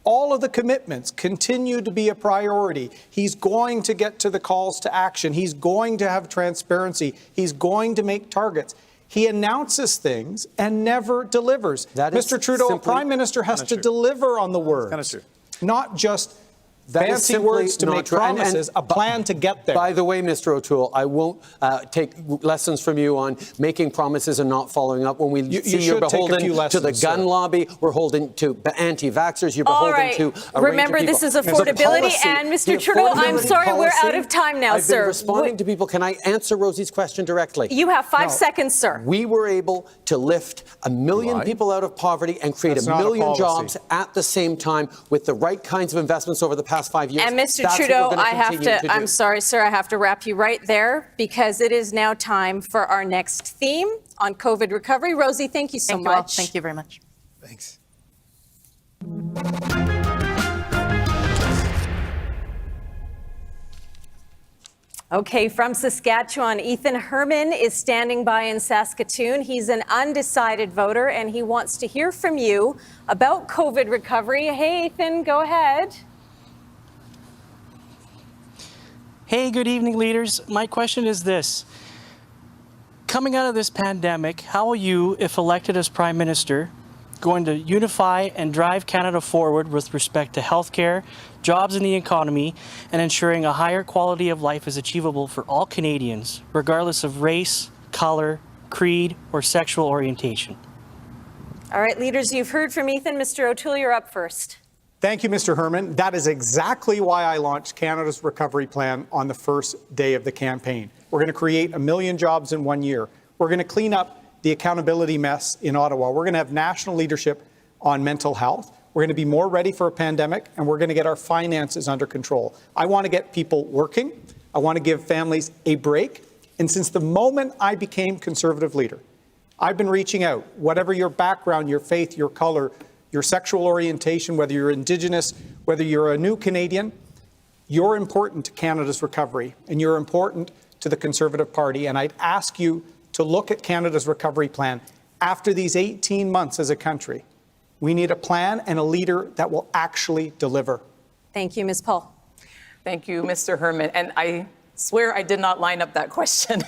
all of the commitments continue to be a priority. He's going to get to the calls to action. He's going to have transparency. He's going to make targets. He announces things and never delivers. Mr. Trudeau, a prime minister has to deliver on the words, not just fancy words to make promises, a plan to get there. By the way, Mr. O'Toole, I won't take lessons from you on making promises and not following up. When we see you're beholden to the gun lobby, we're beholden to anti-vaxxers, you're beholden to a Remember, range of this is affordability, and Mr. Trudeau, I'm sorry, we're out of time now, I've sir. been responding to people. Can I answer Rosie's question directly? You have 5 seconds, sir. We were able to lift 1 million people out of poverty and create 1 million jobs at the same time with the right kinds of investments over the past 5 years. And Mr. Trudeau, I'm sorry, sir, I have to wrap you right there because it is now time for our next theme on COVID recovery. Rosie, thank you so much. Thank you very much. Thanks. Okay, from Saskatchewan, Ethan Herman is standing by in Saskatoon. He's an undecided voter, and he wants to hear from you about COVID recovery. Hey, Ethan, go ahead. Hey, good evening, leaders. My question is this. Coming out of this pandemic, how will you, if elected as Prime Minister, going to unify and drive Canada forward with respect to healthcare, jobs in the economy, and ensuring a higher quality of life is achievable for all Canadians, regardless of race, color, creed, or sexual orientation? All right, leaders, you've heard from Ethan. Mr. O'Toole, you're up first. Thank you, Mr. Herman. That is exactly why I launched Canada's Recovery Plan on the first day of the campaign. We're going to create 1 million jobs in 1 year. We're going to clean up the accountability mess in Ottawa. We're going to have national leadership on mental health. We're going to be more ready for a pandemic, and we're going to get our finances under control. I want to get people working. I want to give families a break. And since the moment I became Conservative leader, I've been reaching out, whatever your background, your faith, your color, your sexual orientation, whether you're Indigenous, whether you're a new Canadian, you're important to Canada's recovery, and you're important to the Conservative Party. And I'd ask you to look at Canada's recovery plan. After these 18 months as a country, we need a plan and a leader that will actually deliver. Thank you, Ms. Paul. Thank you, Mr. Herman. And I swear I did not line up that question.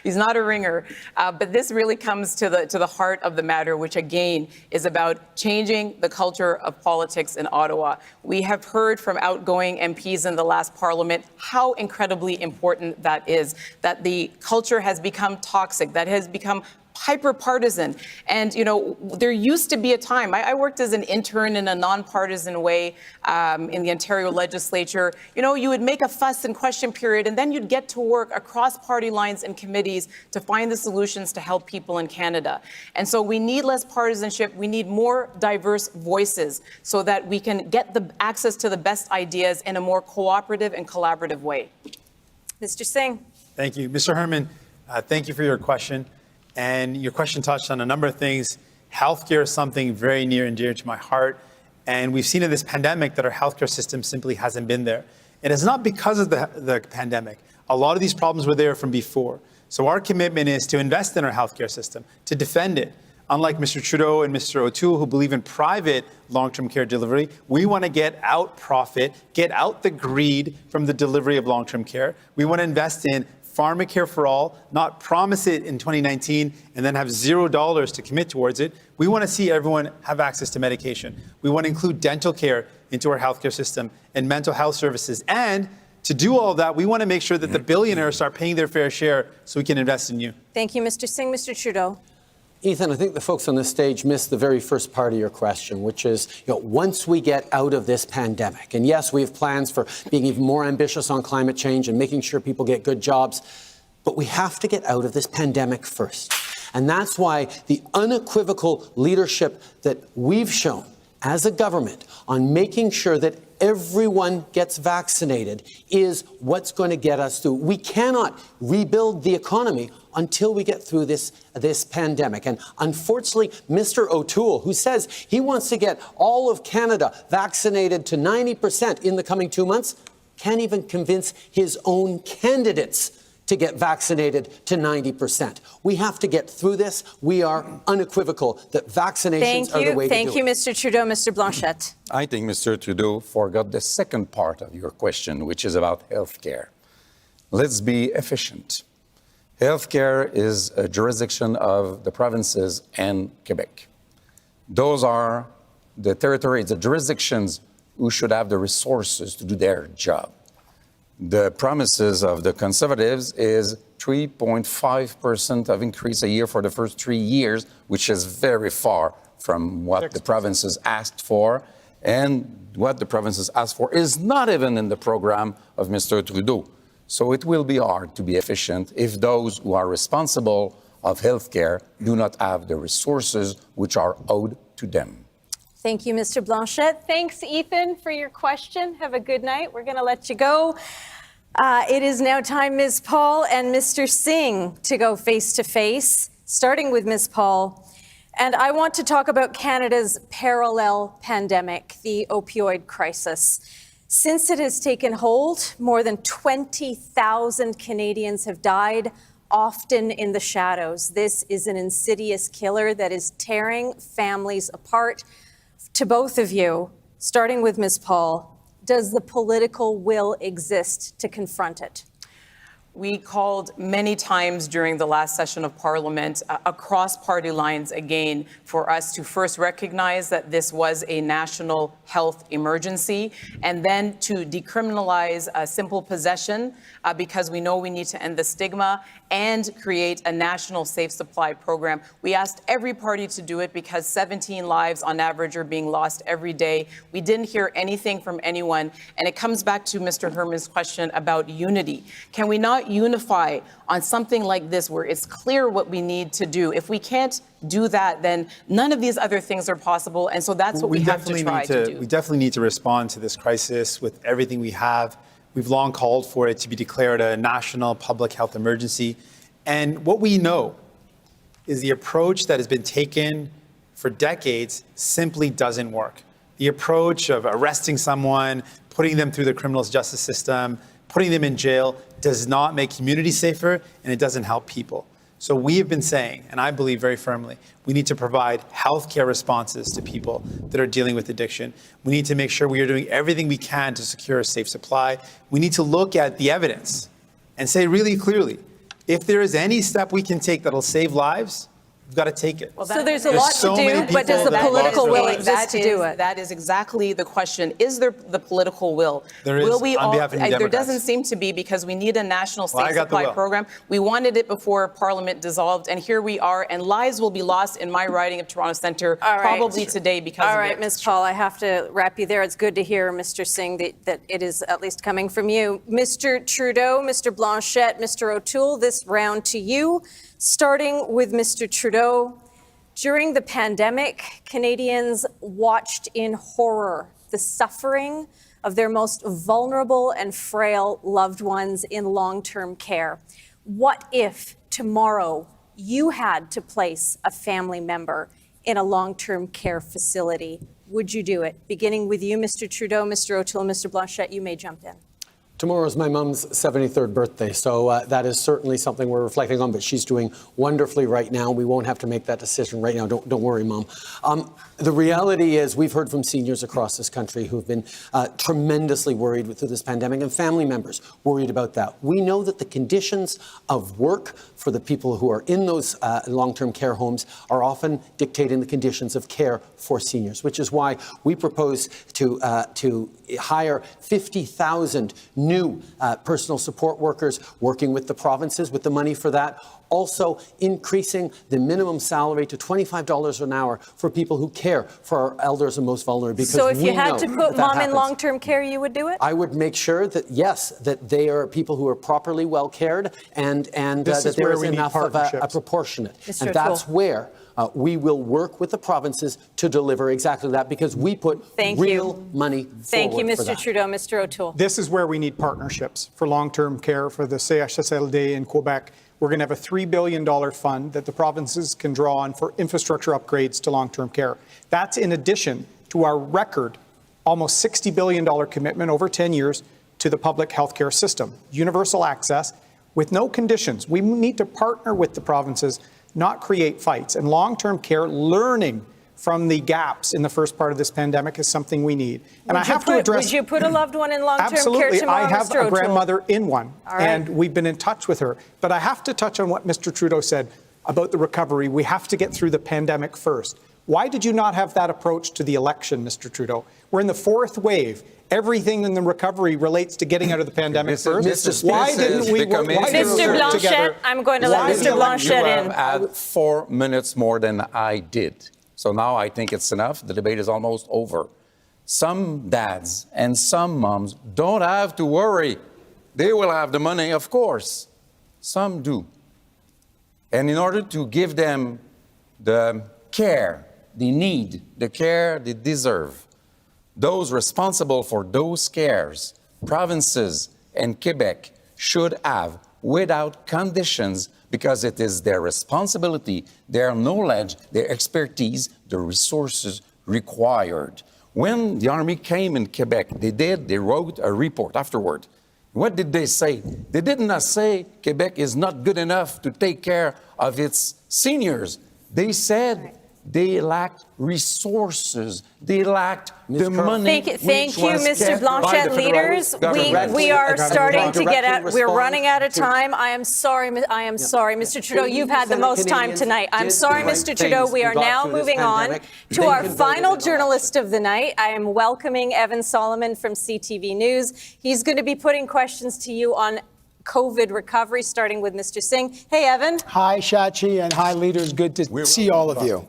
He's not a ringer. But this really comes to the heart of the matter, which again is about changing the culture of politics in Ottawa. We have heard from outgoing MPs in the last Parliament how incredibly important that is, that the culture has become toxic, that has become hyper-partisan. And, you know, there used to be a time, I worked as an intern in a nonpartisan way in the Ontario legislature. You know, you would make a fuss and question period, and then you'd get to work across party lines and committees to find the solutions to help people in Canada. And so we need less partisanship. We need more diverse voices so that we can get the access to the best ideas in a more cooperative and collaborative way. Mr. Singh. Thank you. Mr. Herman, thank you for your question. And your question touched on a number of things. Healthcare is something very near and dear to my heart. And we've seen in this pandemic that our healthcare system simply hasn't been there. And it's not because of the pandemic. A lot of these problems were there from before. So our commitment is to invest in our healthcare system, to defend it. Unlike Mr. Trudeau and Mr. O'Toole, who believe in private long-term care delivery, we want to get out profit, get out the greed from the delivery of long-term care. We want to invest in Pharmacare for all, not promise it in 2019 and then have $0 to commit towards it. We want to see everyone have access to medication. We want to include dental care into our healthcare system and mental health services. And to do all of that, we want to make sure that the billionaires start paying their fair share so we can invest in you. Thank you, Mr. Singh. Mr. Trudeau. Ethan, I think the folks on this stage missed the very first part of your question, which is, once we get out of this pandemic, and yes, we have plans for being even more ambitious on climate change and making sure people get good jobs, but we have to get out of this pandemic first. And that's why the unequivocal leadership that we've shown as a government on making sure that everyone gets vaccinated is what's going to get us through. We cannot rebuild the economy until we get through this pandemic. And unfortunately, Mr. O'Toole, who says he wants to get all of Canada vaccinated to 90% in the coming 2 months, can't even convince his own candidates to get vaccinated to 90%. We have to get through this. We are unequivocal that vaccinations are the way to do it. Thank you, Mr. Trudeau. Mr. Blanchette. I think Mr. Trudeau forgot the second part of your question, which is about health care. Let's be efficient. Healthcare is a jurisdiction of the provinces and Quebec. Those are the territories, the jurisdictions who should have the resources to do their job. The promises of the Conservatives is 3.5% of increase a year for the first 3 years, which is very far from what the provinces asked for. And what the provinces asked for is not even in the program of Mr. Trudeau. So it will be hard to be efficient if those who are responsible of healthcare do not have the resources which are owed to them. Thank you, Mr. Blanchette. Thanks, Ethan, for your question. Have a good night. We're going to let you go. It is now time, Ms. Paul and Mr. Singh, to go face-to-face, starting with Ms. Paul. And I want to talk about Canada's parallel pandemic, the opioid crisis. Since it has taken hold, more than 20,000 Canadians have died, often in the shadows. This is an insidious killer that is tearing families apart. To both of you, starting with Ms. Paul, does the political will exist to confront it? We called many times during the last session of Parliament across party lines again for us to first recognize that this was a national health emergency and then to decriminalize simple possession because we know we need to end the stigma and create a national safe supply program. We asked every party to do it because 17 lives on average are being lost every day. We didn't hear anything from anyone. And it comes back to Mr. Herman's question about unity. Can we not unify on something like this where it's clear what we need to do? If we can't do that, then none of these other things are possible. And so that's what we have to try to do. We definitely need to respond to this crisis with everything we have. We've long called for it to be declared a national public health emergency. And what we know is the approach that has been taken for decades simply doesn't work. The approach of arresting someone, putting them through the criminal justice system, putting them in jail does not make communities safer, and it doesn't help people. So we have been saying, and I believe very firmly, we need to provide healthcare responses to people that are dealing with addiction. We need to make sure we are doing everything we can to secure a safe supply. We need to look at the evidence and say really clearly, if there is any step we can take that'll save lives, we've got to take it. So there's a lot to do, but does the political will exist to do it? That is exactly the question. Is there the political will? There is, will we on behalf of the there Democrats. doesn't seem to be because we need a national Well, I safe got the supply will. program. We wanted it before Parliament dissolved, and here we are, and lives will be lost in my riding of Toronto Centre probably today because of it. All right, Ms. Paul, I have to wrap you there. It's good to hear, Mr. Singh, that it is at least coming from you. Mr. Trudeau, Mr. Blanchette, Mr. O'Toole, this round to you. Starting with Mr. Trudeau. During the pandemic, Canadians watched in horror the suffering of their most vulnerable and frail loved ones in long-term care. What if tomorrow you had to place a family member in a long-term care facility? Would you do it? Beginning with you, Mr. Trudeau, Mr. O'Toole, Mr. Blanchette, you may jump in. Tomorrow is my mom's 73rd birthday, so that is certainly something we're reflecting on, but she's doing wonderfully right now. We won't have to make that decision right now. Don't worry, Mom. The reality is we've heard from seniors across this country who've been tremendously worried through this pandemic, and family members worried about that. We know that the conditions of work for the people who are in those long-term care homes are often dictating the conditions of care for seniors, which is why we propose to hire 50,000 new personal support workers working with the provinces with the money for that. Also increasing the minimum salary to $25 an hour for people who care for our elders and most vulnerable. Because so if you had to put mom in happens. long-term care, you would do it? I would make sure that, yes, that they are people who are properly well cared and that there is enough of a proportionate. Mr. And that's where we will work with the provinces to deliver exactly that, because we put real money forward. Thank you, Mr. Trudeau. Mr. O'Toole. This is where we need partnerships for long-term care for the CHSLD in Quebec. We're going to have a $3 billion fund that the provinces can draw on for infrastructure upgrades to long-term care. That's in addition to our record, almost $60 billion commitment over 10 years to the public healthcare system. Universal access with no conditions. We need to partner with the provinces, not create fights. And long-term care, learning from the gaps in the first part of this pandemic is something we need. And I have to address... Would you put a loved one in long-term care tomorrow, Absolutely. I have Mr. a O'Toole? grandmother in one, All right. and we've been in touch with her. But I have to touch on what Mr. Trudeau said about the recovery. We have to get through the pandemic first. Why did you not have that approach to the election, Mr. Trudeau? We're in the fourth wave. Everything in the recovery relates to getting out of the pandemic first. Why didn't we work Mr. Blanchette, I'm going to let Mr. Blanchette in. You have had 4 minutes more than I did. So now I think it's enough. The debate is almost over. Some dads and some moms don't have to worry. They will have the money, of course. Some do. And in order to give them the care they need, the care they deserve, those responsible for those cares, provinces and Quebec, should have, without conditions, because it is their responsibility, their knowledge, their expertise, the resources required. When the army came in Quebec, they wrote a report afterward. What did they say? They did not say Quebec is not good enough to take care of its seniors. They said they lacked resources. They lacked the money. Thank you, Mr. Blanchet. Leaders, we are starting to get out. We're running out of time. I am sorry, Mr. Trudeau. You've had the most time tonight. I'm sorry, Mr. Trudeau. We are now moving on to our final journalist of the night. I am welcoming Evan Solomon from CTV News. He's going to be putting questions to you on COVID recovery, starting with Mr. Singh. Hey, Evan. Hi, Shachi, and hi, leaders. Good to see all of you.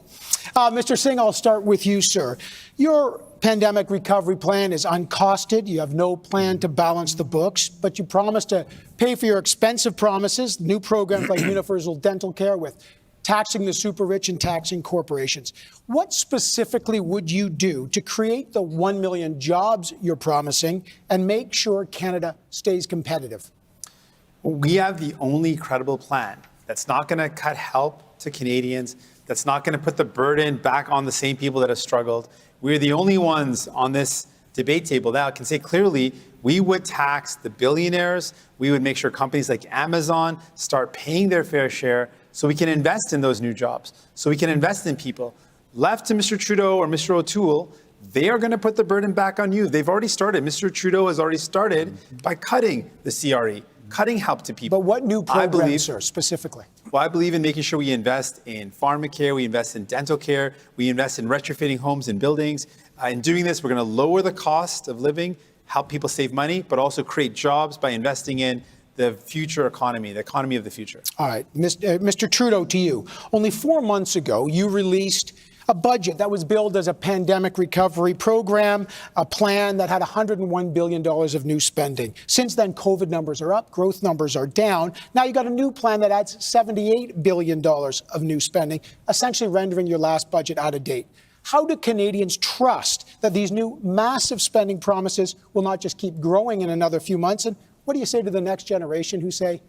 Mr. Singh, I'll start with you, sir. Your pandemic recovery plan is uncosted. You have no plan to balance the books, but you promised to pay for your expensive promises, new programs like universal dental care with taxing the super rich and taxing corporations. What specifically would you do to create the 1 million jobs you're promising and make sure Canada stays competitive? We have the only credible plan that's not going to cut help to Canadians, that's not going to put the burden back on the same people that have struggled. We're the only ones on this debate table that can say clearly we would tax the billionaires. We would make sure companies like Amazon start paying their fair share so we can invest in those new jobs, so we can invest in people. Left to Mr. Trudeau or Mr. O'Toole, they are going to put the burden back on you. They've already started. Mr. Trudeau has already started by cutting the CRE, cutting help to people. But what new programs, sir, specifically? Well, I believe in making sure we invest in Pharmacare, we invest in dental care, we invest in retrofitting homes and buildings. In doing this, we're going to lower the cost of living, help people save money, but also create jobs by investing in the future economy, the economy of the future. All right, Mr. Trudeau, to you. Only 4 months ago, you released a budget that was billed as a pandemic recovery program, a plan that had $101 billion of new spending. Since then, COVID numbers are up, growth numbers are down. Now you got a new plan that adds $78 billion of new spending, essentially rendering your last budget out of date. How do Canadians trust that these new massive spending promises will not just keep growing in another few months? And what do you say to the next generation who say,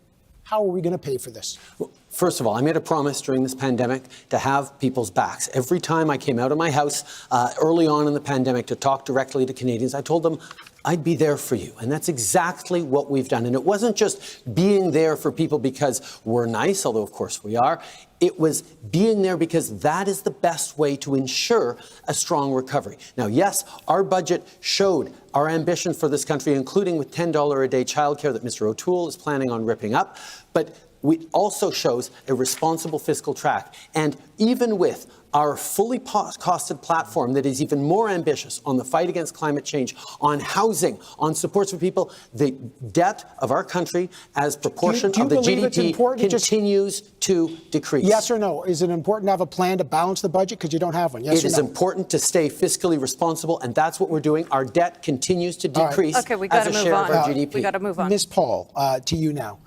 how are we going to pay for this? Well, first of all, I made a promise during this pandemic to have people's backs. Every time I came out of my house early on in the pandemic to talk directly to Canadians, I told them I'd be there for you. And that's exactly what we've done. And it wasn't just being there for people because we're nice, although of course we are. It was being there because that is the best way to ensure a strong recovery. Now, yes, our budget showed our ambition for this country, including with $10 a day childcare that Mr. O'Toole is planning on ripping up. But it also shows a responsible fiscal track. And even with our fully costed platform that is even more ambitious on the fight against climate change, on housing, on supports for people, the debt of our country as proportion of the GDP continues to decrease. Yes or no? Is it important to have a plan to balance the budget because you don't have one? Yes or no? It is important to stay fiscally responsible, and that's what we're doing. Our debt continues to decrease as a share of our GDP. We got to move on. Ms. Paul, to you now.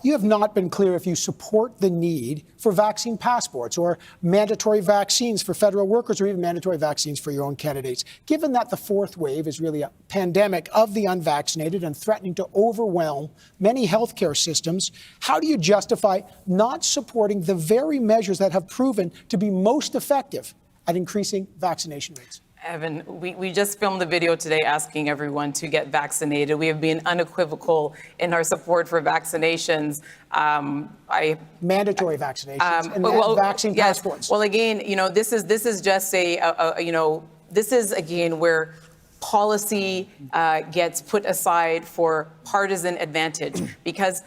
You have not been clear if you support the need for vaccine passports or mandatory vaccines for federal workers or even mandatory vaccines for your own candidates. Given that the fourth wave is really a pandemic of the unvaccinated and threatening to overwhelm many healthcare systems, how do you justify not supporting the very measures that have proven to be most effective at increasing vaccination rates? Evan, we just filmed a video today asking everyone to get vaccinated. We have been unequivocal in our support for vaccinations. Mandatory vaccinations and vaccine passports. Well, again, this is just this is again where policy gets put aside for partisan advantage, because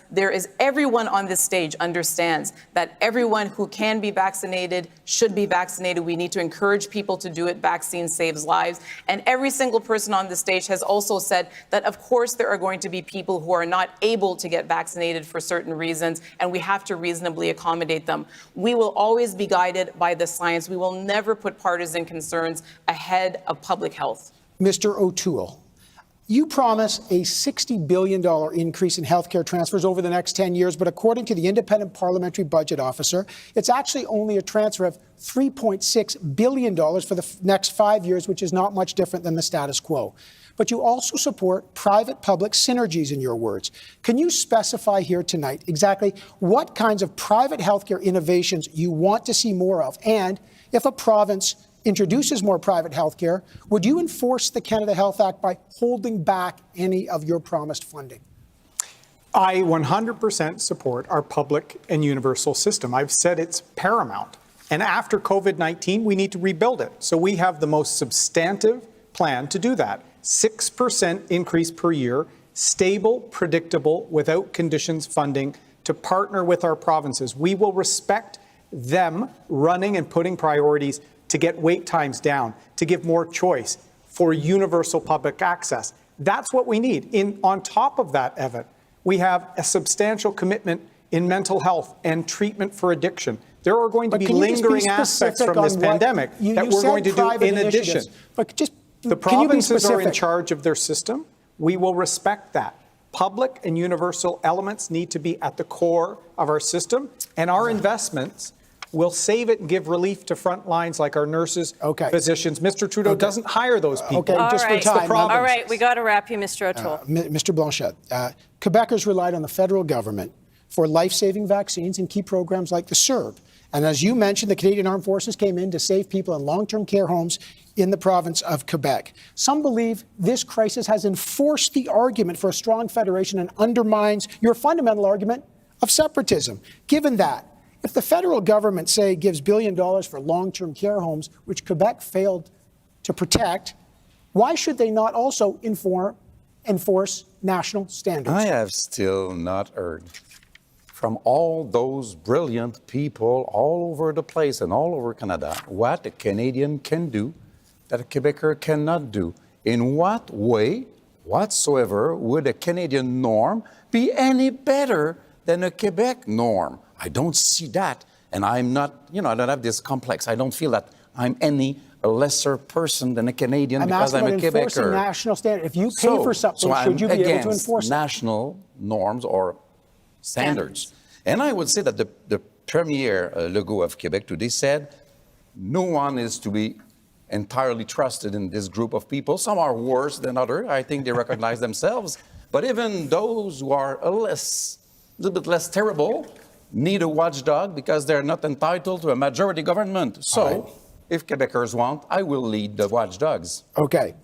everyone on this stage understands that everyone who can be vaccinated should be vaccinated. We need to encourage people to do it. Vaccine saves lives. And every single person on the stage has also said that, of course, there are going to be people who are not able to get vaccinated for certain reasons, and we have to reasonably accommodate them. We will always be guided by the science. We will never put partisan concerns ahead of public health. Mr. O'Toole, you promise a $60 billion increase in healthcare transfers over the next 10 years, but according to the Independent Parliamentary Budget Officer, it's actually only a transfer of $3.6 billion for the next 5 years, which is not much different than the status quo. But you also support private-public synergies, in your words. Can you specify here tonight exactly what kinds of private healthcare innovations you want to see more of, and if a province introduces more private health care, would you enforce the Canada Health Act by holding back any of your promised funding? I 100% support our public and universal system. I've said it's paramount. And after COVID-19, we need to rebuild it. So we have the most substantive plan to do that. 6% increase per year, stable, predictable, without conditions funding to partner with our provinces. We will respect them running and putting priorities to get wait times down, to give more choice for universal public access. That's what we need. On top of that, Evan, we have a substantial commitment in mental health and treatment for addiction. There are going to be lingering aspects from this pandemic that we're going to do in addition. But just the provinces are in charge of their system. We will respect that. Public and universal elements need to be at the core of our system, and our investments will save it and give relief to front lines like our nurses, physicians. Mr. Trudeau doesn't hire those people. Just for time. All right, we got to wrap you, Mr. O'Toole. Mr. Blanchette, Quebecers relied on the federal government for life-saving vaccines and key programs like the CERB. And as you mentioned, the Canadian Armed Forces came in to save people in long-term care homes in the province of Quebec. Some believe this crisis has enforced the argument for a strong federation and undermines your fundamental argument of separatism. Given that, if the federal government, say, gives $1 billion for long-term care homes, which Quebec failed to protect, why should they not also enforce national standards? I have still not heard from all those brilliant people all over the place and all over Canada what a Canadian can do that a Quebecer cannot do. In what way whatsoever would a Canadian norm be any better than a Quebec norm? I don't see that. And I'm not, I don't have this complex. I don't feel that I'm any lesser person than a Canadian because I'm a Quebecer. Enforcing national standard. If you pay for something, should you be able to enforce it? National norms or standards. And I would say that the Premier Legault of Quebec today said, no one is to be entirely trusted in this group of people. Some are worse than others. I think they recognize themselves. But even those who are a little bit less terrible need a watchdog because they're not entitled to a majority government. So if Quebecers want, I will lead the watchdogs. Okay.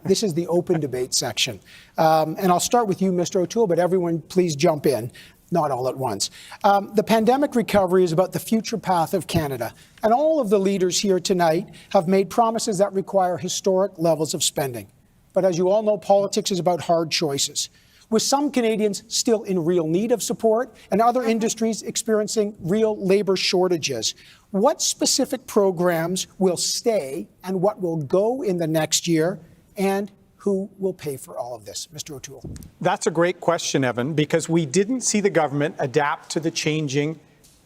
This is the open debate section. And I'll start with you, Mr. O'Toole, but everyone please jump in. Not all at once. The pandemic recovery is about the future path of Canada. And all of the leaders here tonight have made promises that require historic levels of spending. But as you all know, politics is about hard choices. With some Canadians still in real need of support and other industries experiencing real labor shortages, what specific programs will stay and what will go in the next year, and who will pay for all of this? Mr. O'Toole. That's a great question, Evan, because we didn't see the government adapt to the changing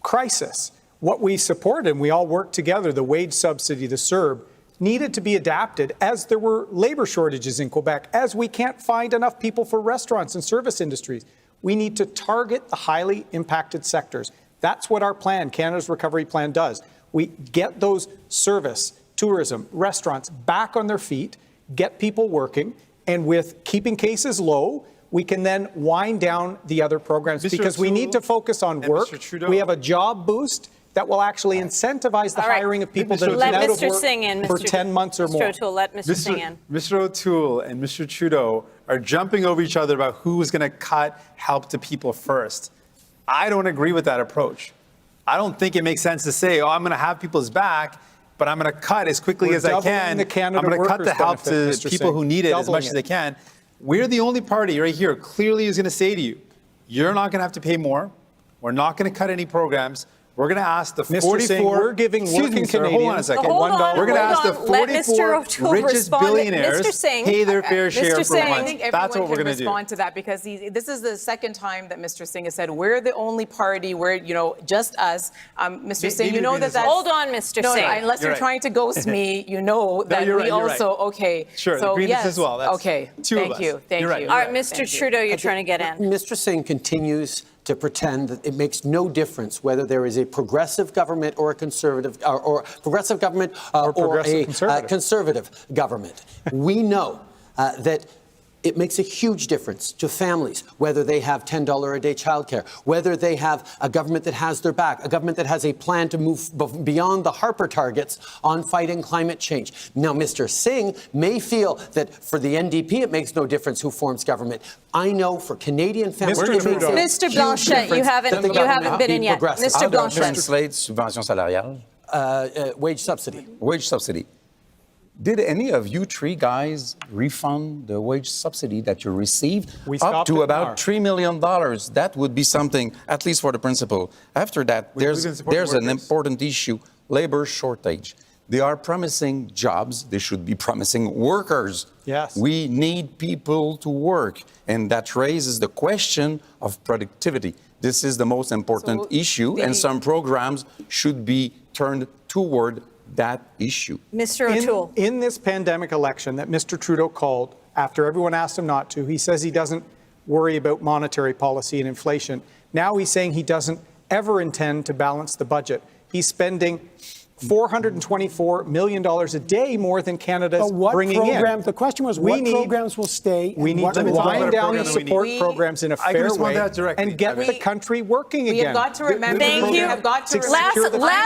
crisis. What we supported, and we all worked together, the wage subsidy, the CERB, needed to be adapted as there were labor shortages in Quebec, as we can't find enough people for restaurants and service industries. We need to target the highly impacted sectors. That's what our plan, Canada's Recovery Plan, does. We get those service, tourism, restaurants back on their feet, get people working, and with keeping cases low, we can then wind down the other programs because we need to focus on work. We have a job boost that will actually incentivize the hiring of people that have been out of work for 10 months or more. Mr. O'Toole, let Mr. Singh in. Mr. O'Toole and Mr. Trudeau are jumping over each other about who's going to cut help to people first. I don't agree with that approach. I don't think it makes sense to say, I'm going to have people's back, but I'm going to cut as quickly as I can. I'm going to cut the help to people who need it as much as they can. We're the only party right here clearly is going to say to you, you're not going to have to pay more. We're not going to cut any programs. We're going to ask the 44. We're giving working Canadians. Hold on a second. We're going to ask the 44 richest billionaires pay their fair share per month. I think That's what we're going to do. Respond to that because this is the second time that Mr. Singh has said we're the only party where just us. Mr. Singh, you know that's. Hold on, Mr. Singh. Unless you're trying to ghost me, you know that we also okay. Sure, the Greens as well. That's okay. Thank you. Thank you. All right, Mr. Trudeau, you're trying to get in. Mr. Singh continues to pretend that it makes no difference whether there is a progressive government or a conservative, or progressive government or a conservative government. We know that it makes a huge difference to families, whether they have $10 a day childcare, whether they have a government that has their back, a government that has a plan to move beyond the Harper targets on fighting climate change. Now, Mr. Singh may feel that for the NDP, it makes no difference who forms government. I know for Canadian families, it makes a Mr. huge Blanchet, you difference haven't been in yet. progressive. Mr. Blanchet. Translate subvention salariale. Wage subsidy. Wage subsidy. Did any of you three guys refund the wage subsidy that you received? We up stopped to it about now. $3 million. That would be something, at least for the principal. After that, there's an important issue, labor shortage. They are promising jobs. They should be promising workers. Yes. We need people to work. And that raises the question of productivity. This is the most important issue, and some programs should be turned toward that issue. Mr. O'Toole. In this pandemic election that Mr. Trudeau called, after everyone asked him not to, he says he doesn't worry about monetary policy and inflation. Now he's saying he doesn't ever intend to balance the budget. He's spending $424 million a day more than Canada's bringing in. The question was, what programs will stay? We need to wind down the support programs in a fair way and get the country working again. We have got to remember. Thank you. Last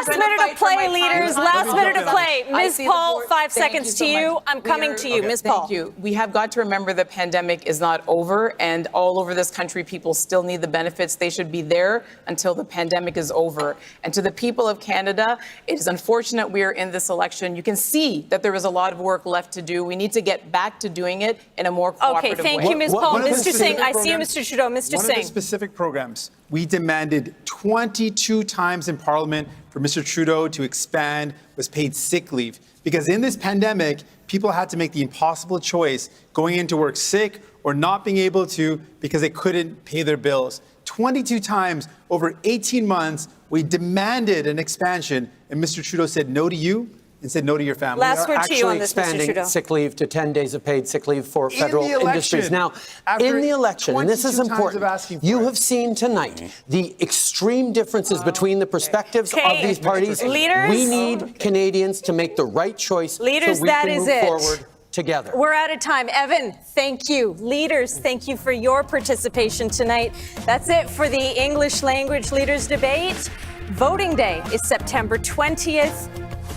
minute of play, leaders. Last minute of play. Ms. Paul, 5 seconds to you. I'm coming to you, Ms. Paul. Thank you. We have got to remember the pandemic is not over, and all over this country, people still need the benefits. They should be there until the pandemic is over. And to the people of Canada, it is unfortunate we are in this election. You can see that there is a lot of work left to do. We need to get back to doing it in a more cooperative way. Okay, thank you, Ms. Paul. Mr. Singh, I see you, Mr. Trudeau. Mr. One of the specific programs, we demanded 22 times in Parliament for Mr. Trudeau to expand was paid sick leave. Because in this pandemic, people had to make the impossible choice going into work sick or not being able to because they couldn't pay their bills. 22 times over 18 months, we demanded an expansion, and Mr. Trudeau said no to you and said no to your family. Last word to you on this, Mr. expanding Trudeau. sick leave to 10 days of paid sick leave for federal industries. Now, in the election, and this is important, you have seen tonight the extreme differences between the perspectives of these parties. Leaders, we need Canadians to make the right choice leaders, so we that can is move it. forward together. We're out of time. Evan, thank you. Leaders, thank you for your participation tonight. That's it for the English Language Leaders Debate. Voting Day is September 20th.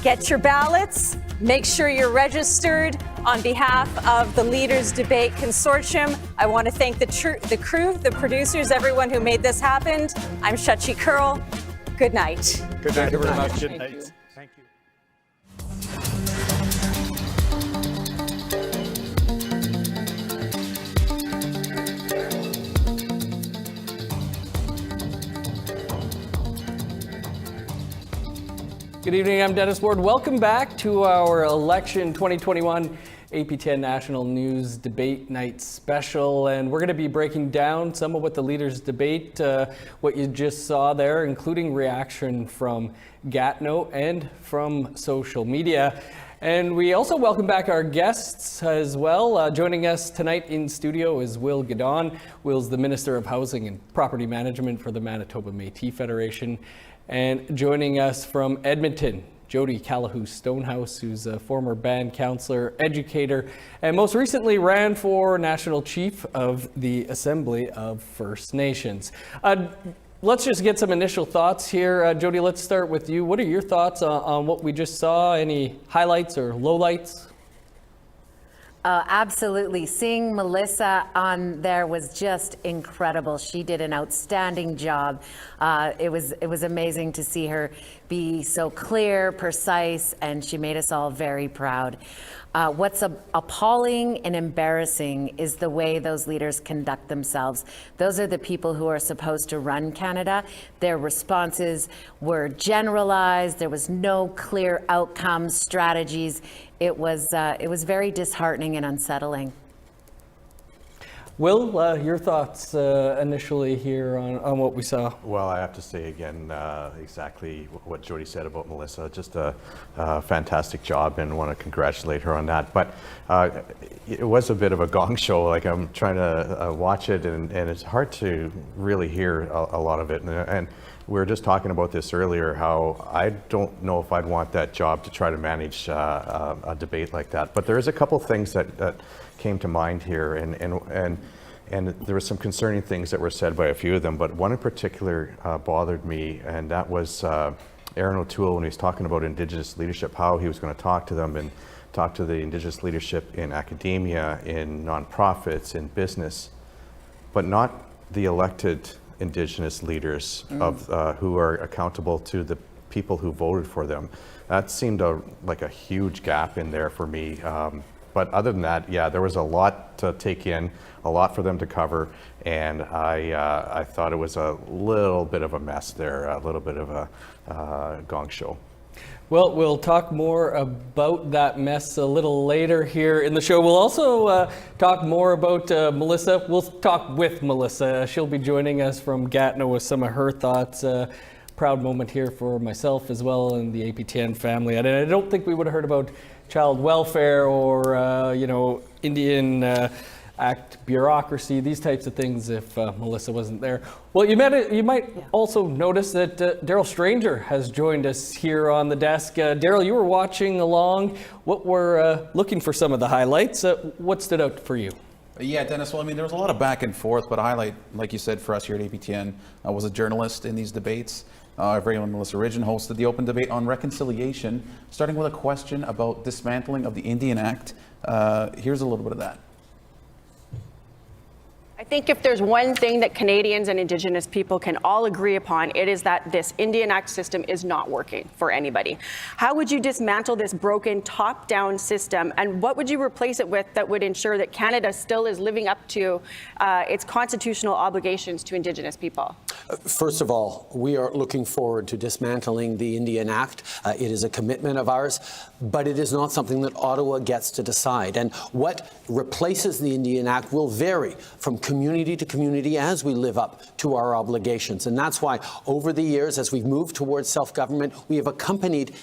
Get your ballots. Make sure you're registered. On behalf of the Leaders Debate Consortium, I want to thank the crew, the producers, everyone who made this happen. I'm Shachi Kurl. Good night. Good night, very much. Good night. Thank you. Good evening, I'm Dennis Ward. Welcome back to our election 2021 APTN National News Debate Night Special. And we're going to be breaking down some of what the leaders debate, what you just saw there, including reaction from Gatineau and from social media. And we also welcome back our guests as well. Joining us tonight in studio is Will Guidon. Will's the Minister of Housing and Property Management for the Manitoba Métis Federation. And joining us from Edmonton, Jody Callahoo-Stonehouse, who's a former band counselor, educator, and most recently ran for National Chief of the Assembly of First Nations. Let's just get some initial thoughts here. Jody, let's start with you. What are your thoughts on what we just saw? Any highlights or lowlights? Absolutely. Seeing Melissa on there was just incredible. She did an outstanding job. It was amazing to see her be so clear, precise, and she made us all very proud. What's appalling and embarrassing is the way those leaders conduct themselves. Those are the people who are supposed to run Canada. Their responses were generalized. There was no clear outcomes, strategies. It was very disheartening and unsettling. Will, your thoughts initially here on what we saw? Well, I have to say again exactly what Jody said about Melissa. Just a fantastic job, and want to congratulate her on that. But it was a bit of a gong show. Like, I'm trying to watch it, and it's hard to really hear a lot of it. And we were just talking about this earlier, how I don't know if I'd want that job to try to manage a debate like that. But there is a couple things that came to mind here, and there were some concerning things that were said by a few of them, but one in particular bothered me, and that was Aaron O'Toole, when he was talking about Indigenous leadership, how he was going to talk to them and talk to the Indigenous leadership in academia, in nonprofits, in business, but not the elected Indigenous leaders who are accountable to the people who voted for them. That seemed like a huge gap in there for me. But other than that, yeah, there was a lot to take in, a lot for them to cover, and I thought it was a little bit of a mess there, a little bit of a gong show. Well, we'll talk more about that mess a little later here in the show. We'll also talk more about Melissa. We'll talk with Melissa. She'll be joining us from Gatineau with some of her thoughts. Proud moment here for myself as well and the APTN family. And I don't think we would have heard about child welfare or, Indian Act bureaucracy, these types of things if Melissa wasn't there. Well, you might also notice that Daryl Stranger has joined us here on the desk. Daryl, you were watching along. What we're looking for some of the highlights. What stood out for you? Yeah, Dennis, well, there was a lot of back and forth, but a highlight, like you said, for us here at APTN was a journalist in these debates. Our very own Melissa Ridgen hosted the open debate on reconciliation, starting with a question about dismantling of the Indian Act. Here's a little bit of that. I think if there's one thing that Canadians and Indigenous people can all agree upon, it is that this Indian Act system is not working for anybody. How would you dismantle this broken top-down system, and what would you replace it with that would ensure that Canada still is living up to its constitutional obligations to Indigenous people? First of all, we are looking forward to dismantling the Indian Act. It is a commitment of ours, but it is not something that Ottawa gets to decide. And what replaces the Indian Act will vary from community to community as we live up to our obligations. And that's why over the years, as we've moved towards self-government, we have accompanied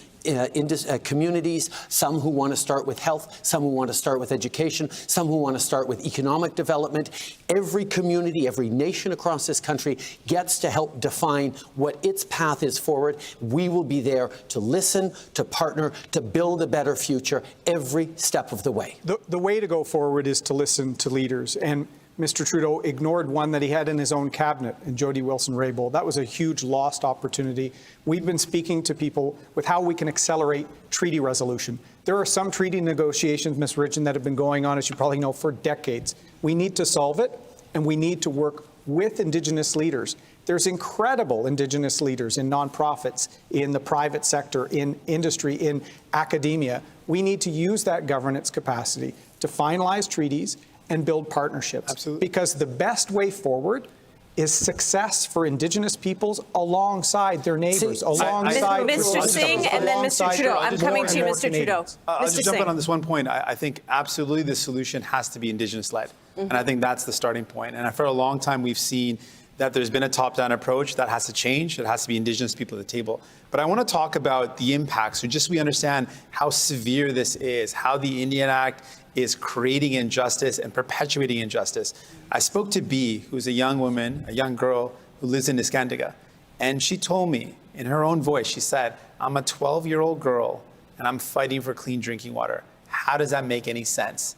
communities, some who want to start with health, some who want to start with education, some who want to start with economic development. Every community, every nation across this country gets to help define what its path is forward. We will be there to listen, to partner, to build a better future every step of the way. The way to go forward is to listen to leaders. And Mr. Trudeau ignored one that he had in his own cabinet, in Jody Wilson-Raybould. That was a huge lost opportunity. We've been speaking to people with how we can accelerate treaty resolution. There are some treaty negotiations, Ms. Ridgen, that have been going on, as you probably know, for decades. We need to solve it, and we need to work with Indigenous leaders. There's incredible Indigenous leaders in nonprofits, in the private sector, in industry, in academia. We need to use that governance capacity to finalize treaties and build partnerships. Absolutely. Because the best way forward is success for Indigenous peoples alongside their neighbors, alongside Mr. Singh and then Mr. Trudeau. I'm coming to you, Mr. Trudeau. I'll just jump in on this one point. I think absolutely the solution has to be Indigenous-led. And I think that's the starting point. And for a long time, we've seen that there's been a top-down approach that has to change. It has to be Indigenous people at the table. But I want to talk about the impacts, so just so we understand how severe this is, how the Indian Act is creating injustice and perpetuating injustice. I spoke to B, who's a young woman, a young girl who lives in Niskandiga. And she told me in her own voice, she said, I'm a 12-year-old girl and I'm fighting for clean drinking water. How does that make any sense?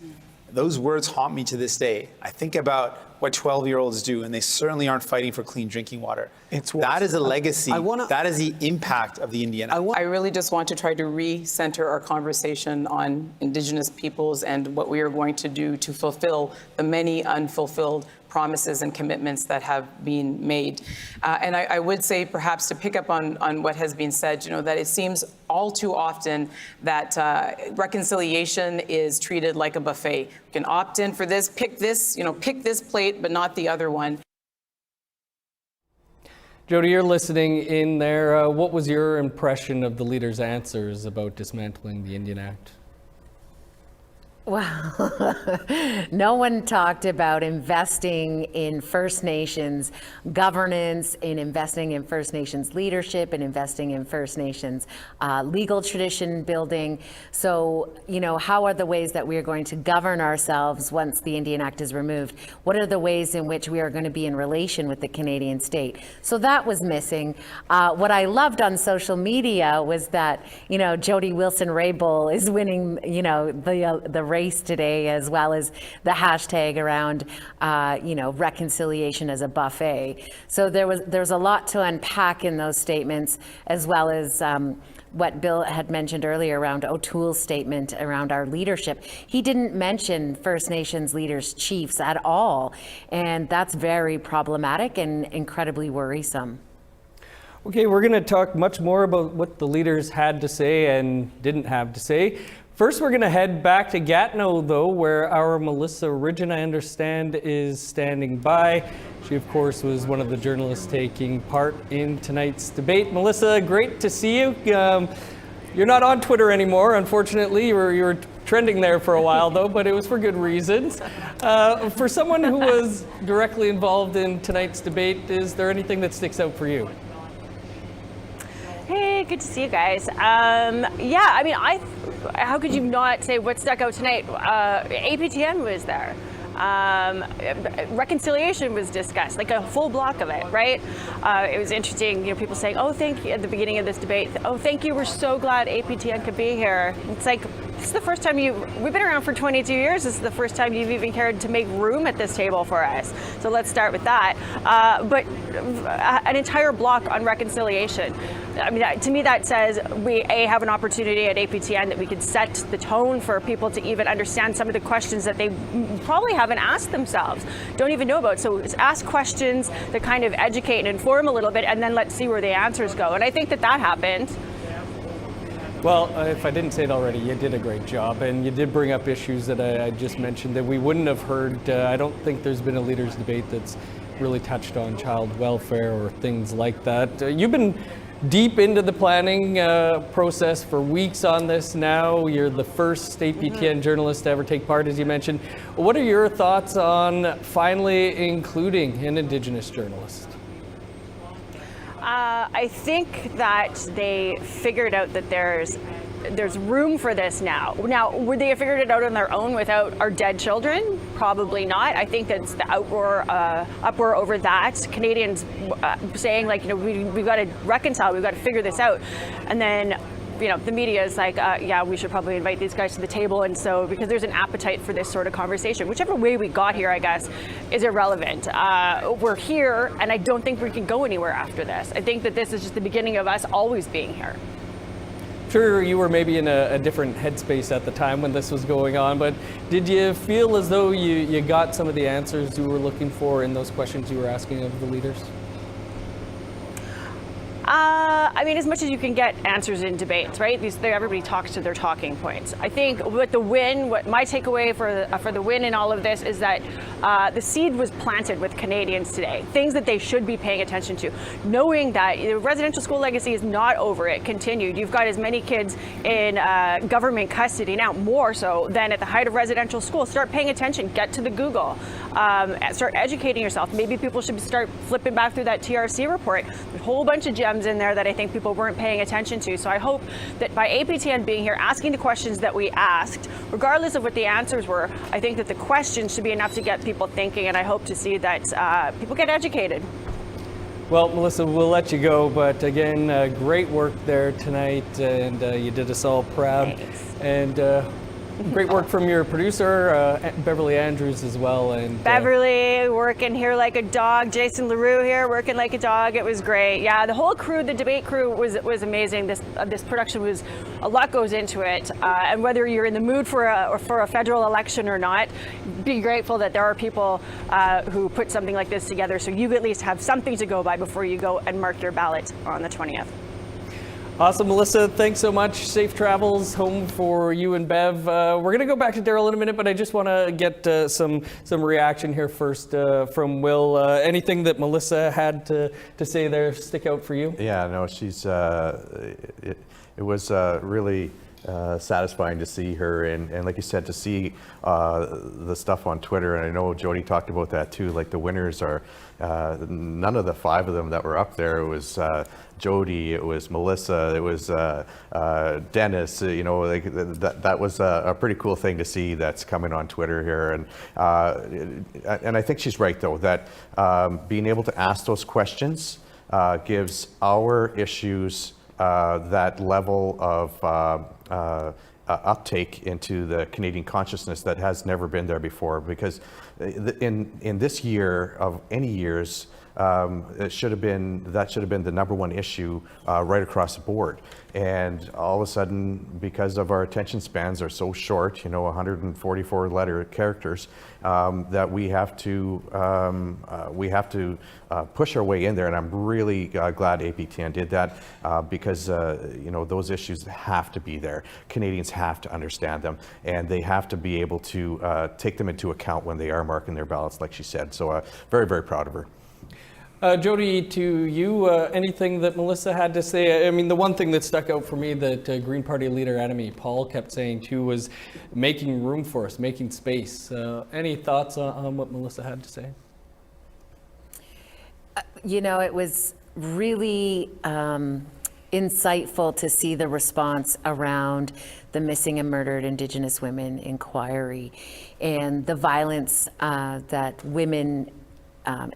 Those words haunt me to this day. I think about what 12-year-olds do, and they certainly aren't fighting for clean drinking water. That is a legacy. That is the impact of the Indian Act. I really just want to try to recenter our conversation on Indigenous peoples and what we are going to do to fulfill the many unfulfilled promises and commitments that have been made. And I would say, perhaps to pick up on what has been said, that it seems all too often that reconciliation is treated like a buffet. You can opt in for this, pick this plate, but not the other one. Jody, you're listening in there. What was your impression of the leaders' answers about dismantling the Indian Act? Well, no one talked about investing in First Nations governance, in investing in First Nations leadership, and investing in First Nations legal tradition building. So, you know, how are the ways that we are going to govern ourselves once the Indian Act is removed? What are the ways in which we are going to be in relation with the Canadian state? So that was missing. What I loved on social media was that, you know, Jody Wilson-Raybould is winning, you know, the race today, as well as the hashtag around, you know, reconciliation as a buffet. So there's a lot to unpack in those statements, as well as what Bill had mentioned earlier around O'Toole's statement around our leadership. He didn't mention First Nations leaders, chiefs at all, and that's very problematic and incredibly worrisome. Okay, we're going to talk much more about what the leaders had to say and didn't have to say. First, we're going to head back to Gatineau, though, where our Melissa Ridgen, I understand, is standing by. She, of course, was one of the journalists taking part in tonight's debate. Melissa, great to see you. You're not on Twitter anymore, unfortunately. You were trending there for a while, though, but it was for good reasons. For someone who was directly involved in tonight's debate, is there anything that sticks out for you? Hey, good to see you guys. Yeah, I mean, how could you not say what stuck out tonight? APTN was there. Reconciliation was discussed, like a full block of it, right? It was interesting, you know, people saying, oh, thank you, at the beginning of this debate, oh, thank you, we're so glad APTN could be here. It's like, this is the first time we've been around for 22 years, this is the first time you've even cared to make room at this table for us. So let's start with that. But an entire block on reconciliation. I mean, to me that says we have an opportunity at APTN that we could set the tone for people to even understand some of the questions that they probably haven't asked themselves, don't even know about. So ask questions that kind of educate and inform a little bit, and then let's see where the answers go. And I think that happened. Well, if I didn't say it already, you did a great job, and you did bring up issues that I just mentioned that we wouldn't have heard. I don't think there's been a leaders' debate that's really touched on child welfare or things like that. You've been deep into the planning process for weeks on this now. You're the first APTN journalist to ever take part, as you mentioned. What are your thoughts on finally including an Indigenous journalist? I think that they figured out that there's room for this now. Now, would they have figured it out on their own without our dead children? Probably not. I think that's the uproar over that. Canadians saying, like, you know, we've got to reconcile, we've got to figure this out. And then, you know, the media is like, yeah, we should probably invite these guys to the table. And so, because there's an appetite for this sort of conversation, whichever way we got here, I guess, is irrelevant. We're here, and I don't think we can go anywhere after this. I think that this is just the beginning of us always being here. Sure, you were maybe in a different headspace at the time when this was going on, but did you feel as though you got some of the answers you were looking for in those questions you were asking of the leaders? I mean, as much as you can get answers in debates, right? Everybody talks to their talking points. I think what my takeaway for the win in all of this is that the seed was planted with Canadians today. Things that they should be paying attention to, knowing that the residential school legacy is not over; it continued. You've got as many kids in government custody now, more so than at the height of residential school. Start paying attention. Get to the Google. Start educating yourself. Maybe people should start flipping back through that TRC report. There's a whole bunch of gems in there that I think people weren't paying attention to. So I hope that by APTN being here, asking the questions that we asked, regardless of what the answers were, I think that the questions should be enough to get people thinking, and I hope to see that people get educated. Well, Melissa, we'll let you go, but again, great work there tonight, and you did us all proud. Thanks. And great work from your producer, Beverly Andrews, as well. And Beverly working here like a dog. Jason LaRue here working like a dog. It was great. Yeah, the whole crew, the debate crew was amazing. This production was, a lot goes into it. And whether you're in the mood for a federal election or not, be grateful that there are people who put something like this together, so you at least have something to go by before you go and mark your ballot on the 20th. Awesome, Melissa. Thanks so much. Safe travels home for you and Bev. We're going to go back to Daryl in a minute, but I just want to get some reaction here first from Will. Anything that Melissa had to say there stick out for you? Yeah, no, she's. It was really satisfying to see her, and like you said, to see the stuff on Twitter, and I know Jody talked about that too, like the winners are, none of the 5 of them that were up there, it was Jody, it was Melissa, it was Dennis, you know, like that was a pretty cool thing to see that's coming on Twitter here. And I think she's right though, that being able to ask those questions gives our issues that level of uptake into the Canadian consciousness that has never been there before, because in this year of any years, that should have been the #1 issue right across the board. And all of a sudden, because of our attention spans are so short, you know, 144 characters, that we have to push our way in there. And I'm really glad APTN did that, because you know, those issues have to be there. Canadians have to understand them, and they have to be able to take them into account when they are marking their ballots, like she said. So very, very proud of her. Jody, to you, anything that Melissa had to say? I mean, the one thing that stuck out for me that Green Party leader Annamie Paul kept saying too was making room for us, making space. Any thoughts on what Melissa had to say? You know, it was really insightful to see the response around the Missing and Murdered Indigenous Women inquiry and the violence that women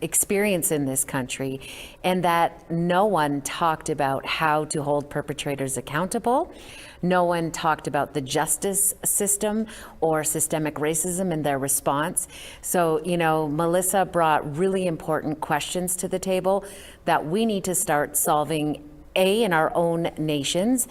experience in this country, and that no one talked about how to hold perpetrators accountable. No one talked about the justice system or systemic racism in their response. So, you know, Melissa brought really important questions to the table that we need to start solving in our own nations,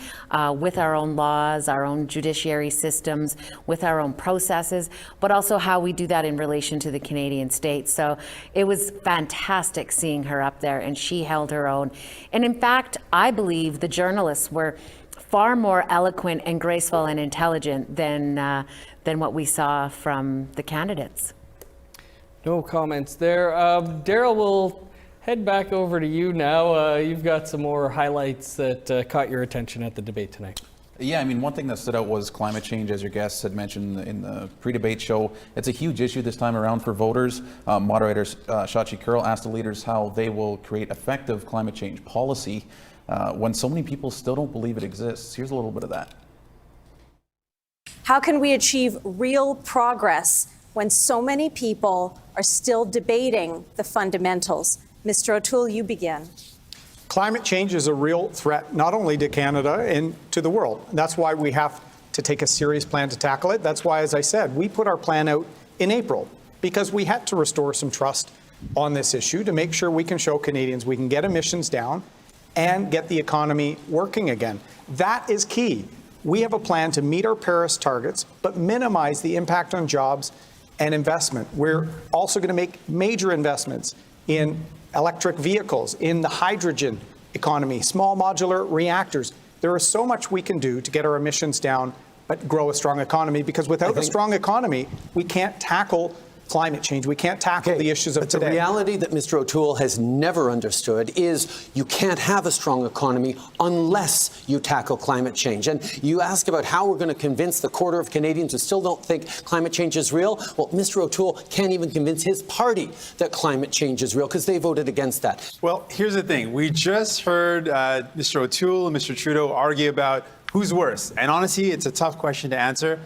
with our own laws, our own judiciary systems, with our own processes, but also how we do that in relation to the Canadian state. So it was fantastic seeing her up there, and she held her own. And in fact, I believe the journalists were far more eloquent and graceful and intelligent than what we saw from the candidates. No comments there. Daryl, we'll head back over to you now. You've got some more highlights that caught your attention at the debate tonight. Yeah, I mean, one thing that stood out was climate change, as your guests had mentioned in the pre-debate show. It's a huge issue this time around for voters. Moderator Shachi Kurl asked the leaders how they will create effective climate change policy when so many people still don't believe it exists. Here's a little bit of that. How can we achieve real progress when so many people are still debating the fundamentals? Mr. O'Toole, you begin. Climate change is a real threat, not only to Canada and to the world. That's why we have to take a serious plan to tackle it. That's why, as I said, we put our plan out in April, because we had to restore some trust on this issue to make sure we can show Canadians we can get emissions down and get the economy working again. That is key. We have a plan to meet our Paris targets, but minimize the impact on jobs and investment. We're also going to make major investments in electric vehicles, in the hydrogen economy, small modular reactors. There is so much we can do to get our emissions down, but grow a strong economy, because without a strong economy, we can't tackle climate change. We can't tackle the issues of today. The reality that Mr. O'Toole has never understood is you can't have a strong economy unless you tackle climate change. And you ask about how we're going to convince the quarter of Canadians who still don't think climate change is real. Well, Mr. O'Toole can't even convince his party that climate change is real, because they voted against that. Well, here's the thing. We just heard Mr. O'Toole and Mr. Trudeau argue about who's worse. And honestly, it's a tough question to answer.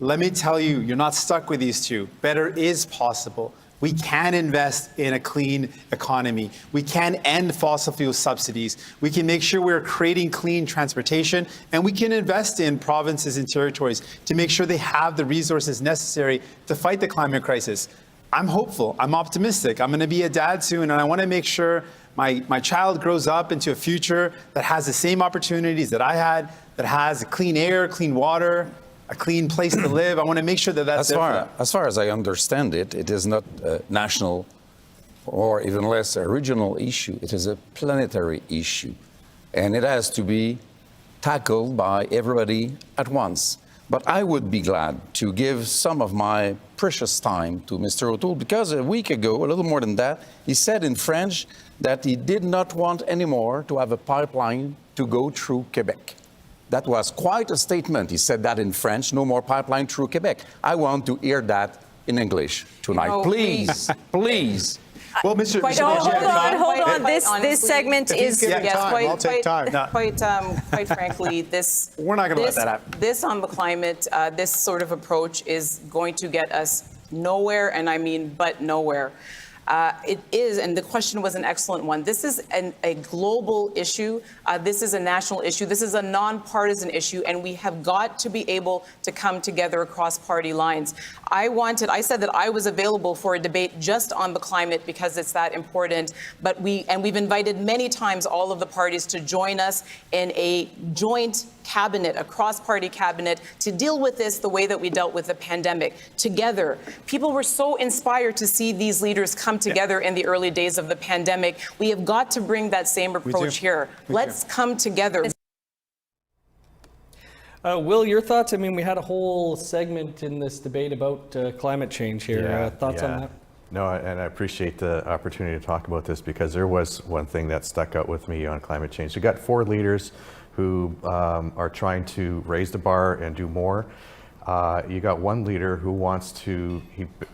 Let me tell you, you're not stuck with these two. Better is possible. We can invest in a clean economy. We can end fossil fuel subsidies. We can make sure we're creating clean transportation, and we can invest in provinces and territories to make sure they have the resources necessary to fight the climate crisis. I'm hopeful. I'm optimistic. I'm going to be a dad soon, and I want to make sure my child grows up into a future that has the same opportunities that I had, that has clean air, clean water, a clean place to live. I want to make sure that that's as far as I understand it, it is not a national or even less a regional issue. It is a planetary issue, and it has to be tackled by everybody at once. But I would be glad to give some of my precious time to Mr. O'Toole, because a week ago, a little more than that, he said in French that he did not want anymore to have a pipeline to go through Quebec. That was quite a statement. He said that in French, no more pipeline through Quebec. I want to hear that in English tonight. Please, please. Well, Mr. Hold on. This segment is quite frankly, this. We're not going to let that happen. This on the climate, this sort of approach is going to get us nowhere, and I mean, but nowhere. It is, and the question was an excellent one. This is a global issue. This is a national issue. This is a nonpartisan issue, and we have got to be able to come together across party lines. I said that I was available for a debate just on the climate because it's that important, but we've invited many times all of the parties to join us in a joint cabinet, a cross-party cabinet, to deal with this the way that we dealt with the pandemic, together. People were so inspired to see these leaders come together in the early days of the pandemic. We have got to bring that same approach here. Let's come together. Will, your thoughts? I mean, we had a whole segment in this debate about climate change here. Thoughts on that? No, and I appreciate the opportunity to talk about this because there was one thing that stuck out with me on climate change. You got 4 leaders who are trying to raise the bar and do more. You got one leader who wants to,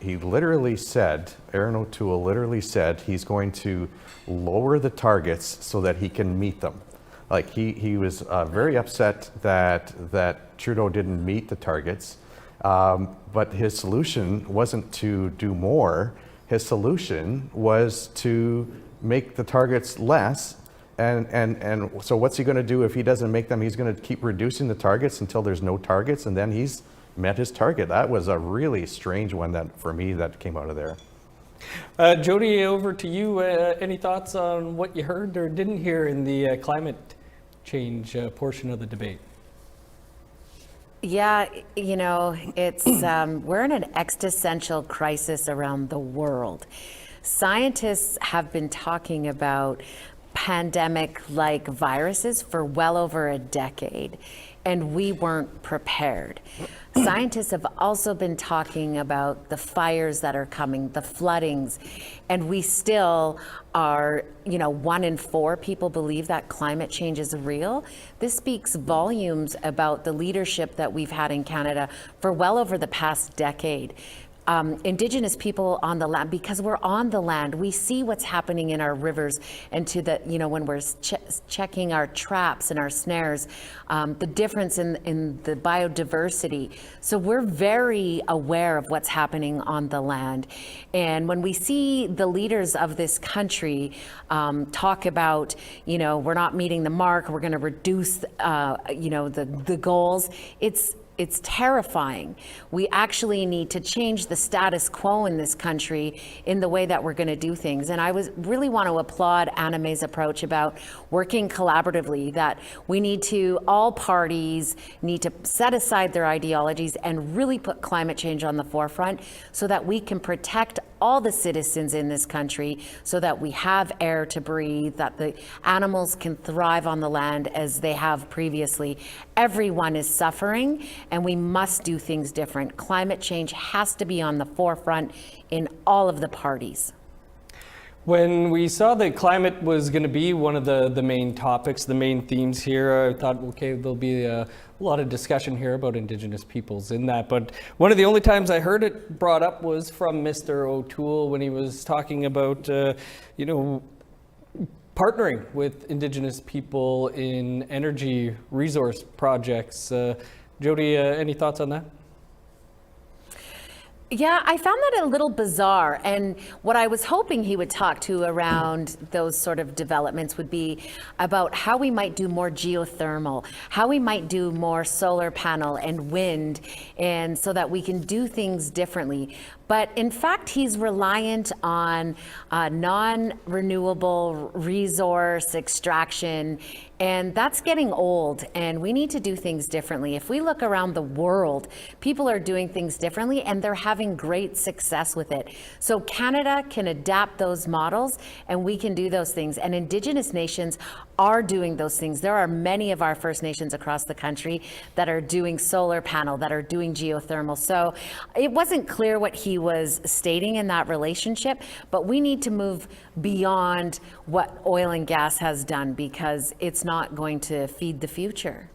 he literally said, Aaron O'Toole literally said he's going to lower the targets so that he can meet them. Like he was very upset that Trudeau didn't meet the targets, but his solution wasn't to do more. His solution was to make the targets less. And so what's he going to do if he doesn't make them? He's going to keep reducing the targets until there's no targets, and then he's met his target. That was a really strange one that, for me, that came out of there. Jody, over to you. Any thoughts on what you heard or didn't hear in the climate change portion of the debate? Yeah, you know, it's we're in an existential crisis around the world. Scientists have been talking about pandemic-like viruses for well over a decade, and we weren't prepared. Scientists have also been talking about the fires that are coming, the floodings, and we still are, 1 in 4 people believe that climate change is real. This speaks volumes about the leadership that we've had in Canada for well over the past decade. Indigenous people on the land, because we're on the land, we see what's happening in our rivers and to the, when we're checking our traps and our snares, the difference in the biodiversity. So we're very aware of what's happening on the land. And when we see the leaders of this country talk about, we're not meeting the mark, we're going to reduce, the goals, it's terrifying. We actually need to change the status quo in this country in the way that we're going to do things. And I really want to applaud Anna May's approach about working collaboratively, that we need to, all parties need to set aside their ideologies and really put climate change on the forefront so that we can protect all the citizens in this country, so that we have air to breathe, that the animals can thrive on the land as they have previously. Everyone is suffering, and we must do things different. Climate change has to be on the forefront in all of the parties. When we saw that climate was going to be one of the main topics, the main themes here, I thought, okay, there'll be a lot of discussion here about Indigenous peoples in that. But one of the only times I heard it brought up was from Mr. O'Toole when he was talking about, partnering with Indigenous people in energy resource projects. Jody, any thoughts on that? Yeah, I found that a little bizarre. And what I was hoping he would talk to around those sort of developments would be about how we might do more geothermal, how we might do more solar panel and wind, and so that we can do things differently. But in fact, he's reliant on non-renewable resource extraction, and that's getting old, and we need to do things differently. If we look around the world, people are doing things differently, and they're having great success with it. So Canada can adapt those models, and we can do those things. And Indigenous nations are doing those things. There are many of our First Nations across the country that are doing solar panel, that are doing geothermal. So it wasn't clear what he was stating in that relationship, but we need to move beyond what oil and gas has done, because it's not going to feed the future.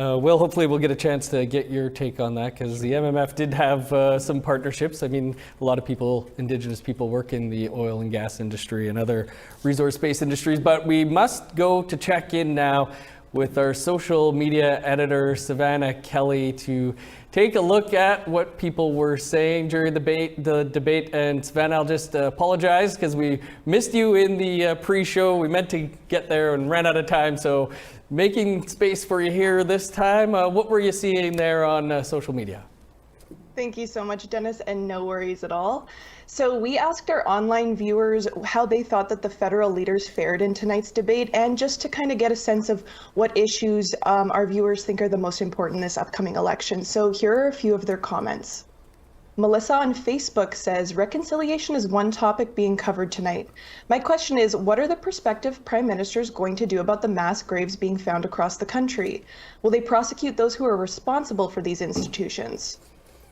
Will, hopefully we'll get a chance to get your take on that, because the MMF did have some partnerships. I mean, a lot of people, Indigenous people, work in the oil and gas industry and other resource-based industries, but we must go to check in now with our social media editor, Savannah Kelly, to take a look at what people were saying during the debate. And Savannah, I'll just apologize because we missed you in the pre-show. We meant to get there and ran out of time. So making space for you here this time. What were you seeing there on social media? Thank you so much, Dennis, and no worries at all. So we asked our online viewers how they thought that the federal leaders fared in tonight's debate, and just to kind of get a sense of what issues our viewers think are the most important this upcoming election. So here are a few of their comments. Melissa on Facebook says, reconciliation is one topic being covered tonight. My question is, what are the prospective prime ministers going to do about the mass graves being found across the country? Will they prosecute those who are responsible for these institutions?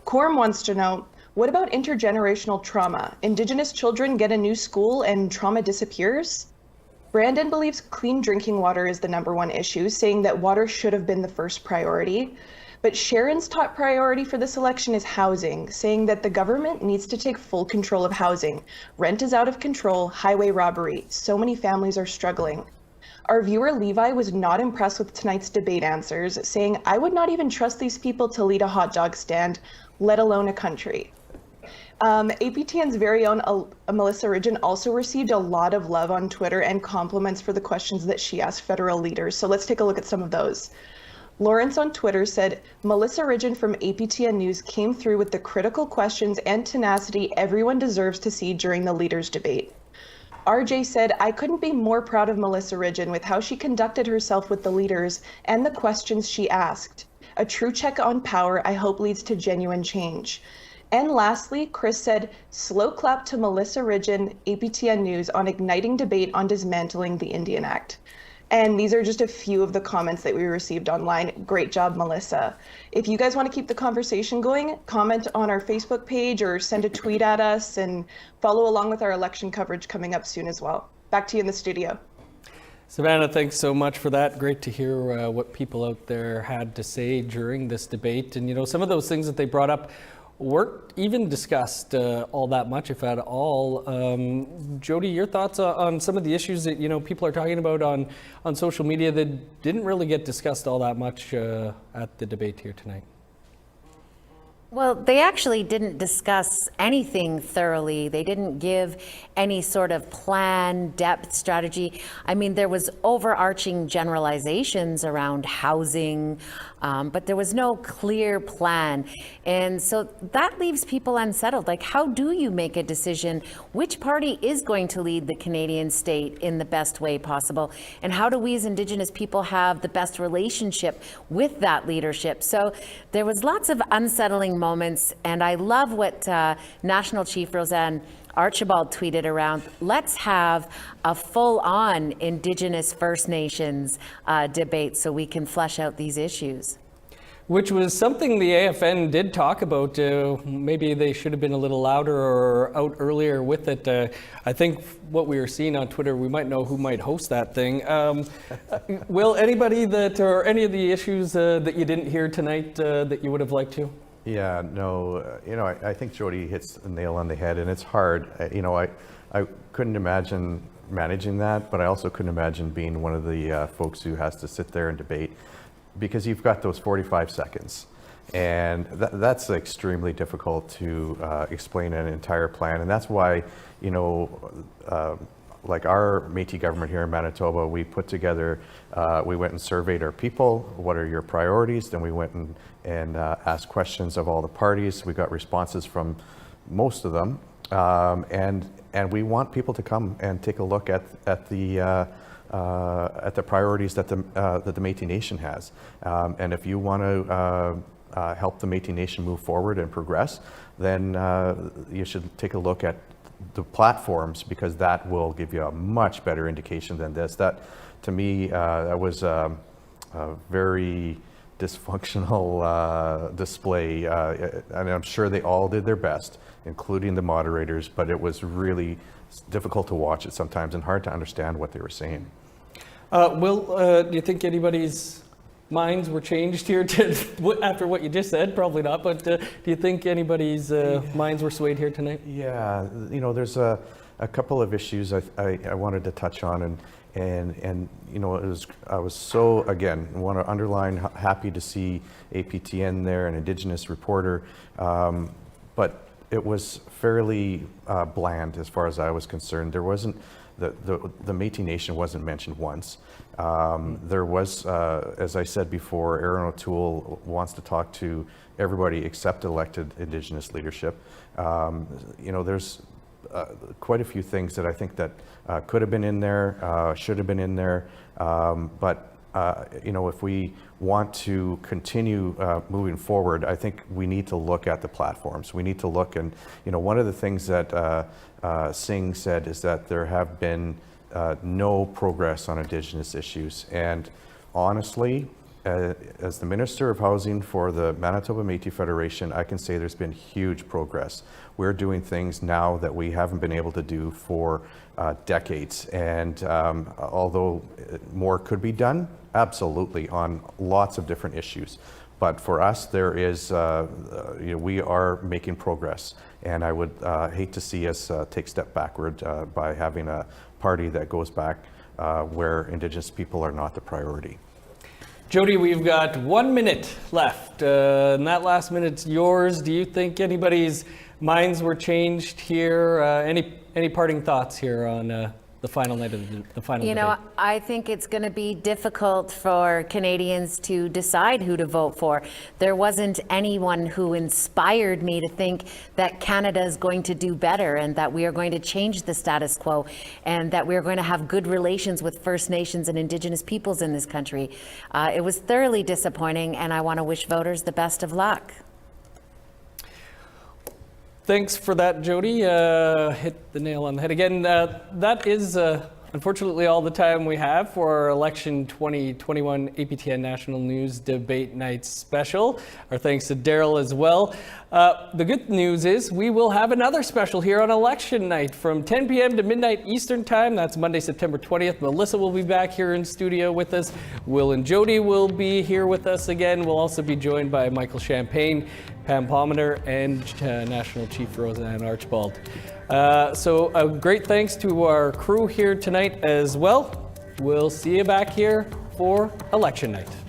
Corm wants to know, what about intergenerational trauma? Indigenous children get a new school and trauma disappears? Brandon believes clean drinking water is the #1 issue, saying that water should have been the first priority. But Sharon's top priority for this election is housing, saying that the government needs to take full control of housing. Rent is out of control, highway robbery. So many families are struggling. Our viewer Levi was not impressed with tonight's debate answers, saying, I would not even trust these people to lead a hot dog stand, let alone a country. APTN's very own Melissa Ridgen also received a lot of love on Twitter and compliments for the questions that she asked federal leaders. So let's take a look at some of those. Lawrence on Twitter said, Melissa Ridgen from APTN News came through with the critical questions and tenacity everyone deserves to see during the leaders' debate. RJ said, I couldn't be more proud of Melissa Ridgen with how she conducted herself with the leaders and the questions she asked. A true check on power I hope leads to genuine change. And lastly, Chris said, slow clap to Melissa Ridgen, APTN News, on igniting debate on dismantling the Indian Act. And these are just a few of the comments that we received online. Great job, Melissa. If you guys want to keep the conversation going, comment on our Facebook page or send a tweet at us, and follow along with our election coverage coming up soon as well. Back to you in the studio. Savannah, thanks so much for that. Great to hear what people out there had to say during this debate. And, you know, some of those things that they brought up weren't even discussed all that much, if at all. Jody, your thoughts on some of the issues that, you know, people are talking about on social media that didn't really get discussed all that much at the debate here tonight? Well, they actually didn't discuss anything thoroughly. They didn't give any sort of plan, depth, strategy. I mean, there was overarching generalizations around housing, but there was no clear plan. And so that leaves people unsettled. Like, how do you make a decision? Which party is going to lead the Canadian state in the best way possible? And how do we as Indigenous people have the best relationship with that leadership? So there was lots of unsettling moments, and I love what National Chief Roseanne Archibald tweeted around, let's have a full-on Indigenous First Nations debate so we can flesh out these issues. Which was something the AFN did talk about. Maybe they should have been a little louder or out earlier with it. I think what we were seeing on Twitter, we might know who might host that thing. Will, anybody that, or any of the issues that you didn't hear tonight that you would have liked to? Yeah, no, you know, I think Jody hits the nail on the head, and it's hard. You know, I couldn't imagine managing that, but I also couldn't imagine being one of the folks who has to sit there and debate, because you've got those 45 seconds. And that's extremely difficult to explain an entire plan. And that's why, you know, like our Métis government here in Manitoba, we put together, we went and surveyed our people, what are your priorities? Then we went and asked questions of all the parties. We got responses from most of them. And we want people to come and take a look at the priorities that the Métis Nation has. And if you want to help the Métis Nation move forward and progress, then you should take a look at the platforms, because that will give you a much better indication than this. That, to me, that was a very dysfunctional display, and I'm sure they all did their best, including the moderators, but it was really difficult to watch it sometimes and hard to understand what they were saying. Will, do you think anybody's minds were changed here after what you just said? Probably not, but do you think anybody's minds were swayed here tonight? Yeah, there's a couple of issues I wanted to touch on, and I was so, again, want to underline, happy to see APTN there, an Indigenous reporter, but it was fairly bland as far as I was concerned. There wasn't, the Métis Nation wasn't mentioned once. There was, as I said before, Aaron O'Toole wants to talk to everybody except elected Indigenous leadership. There's quite a few things that I think that could have been in there, should have been in there, but if we want to continue moving forward, I think we need to look at the platforms. We need to look, and one of the things that Singh said is that there have been no progress on Indigenous issues. And honestly, as the Minister of Housing for the Manitoba Métis Federation, I can say there's been huge progress. We're doing things now that we haven't been able to do for decades. And although more could be done, absolutely, on lots of different issues. But for us, there is, we are making progress. And I would hate to see us take a step backward by having a party that goes back where Indigenous people are not the priority. Jody, we've got 1 minute left, and that last minute's yours. Do you think anybody's minds were changed here? Any parting thoughts here on the final night of the final debate? I think it's going to be difficult for Canadians to decide who to vote for. There wasn't anyone who inspired me to think that Canada is going to do better and that we are going to change the status quo and that we're going to have good relations with First Nations and Indigenous peoples in this country. It was thoroughly disappointing, and I want to wish voters the best of luck. Thanks for that, Jody. Hit the nail on the head again. That is unfortunately all the time we have for our Election 2021 APTN National News Debate Night Special. Our thanks to Daryl as well. The good news is we will have another special here on Election Night from 10 p.m. to midnight Eastern Time. That's Monday, September 20th. Melissa will be back here in studio with us. Will and Jody will be here with us again. We'll also be joined by Michael Champagne, Pam Palmater, and National Chief Roseanne Archibald. So a great thanks to our crew here tonight as well. We'll see you back here for Election Night.